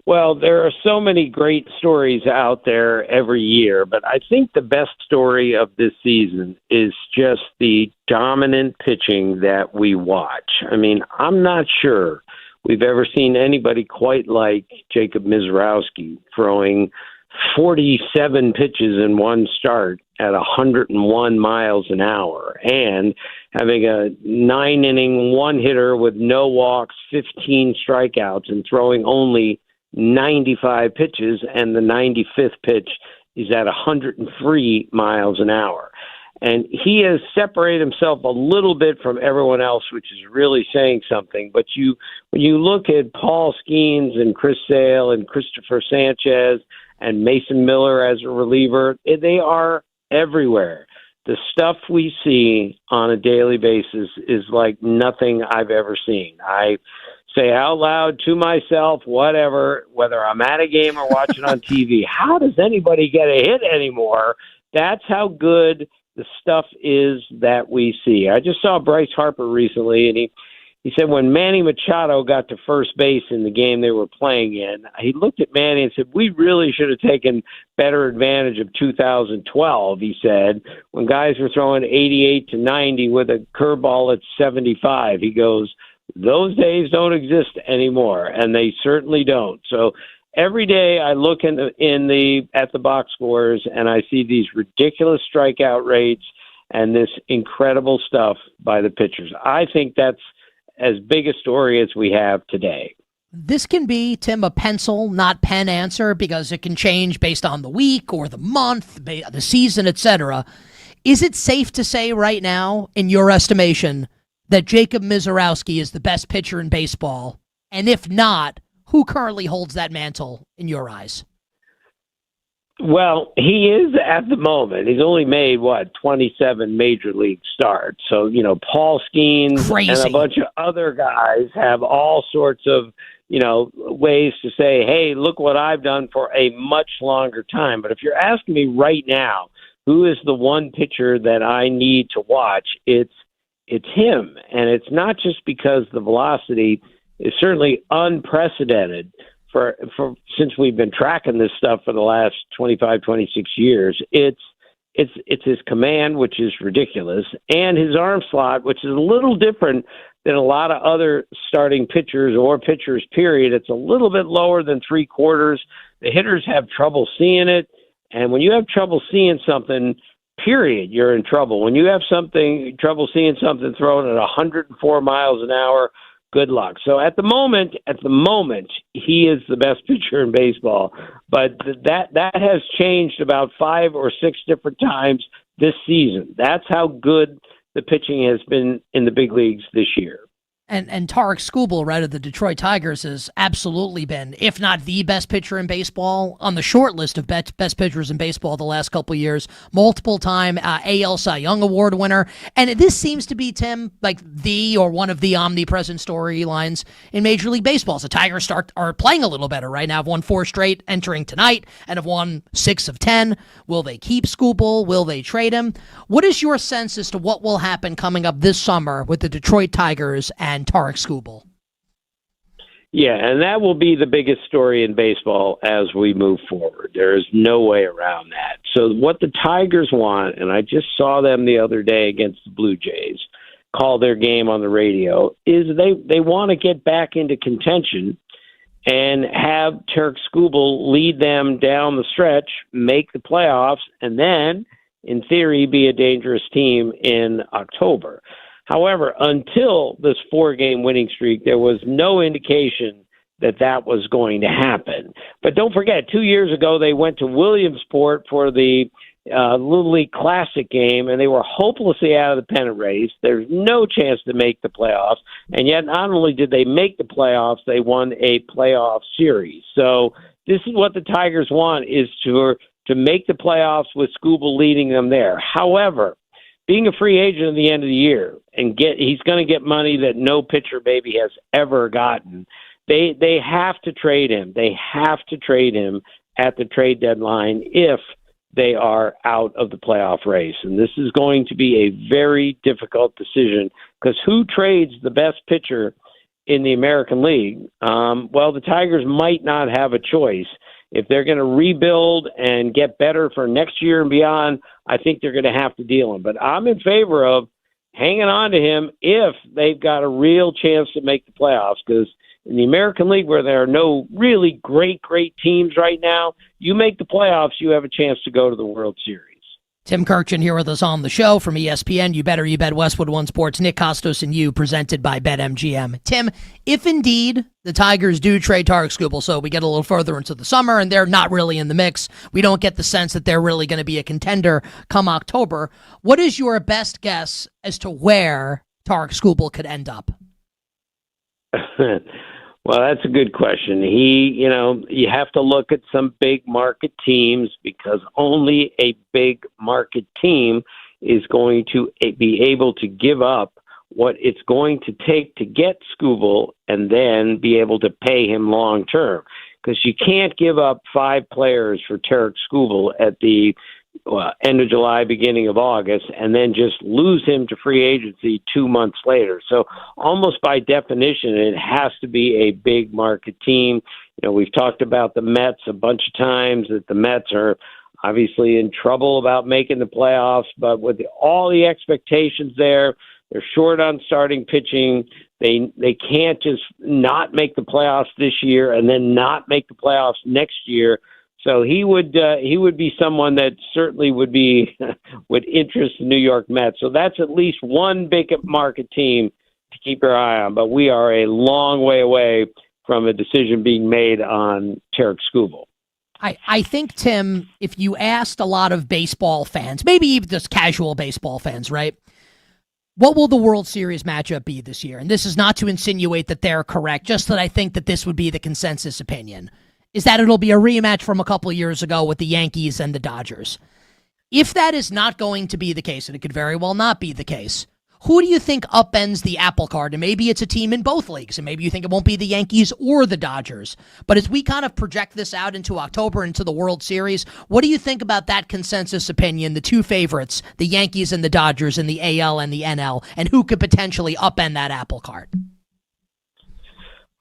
Well, there are so many great stories out there every year, but I think the best story of this season is just the dominant pitching that we watch. I mean, I'm not sure we've ever seen anybody quite like Jacob Mizrowski throwing 47 pitches in one start at 101 miles an hour and having a 9-inning one-hitter with no walks, 15 strikeouts, and throwing only 95 pitches, and the 95th pitch is at 103 miles an hour. And he has separated himself a little bit from everyone else, which is really saying something. But when you look at Paul Skeens and Chris Sale and Christopher Sanchez and Mason Miller as a reliever, they are everywhere. The stuff we see on a daily basis is like nothing I've ever seen. I say out loud to myself, whatever, whether I'm at a game or watching on TV, how does anybody get a hit anymore? That's how good the stuff is that we see. I just saw Bryce Harper recently, and he said when Manny Machado got to first base in the game they were playing in, he looked at Manny and said, we really should have taken better advantage of 2012, he said, when guys were throwing 88 to 90 with a curveball at 75. He goes, those days don't exist anymore, and they certainly don't. So every day I look at the box scores and I see these ridiculous strikeout rates and this incredible stuff by the pitchers. I think that's as big a story as we have today. This can be, Tim, a pencil, not pen answer because it can change based on the week or the month, the season, etc. Is it safe to say right now, in your estimation, that Jacob Misiorowski is the best pitcher in baseball? And if not, who currently holds that mantle in your eyes? Well, he is at the moment. He's only made, 27 major league starts. So, Paul Skeens and a bunch of other guys have all sorts of, ways to say, hey, look what I've done for a much longer time. But if you're asking me right now, who is the one pitcher that I need to watch, it's him. And it's not just because the velocity is certainly unprecedented for since we've been tracking this stuff for the last 25, 26 years. It's his command, which is ridiculous, and his arm slot, which is a little different than a lot of other starting pitchers or pitchers, period. It's a little bit lower than 3/4. The hitters have trouble seeing it. And when you have trouble seeing something, period, you're in trouble. When you have trouble seeing something thrown at 104 miles an hour, good luck. So at the moment, he is the best pitcher in baseball. But that has changed about 5 or 6 different times this season. That's how good the pitching has been in the big leagues this year. And Tarek Skubal, right, of the Detroit Tigers, has absolutely been, if not the best pitcher in baseball, on the short list of best pitchers in baseball the last couple of years. Multiple-time AL Cy Young Award winner. And this seems to be, Tim, like one of the omnipresent storylines in Major League Baseball. The Tigers are playing a little better right now. Have won 4 straight entering tonight and have won 6 of 10. Will they keep Skubal? Will they trade him? What is your sense as to what will happen coming up this summer with the Detroit Tigers and Tarek Skubal? Yeah, and that will be the biggest story in baseball as we move forward. There is no way around that. So what the Tigers want, and I just saw them the other day against the Blue Jays, call their game on the radio, is they want to get back into contention and have Tarek Skubal lead them down the stretch, make the playoffs, and then, in theory, be a dangerous team in October. However, until this 4-game winning streak, there was no indication that was going to happen. But don't forget, 2 years ago, they went to Williamsport for the Little League Classic game, and they were hopelessly out of the pennant race. There's no chance to make the playoffs. And yet, not only did they make the playoffs, they won a playoff series. So this is what the Tigers want, is to make the playoffs with Skubal leading them there. However, being a free agent at the end of the year he's going to get money that no pitcher maybe has ever gotten. They have to trade him. They have to trade him at the trade deadline if they are out of the playoff race. And this is going to be a very difficult decision because who trades the best pitcher in the American League? The Tigers might not have a choice. If they're going to rebuild and get better for next year and beyond, I think they're going to have to deal him. But I'm in favor of hanging on to him if they've got a real chance to make the playoffs, because in the American League, where there are no really great teams right now, you make the playoffs, you have a chance to go to the World Series. Tim Kirchin here with us on the show from ESPN. You Better You Bet, Westwood One Sports. Nick Kostos and you, presented by BetMGM. Tim, if indeed the Tigers do trade Tarek Skubal, so we get a little further into the summer and they're not really in the mix, we don't get the sense that they're really going to be a contender come October, what is your best guess as to where Tarek Skubal could end up? Well, that's a good question. You have to look at some big market teams, because only a big market team is going to be able to give up what it's going to take to get Skubal and then be able to pay him long term. Because you can't give up 5 players for Tarek Skubal at the end of July, beginning of August, and then just lose him to free agency 2 months later. So almost by definition, it has to be a big market team. We've talked about the Mets a bunch of times, that the Mets are obviously in trouble about making the playoffs, but with all the expectations there, they're short on starting pitching. They can't just not make the playoffs this year and then not make the playoffs next year. So he would be someone that certainly would interest the New York Mets. So that's at least one big market team to keep your eye on. But we are a long way away from a decision being made on Tarek Skubal. I think, Tim, if you asked a lot of baseball fans, maybe even just casual baseball fans, right? What will the World Series matchup be this year? And this is not to insinuate that they're correct, just that I think that this would be the consensus opinion, is that it'll be a rematch from a couple of years ago with the Yankees and the Dodgers. If that is not going to be the case, and it could very well not be the case, who do you think upends the apple cart? And maybe it's a team in both leagues, and maybe you think it won't be the Yankees or the Dodgers. But as we kind of project this out into October, into the World Series, what do you think about that consensus opinion, the two favorites, the Yankees and the Dodgers in the AL and the NL, and who could potentially upend that apple cart?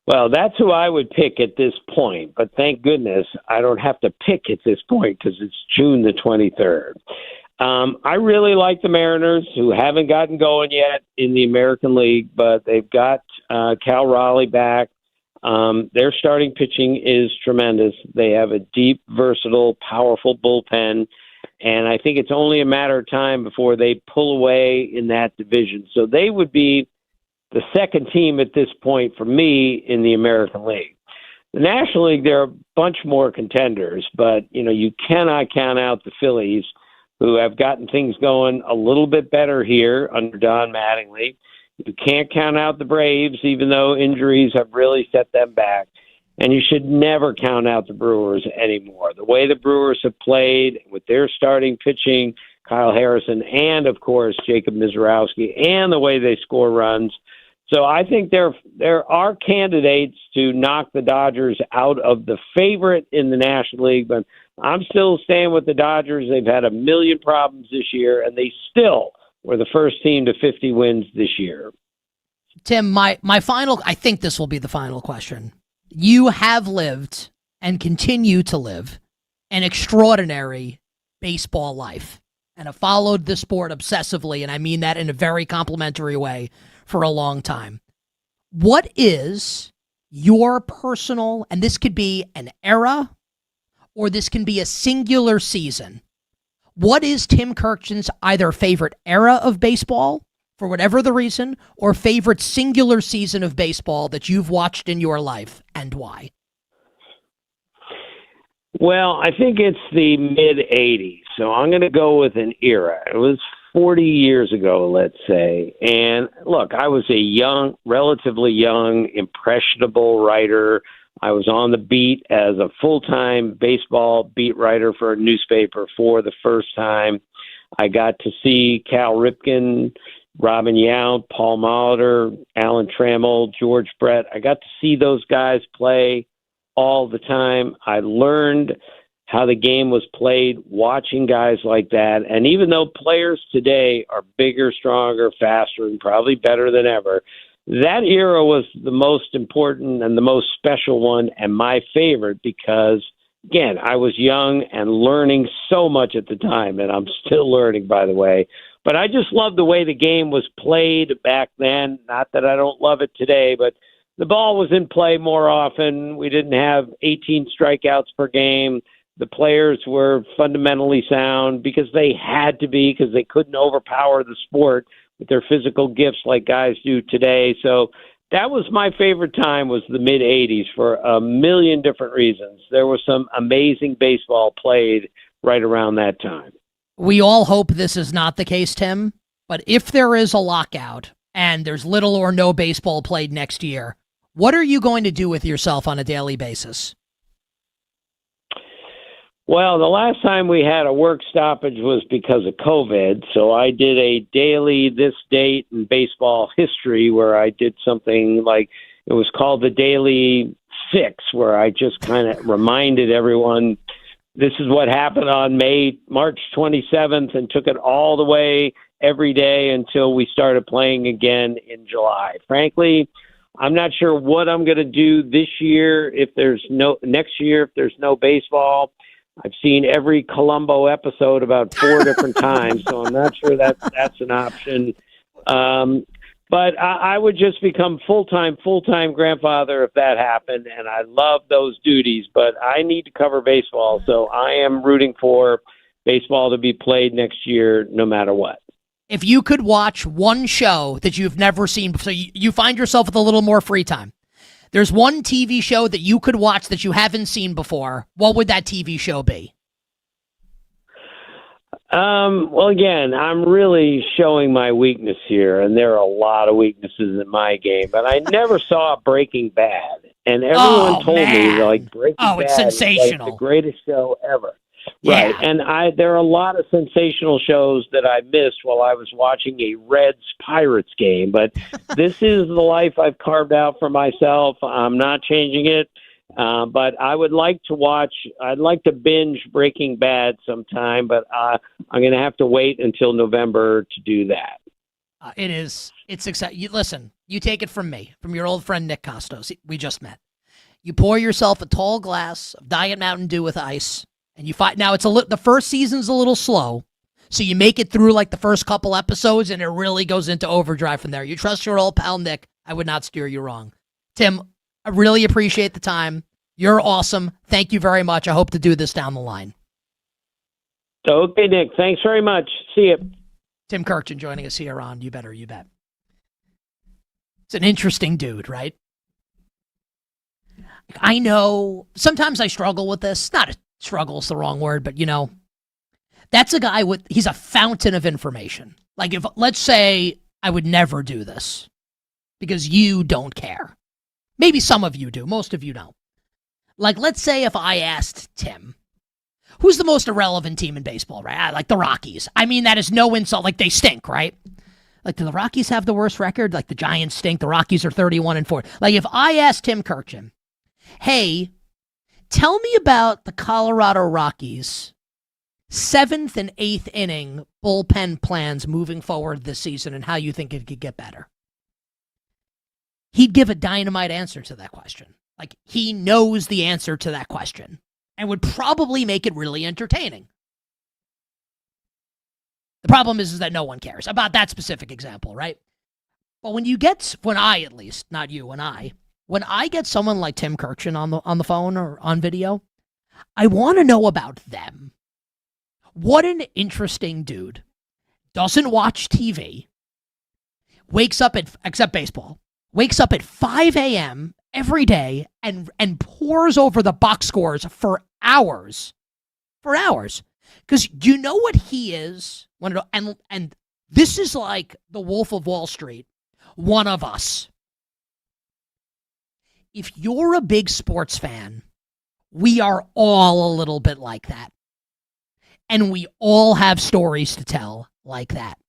Well, that's who I would pick at this point. But thank goodness I don't have to pick at this point because it's June the 23rd. I really like the Mariners, who haven't gotten going yet in the American League, but they've got Cal Raleigh back. Their starting pitching is tremendous. They have a deep, versatile, powerful bullpen, and I think it's only a matter of time before they pull away in that division. So they would be the second team at this point for me in the American League. The National League, there are a bunch more contenders, but you cannot count out the Phillies, who have gotten things going a little bit better here under Don Mattingly. You can't count out the Braves, even though injuries have really set them back. And you should never count out the Brewers anymore. The way the Brewers have played with their starting pitching, Kyle Harrison, and, of course, Jacob Mizorowski, and the way they score runs. So I think there are candidates to knock the Dodgers out of the favorite in the National League, but I'm still staying with the Dodgers. They've had a million problems this year, and they still were the first team to 50 wins this year. Tim, my final, I think this will be the final question. You have lived and continue to live an extraordinary baseball life and have followed the sport obsessively, and I mean that in a very complimentary way, for a long time. What is your personal, and this could be an era or this can be a singular season, what is Tim Kurkjian's either favorite era of baseball, for whatever the reason, or favorite singular season of baseball that you've watched in your life, and why? Well, I think it's the mid-'80s, so I'm going to go with an era. It was 40 years ago, let's say. And look, I was a relatively young, impressionable writer. I was on the beat as a full-time baseball beat writer for a newspaper for the first time. I got to see Cal Ripken, Robin Yount, Paul Molitor, Alan Trammell, George Brett. I got to see those guys play all the time. I learned how the game was played watching guys like that. And even though players today are bigger, stronger, faster, and probably better than ever, that era was the most important and the most special one and my favorite because, again, I was young and learning so much at the time, and I'm still learning, by the way. But I just love the way the game was played back then. Not that I don't love it today, but the ball was in play more often. We didn't have 18 strikeouts per game. The players were fundamentally sound because they had to be, because they couldn't overpower the sport with their physical gifts like guys do today. So that was my favorite time, was the mid-'80s for a million different reasons. There was some amazing baseball played right around that time. We all hope this is not the case, Tim, but if there is a lockout and there's little or no baseball played next year, what are you going to do with yourself on a daily basis? Well, the last time we had a work stoppage was because of COVID, so I did a daily this date in baseball history where I did something like, it was called the Daily Fix, where I just kind of reminded everyone this is what happened on March 27th, and took it all the way every day until we started playing again in July. Frankly, I'm not sure what I'm going to do this year next year if there's no baseball. I've seen every Columbo episode about 4 different times, so I'm not sure that's an option. But I would just become full-time grandfather if that happened, and I love those duties, but I need to cover baseball, so I am rooting for baseball to be played next year no matter what. If you could watch one show that you've never seen, so you find yourself with a little more free time, There's one TV show that you could watch that you haven't seen before. What would that TV show be? Well, again, I'm really showing my weakness here, and there are a lot of weaknesses in my game, but I never saw Breaking Bad, and everyone told me, like, Breaking Bad it's sensational. is like the greatest show ever. Yeah. Right, and there are a lot of sensational shows that I missed while I was watching a Reds-Pirates game, but this is the life I've carved out for myself. I'm not changing it. But I would like to I'd like to binge Breaking Bad sometime, but I'm going to have to wait until November to do that. It's exciting. Listen, you take it from me, from your old friend Nick Kostos. We just met. You pour yourself a tall glass of Diet Mountain Dew with ice, and you fight. Now, the first season's a little slow, so you make it through like the first couple episodes, and it really goes into overdrive from there. You trust your old pal Nick. I would not steer you wrong. Tim, I really appreciate the time. You're awesome. Thank you very much. I hope to do this down the line. Okay, Nick. Thanks very much. See you. Tim Kirchin joining us here on You Better You Bet. It's an interesting dude, right? I know sometimes I struggle with this. Not a struggle is the wrong word, but that's a guy he's a fountain of information. Like let's say I would never do this because you don't care. Maybe some of you do. Most of you don't. Like, let's say if I asked Tim, who's the most irrelevant team in baseball, right? Like the Rockies. I mean, that is no insult. Like, they stink, right? Like, do the Rockies have the worst record? Like, the Giants stink. The Rockies are 31-4. Like, if I asked Tim Kirchin, hey, tell me about the Colorado Rockies' 7th and 8th inning bullpen plans moving forward this season and how you think it could get better. He'd give a dynamite answer to that question. Like, he knows the answer to that question and would probably make it really entertaining. The problem is that no one cares about that specific example, right? But when I at least, not you, when I get someone like Tim Kirchin on the phone or on video, I want to know about them. What an interesting dude. Doesn't watch TV. Except baseball. Wakes up at 5 a.m. every day and pores over the box scores for hours. For hours. Because do you know what he is? And this is like the Wolf of Wall Street. One of us. If you're a big sports fan, we are all a little bit like that. And we all have stories to tell like that.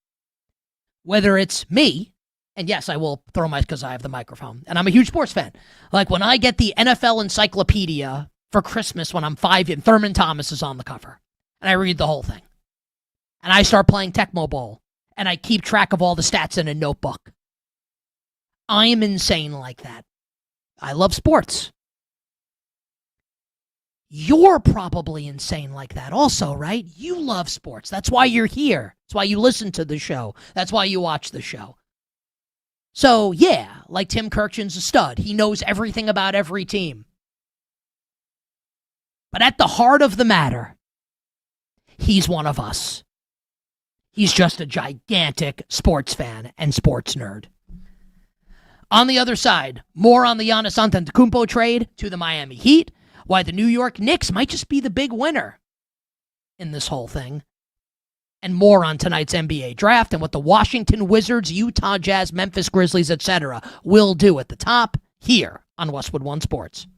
Whether it's me, and yes, I will throw because I have the microphone, and I'm a huge sports fan. Like when I get the NFL encyclopedia for Christmas when I'm 5, and Thurman Thomas is on the cover, and I read the whole thing. And I start playing Tecmo Bowl, and I keep track of all the stats in a notebook. I am insane like that. I love sports. You're probably insane like that also, right? You love sports. That's why you're here. That's why you listen to the show. That's why you watch the show. So, yeah, like Tim Kirchin's a stud. He knows everything about every team. But at the heart of the matter, he's one of us. He's just a gigantic sports fan and sports nerd. On the other side, more on the Giannis Antetokounmpo trade to the Miami Heat, why the New York Knicks might just be the big winner in this whole thing, and more on tonight's NBA draft and what the Washington Wizards, Utah Jazz, Memphis Grizzlies, etc. will do at the top here on Westwood One Sports.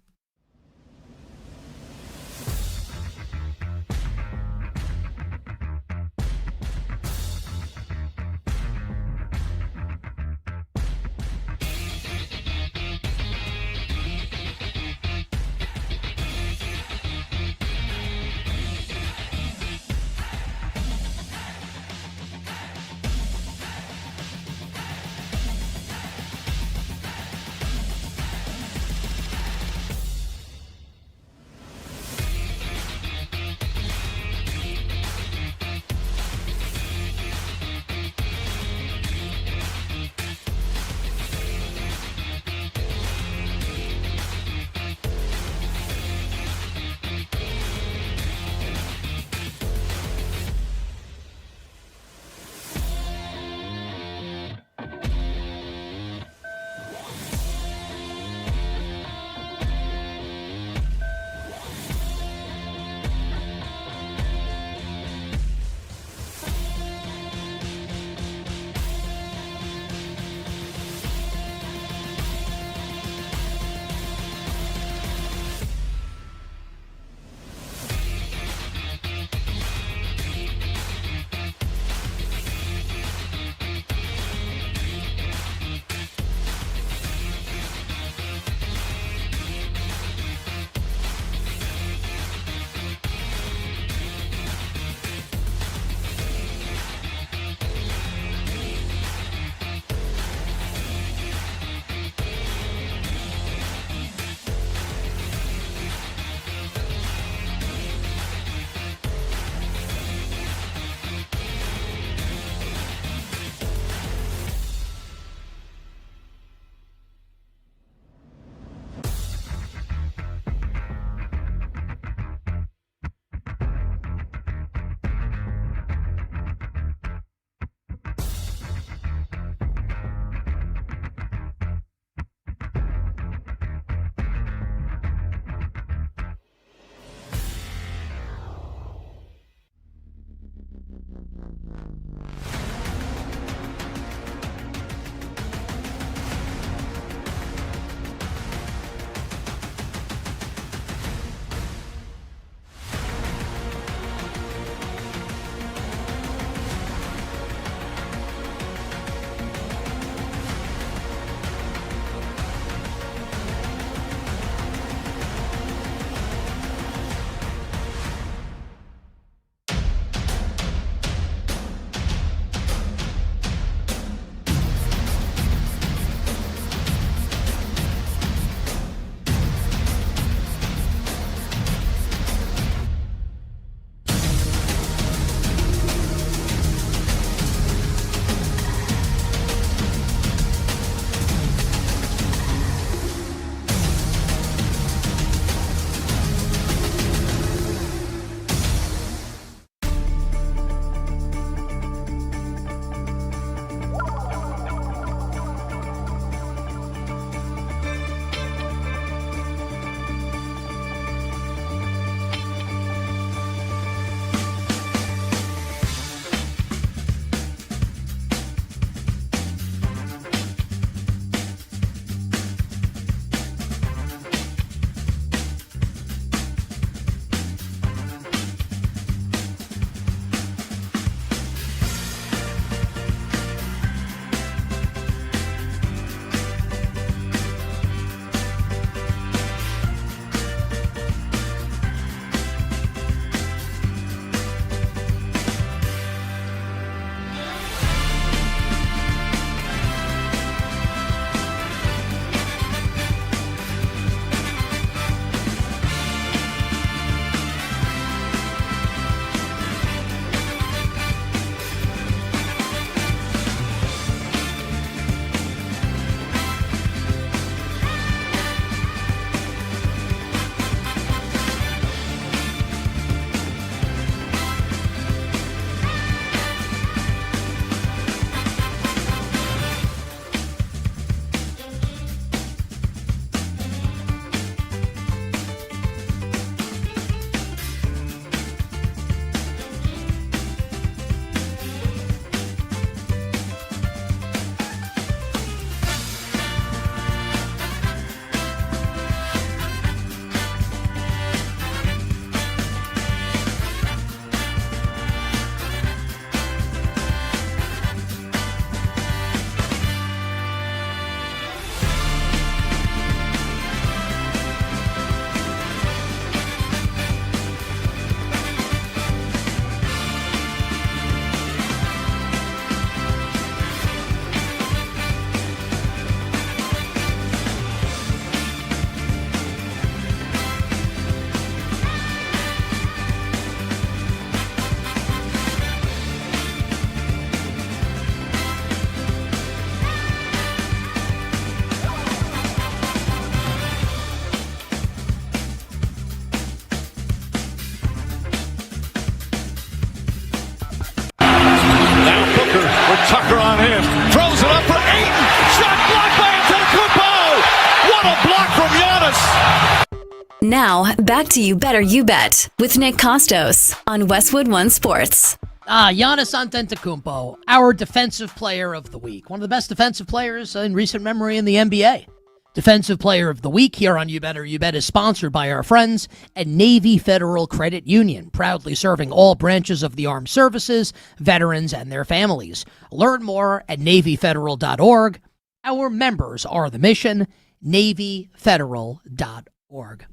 Now, back to You Better You Bet with Nick Kostos on Westwood One Sports. Giannis Antetokounmpo, our defensive player of the week. One of the best defensive players in recent memory in the NBA. Defensive Player of the Week here on You Better You Bet is sponsored by our friends at Navy Federal Credit Union, proudly serving all branches of the armed services, veterans, and their families. Learn more at NavyFederal.org. Our members are the mission, NavyFederal.org.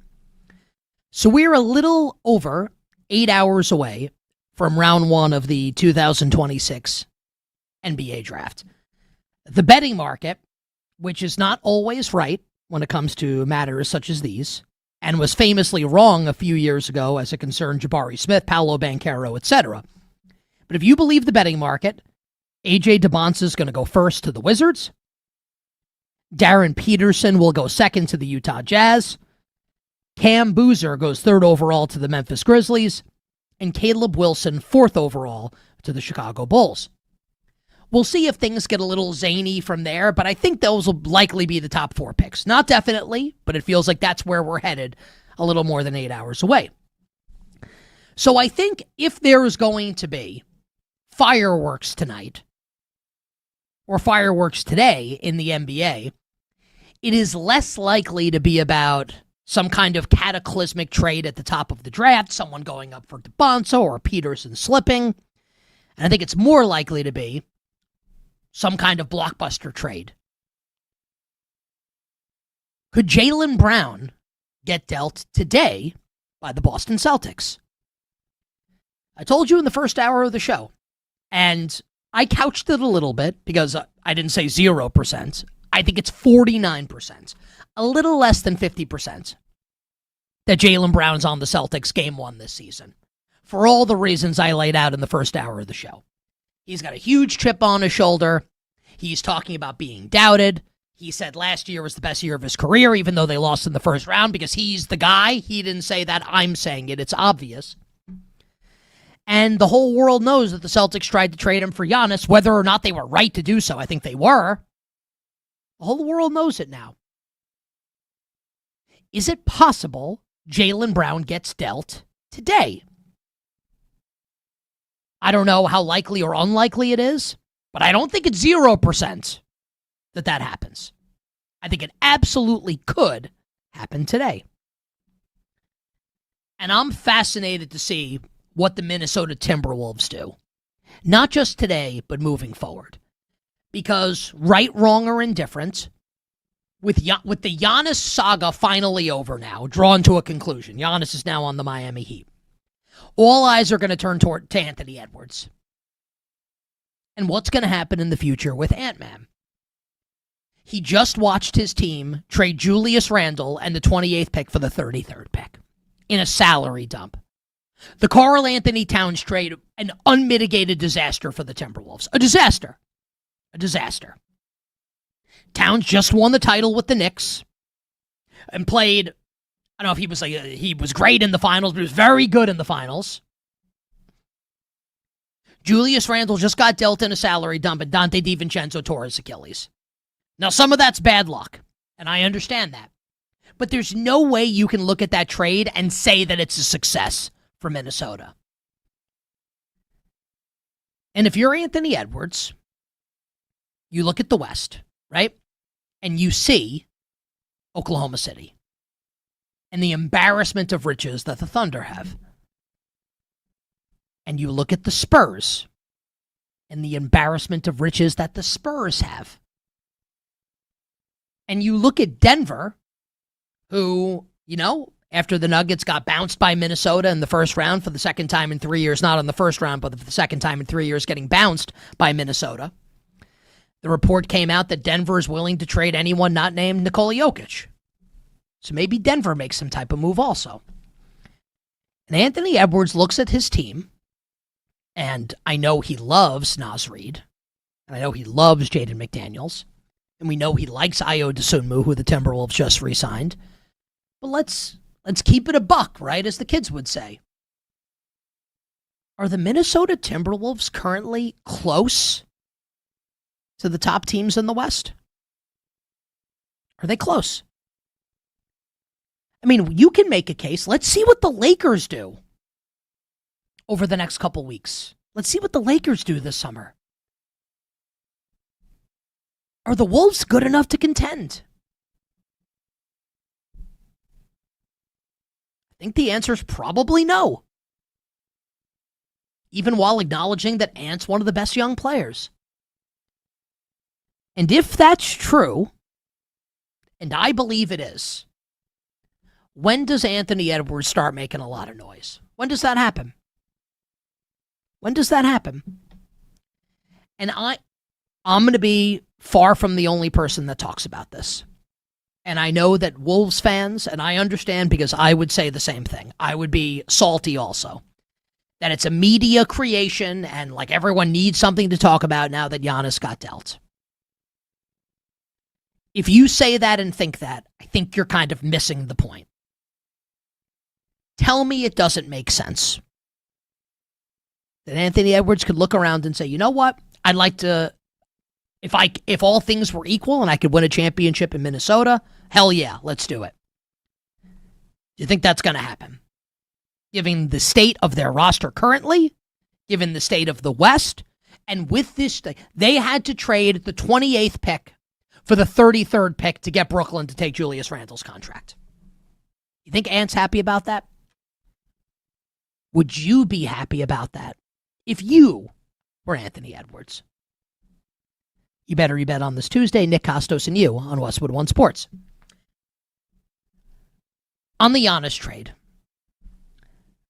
So we're a little over 8 hours away from round one of the 2026 NBA draft. The betting market, which is not always right when it comes to matters such as these, and was famously wrong a few years ago as it concerned Jabari Smith, Paolo Banchero, etc. But if you believe the betting market, A.J. DeBonsa is going to go first to the Wizards. Darren Peterson will go second to the Utah Jazz. Cam Boozer goes third overall to the Memphis Grizzlies. And Caleb Wilson fourth overall to the Chicago Bulls. We'll see if things get a little zany from there, but I think those will likely be the top four picks. Not definitely, but it feels like that's where we're headed a little more than 8 hours away. So I think if there is going to be fireworks tonight, or fireworks today in the NBA, it is less likely to be about some kind of cataclysmic trade at the top of the draft, someone going up for DeBonsa or Peterson slipping. And I think it's more likely to be some kind of blockbuster trade. Could Jaylen Brown get dealt today by the Boston Celtics? I told you in the first hour of the show, and I couched it a little bit because I didn't say 0%. I think it's 49%, a little less than 50%, that Jaylen Brown's on the Celtics game one this season, for all the reasons I laid out in the first hour of the show. He's got a huge chip on his shoulder. He's talking about being doubted. He said last year was the best year of his career, even though they lost in the first round, because he's the guy. He didn't say that. I'm saying it. It's obvious. And the whole world knows that the Celtics tried to trade him for Giannis, whether or not they were right to do so. I think they were. The whole world knows it now. Is it possible Jaylen Brown gets dealt today? I don't know how likely or unlikely it is, but I don't think it's 0% that happens. I think it absolutely could happen today. And I'm fascinated to see what the Minnesota Timberwolves do. Not just today, but moving forward. Because right, wrong, or indifferent, with the Giannis saga finally over now, drawn to a conclusion, Giannis is now on the Miami Heat. All eyes are going to turn to Anthony Edwards. And what's going to happen in the future with Ant-Man? He just watched his team trade Julius Randle and the 28th pick for the 33rd pick in a salary dump. The Karl Anthony Towns trade, an unmitigated disaster for the Timberwolves. A disaster. A disaster. Towns just won the title with the Knicks and played, I don't know if he was great in the finals, but he was very good in the finals. Julius Randle just got dealt in a salary dump, and Dante DiVincenzo tore his Achilles. Now, some of that's bad luck, and I understand that. But there's no way you can look at that trade and say that it's a success for Minnesota. And if you're Anthony Edwards, you look at the West, right? And you see Oklahoma City and the embarrassment of riches that the Thunder have. And you look at the Spurs and the embarrassment of riches that the Spurs have. And you look at Denver, who, after the Nuggets got bounced by Minnesota in the first round for the second time in 3 years, not in the first round, but for the second time in 3 years getting bounced by Minnesota. The report came out that Denver is willing to trade anyone not named Nikola Jokic. So maybe Denver makes some type of move also. And Anthony Edwards looks at his team, and I know he loves Naz Reid, and I know he loves Jaden McDaniels, and we know he likes Ayo Dosunmu, who the Timberwolves just re-signed. But let's keep it a buck, right, as the kids would say. Are the Minnesota Timberwolves currently close to the top teams in the West? Are they close? I mean, you can make a case. Let's see what the Lakers do over the next couple weeks. Let's see what the Lakers do this summer. Are the Wolves good enough to contend? I think the answer is probably no. Even while acknowledging that Ant's one of the best young players. And if that's true, and I believe it is, when does Anthony Edwards start making a lot of noise? When does that happen? When does that happen? And I'm going to be far from the only person that talks about this. And I know that Wolves fans, and I understand because I would say the same thing. I would be salty also. That it's a media creation and like everyone needs something to talk about now that Giannis got dealt. If you say that and think that, I think you're kind of missing the point. Tell me it doesn't make sense. That Anthony Edwards could look around and say, you know what? I'd like to, if all things were equal and I could win a championship in Minnesota, hell yeah, let's do it. Do you think that's going to happen? Given the state of their roster currently, given the state of the West, and with this, they had to trade the 28th pick for the 33rd pick to get Brooklyn to take Julius Randle's contract. You think Ant's happy about that? Would you be happy about that if you were Anthony Edwards? You bet on this Tuesday. Nick Kostos and you on Westwood One Sports. On the Giannis trade,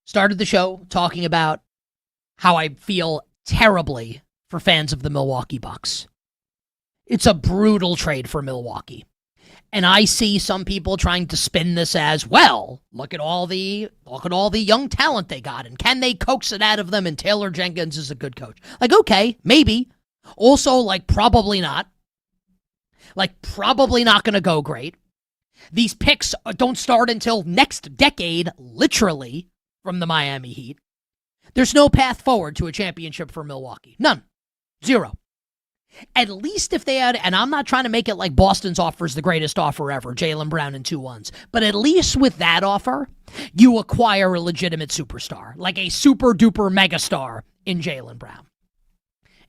started the show talking about how I feel terribly for fans of the Milwaukee Bucks. It's a brutal trade for Milwaukee. And I see some people trying to spin this as, well, look at all the young talent they got, and can they coax it out of them, and Taylor Jenkins is a good coach. Like, okay, maybe. Also, like, probably not. Like, probably not going to go great. These picks don't start until next decade, literally, from the Miami Heat. There's no path forward to a championship for Milwaukee. None. Zero. At least if they had, and I'm not trying to make it like Boston's offer is the greatest offer ever, Jaylen Brown and 2 1s, but at least with that offer, you acquire a legitimate superstar, like a super duper megastar in Jaylen Brown.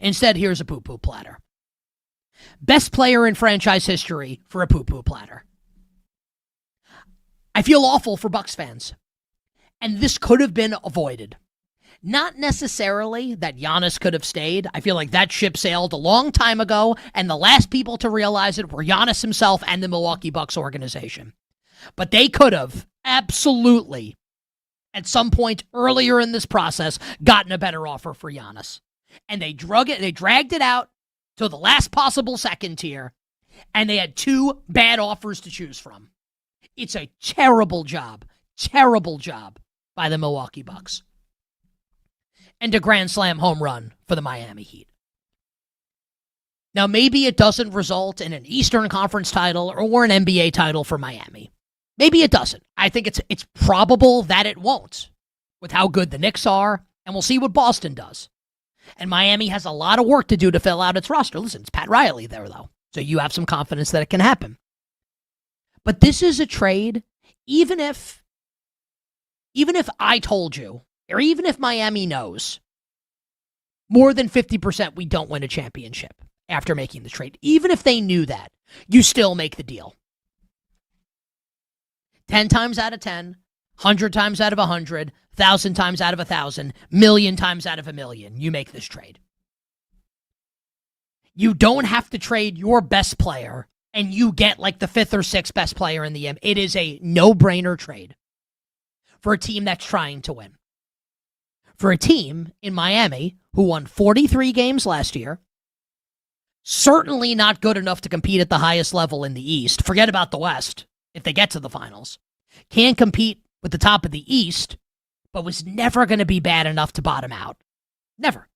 Instead, here's a poo-poo platter. Best player in franchise history for a poo-poo platter. I feel awful for Bucks fans, and this could have been avoided. Not necessarily that Giannis could have stayed. I feel like that ship sailed a long time ago, and the last people to realize it were Giannis himself and the Milwaukee Bucks organization. But they could have absolutely, at some point earlier in this process, gotten a better offer for Giannis. And they dragged it out to the last possible second tier, and they had 2 bad offers to choose from. It's a terrible job by the Milwaukee Bucks. And a grand slam home run for the Miami Heat. Now, maybe it doesn't result in an Eastern Conference title or an NBA title for Miami. Maybe it doesn't. I think it's probable that it won't, with how good the Knicks are, and we'll see what Boston does. And Miami has a lot of work to do to fill out its roster. Listen, it's Pat Riley there, though, so you have some confidence that it can happen. But this is a trade, even if I told you, or even if Miami knows, more than 50% we don't win a championship after making the trade. Even if they knew that, you still make the deal. 10 times out of 10, 100 times out of 100, 1,000 times out of 1,000, million times out of 1,000,000, you make this trade. You don't have to trade your best player and you get like the 5th or 6th best player in the game. It is a no-brainer trade for a team that's trying to win. For a team in Miami who won 43 games last year, certainly not good enough to compete at the highest level in the East. Forget about the West if they get to the finals. Can't compete with the top of the East, but was never going to be bad enough to bottom out. Never.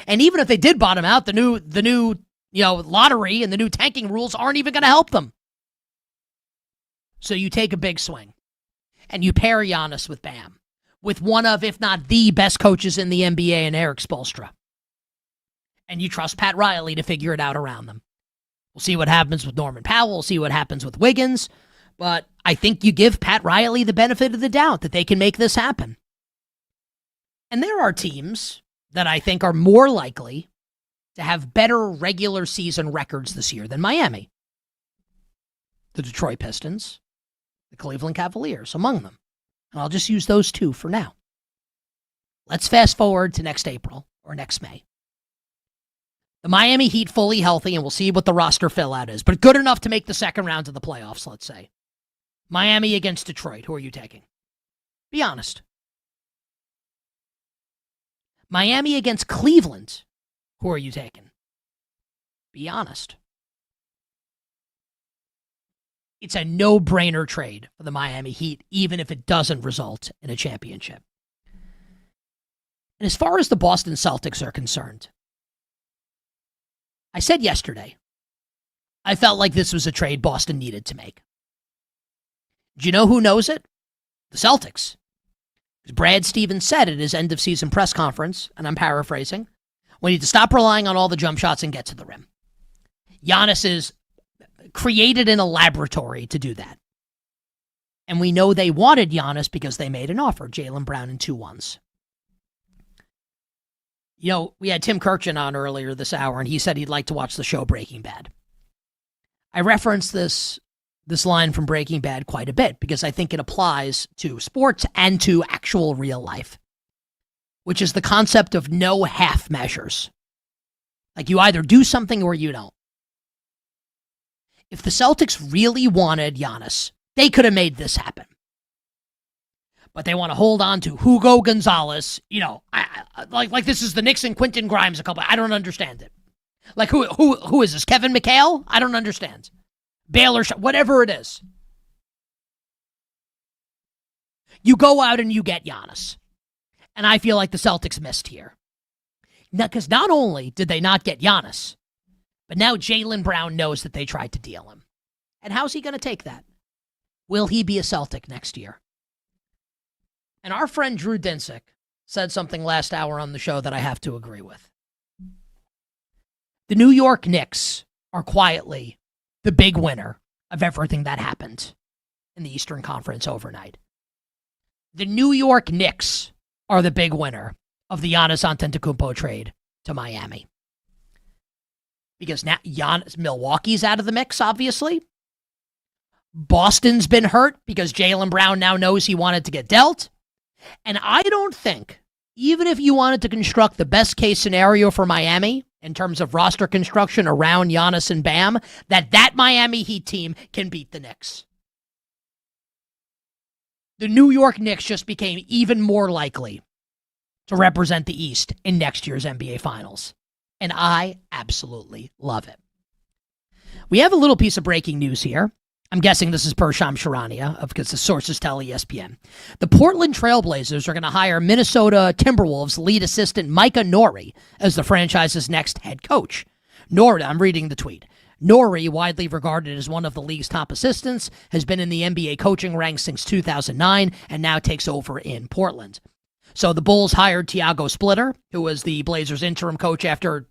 And even if they did bottom out, the new lottery and the new tanking rules aren't even going to help them. So you take a big swing and you pair Giannis with Bam, with one of, if not the best coaches in the NBA in Eric Spoelstra. And you trust Pat Riley to figure it out around them. We'll see what happens with Norman Powell. We'll see what happens with Wiggins. But I think you give Pat Riley the benefit of the doubt that they can make this happen. And there are teams that I think are more likely to have better regular season records this year than Miami. The Detroit Pistons, the Cleveland Cavaliers, among them. And I'll just use those two for now. Let's fast forward to next April or next May. The Miami Heat fully healthy, and we'll see what the roster fill out is, but good enough to make the second round of the playoffs, let's say. Miami against Detroit. Who are you taking? Be honest. Miami against Cleveland. Who are you taking? Be honest. It's a no-brainer trade for the Miami Heat, even if it doesn't result in a championship. And as far as the Boston Celtics are concerned, I said yesterday, I felt like this was a trade Boston needed to make. Do you know who knows it? The Celtics. Brad Stevens said at his end-of-season press conference, and I'm paraphrasing, we need to stop relying on all the jump shots and get to the rim. Giannis is created in a laboratory to do that. And we know they wanted Giannis because they made an offer, Jaylen Brown and 2 1s. You know, we had Tim Kirchin on earlier this hour, and he said he'd like to watch the show Breaking Bad. I referenced this line from Breaking Bad quite a bit because I think it applies to sports and to actual real life, which is the concept of no half measures. Like you either do something or you don't. If the Celtics really wanted Giannis, they could have made this happen. But they want to hold on to Hugo Gonzalez. You know, like this is the Knicks and Quentin Grimes a couple. I don't understand it. Like who is this? Kevin McHale? I don't understand. Baylor, whatever it is. You go out and you get Giannis. And I feel like the Celtics missed here. Because not only did they not get Giannis, but now Jaylen Brown knows that they tried to deal him. And how's he going to take that? Will he be a Celtic next year? And our friend Drew Dinsick said something last hour on the show that I have to agree with. The New York Knicks are quietly the big winner of everything that happened in the Eastern Conference overnight. The New York Knicks are the big winner of the Giannis Antetokounmpo trade to Miami. Because now Milwaukee's out of the mix, obviously. Boston's been hurt because Jaylen Brown now knows he wanted to get dealt. And I don't think, even if you wanted to construct the best case scenario for Miami in terms of roster construction around Giannis and Bam, that Miami Heat team can beat the Knicks. The New York Knicks just became even more likely to represent the East in next year's NBA Finals. And I absolutely love it. We have a little piece of breaking news here. I'm guessing this is per Shams Charania, because the sources tell ESPN. The Portland Trailblazers are going to hire Minnesota Timberwolves lead assistant Micah Norrie as the franchise's next head coach. Norrie, I'm reading the tweet. Norrie, widely regarded as one of the league's top assistants, has been in the NBA coaching ranks since 2009 and now takes over in Portland. So the Bulls hired Tiago Splitter, who was the Blazers' interim coach after,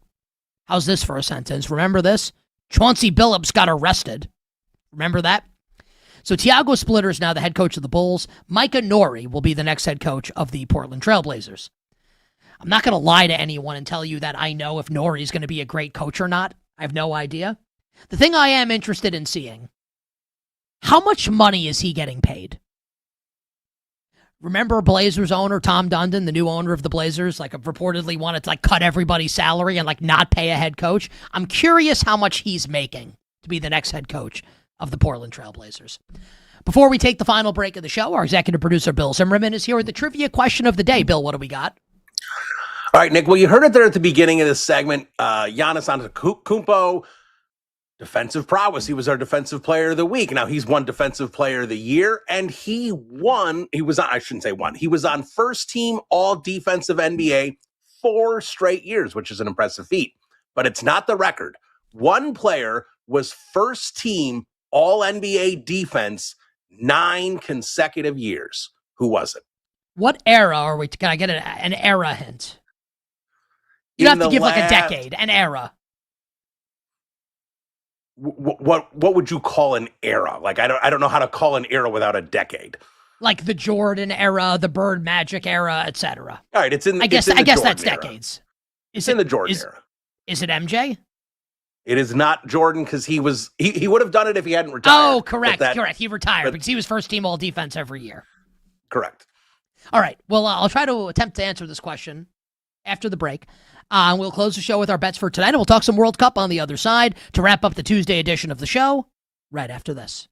how's this for a sentence? Remember this? Chauncey Billups got arrested. Remember that? So Tiago Splitter is now the head coach of the Bulls. Micah Norrie will be the next head coach of the Portland Trailblazers. I'm not going to lie to anyone and tell you that I know if Norrie is going to be a great coach or not. I have no idea. The thing I am interested in seeing, how much money is he getting paid? Remember Blazers owner Tom Dundon, the new owner of the Blazers, reportedly wanted to cut everybody's salary and not pay a head coach? I'm curious how much he's making to be the next head coach of the Portland Trailblazers. Before we take the final break of the show, our executive producer Bill Zimmerman is here with the trivia question of the day. Bill, what do we got? All right, Nick. Well, you heard it there at the beginning of this segment. Giannis Antetokounmpo, defensive prowess. He was our defensive player of the week. Now he's won defensive player of the year, and he was on first team all defensive NBA 4 straight years, which is an impressive feat. But it's not the record. One player was first team all NBA defense 9 consecutive years. Who was it? What era are we? Can I get an era hint? You have to give a decade, an era. what would you call an era? Like, I don't know how to call an era without a decade. Like the Jordan era, the Bird Magic era, etc. All right, I guess that's era. decades. It's in the Jordan era. Is it MJ? It is not Jordan because he would have done it if he hadn't retired. Oh, correct. He retired because he was first team all defense every year. Correct. All right. Well, I'll try to attempt to answer this question after the break. We'll close the show with our bets for tonight, and we'll talk some World Cup on the other side to wrap up the Tuesday edition of the show right after this.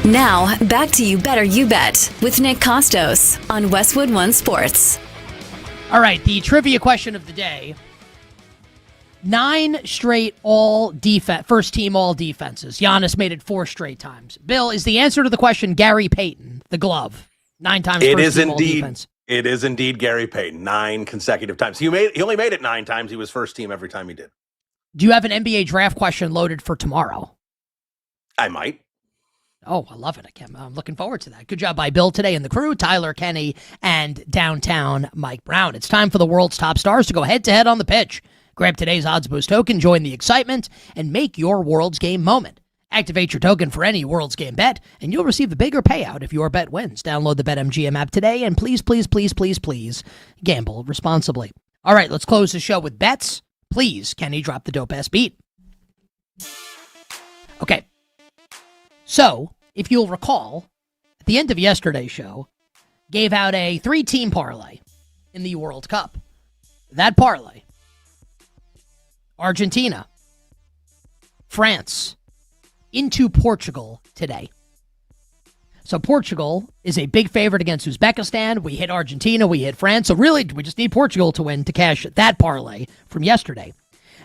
Now, back to You Better You Bet with Nick Kostos on Westwood One Sports. All right, the trivia question of the day. 9 straight first team all defenses. Giannis made it 4 straight times. Bill, is the answer to the question Gary Payton, the glove? 9 times first team all defense. It is indeed Gary Payton, 9 consecutive times. He only made it 9 times. He was first team every time he did. Do you have an NBA draft question loaded for tomorrow? I might. Oh, I love it. I'm looking forward to that. Good job by Bill today and the crew, Tyler, Kenny, and downtown Mike Brown. It's time for the world's top stars to go head-to-head on the pitch. Grab today's Odds Boost token, join the excitement, and make your World's Game moment. Activate your token for any World's Game bet, and you'll receive a bigger payout if your bet wins. Download the BetMGM app today, and please, please, please, please, please, gamble responsibly. All right, let's close the show with bets. Please, Kenny, drop the dope-ass beat. Okay. So, if you'll recall, at the end of yesterday's show, gave out a 3-team parlay in the World Cup. That parlay: Argentina, France, into Portugal today. So Portugal is a big favorite against Uzbekistan. We hit Argentina, we hit France. So really, we just need Portugal to win to cash that parlay from yesterday.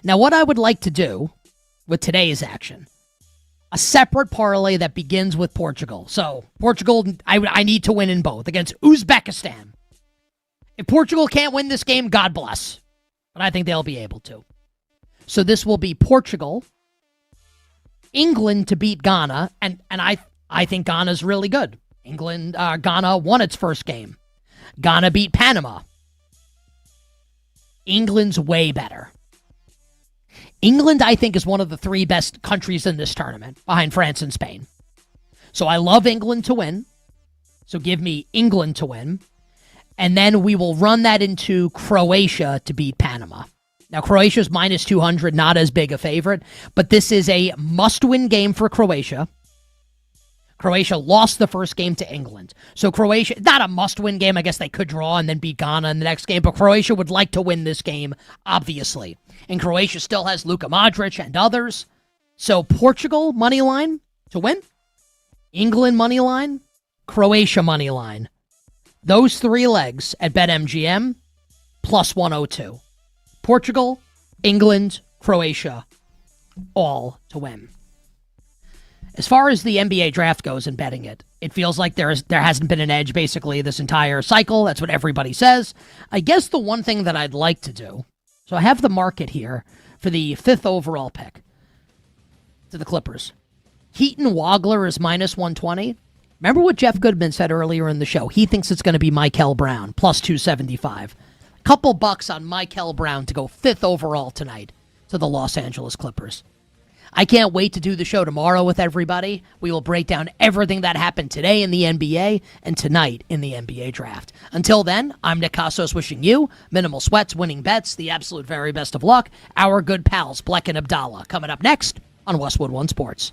Now, what I would like to do with today's action, a separate parlay that begins with Portugal. So Portugal, I need to win in both against Uzbekistan. If Portugal can't win this game, God bless. But I think they'll be able to. So this will be Portugal, England to beat Ghana, and I think Ghana's really good. Ghana won its first game. Ghana beat Panama. England's way better. England, I think, is one of the 3 best countries in this tournament, behind France and Spain. So I love England to win. So give me England to win. And then we will run that into Croatia to beat Panama. Now, Croatia's minus 200, not as big a favorite, but this is a must-win game for Croatia. Croatia lost the first game to England. So Croatia, not a must-win game. I guess they could draw and then beat Ghana in the next game, but Croatia would like to win this game, obviously. And Croatia still has Luka Modric and others. So Portugal, money line to win. England, money line. Croatia, money line. Those 3 legs at BetMGM, plus 102. Portugal, England, Croatia, all to win. As far as the NBA draft goes and betting it, it feels like there hasn't been an edge basically this entire cycle. That's what everybody says. I guess the one thing that I'd like to do, so I have the market here for the 5th overall pick to the Clippers. Keaton Wagler is minus 120. Remember what Jeff Goodman said earlier in the show? He thinks it's going to be Mikel Brown, plus 275. Couple bucks on Mikel Brown to go 5th overall tonight to the Los Angeles Clippers. I can't wait to do the show tomorrow with everybody. We will break down everything that happened today in the NBA and tonight in the NBA draft. Until then, I'm Nick Kostos wishing you minimal sweats, winning bets, the absolute very best of luck. Our good pals, Bleck and Abdallah, coming up next on Westwood One Sports.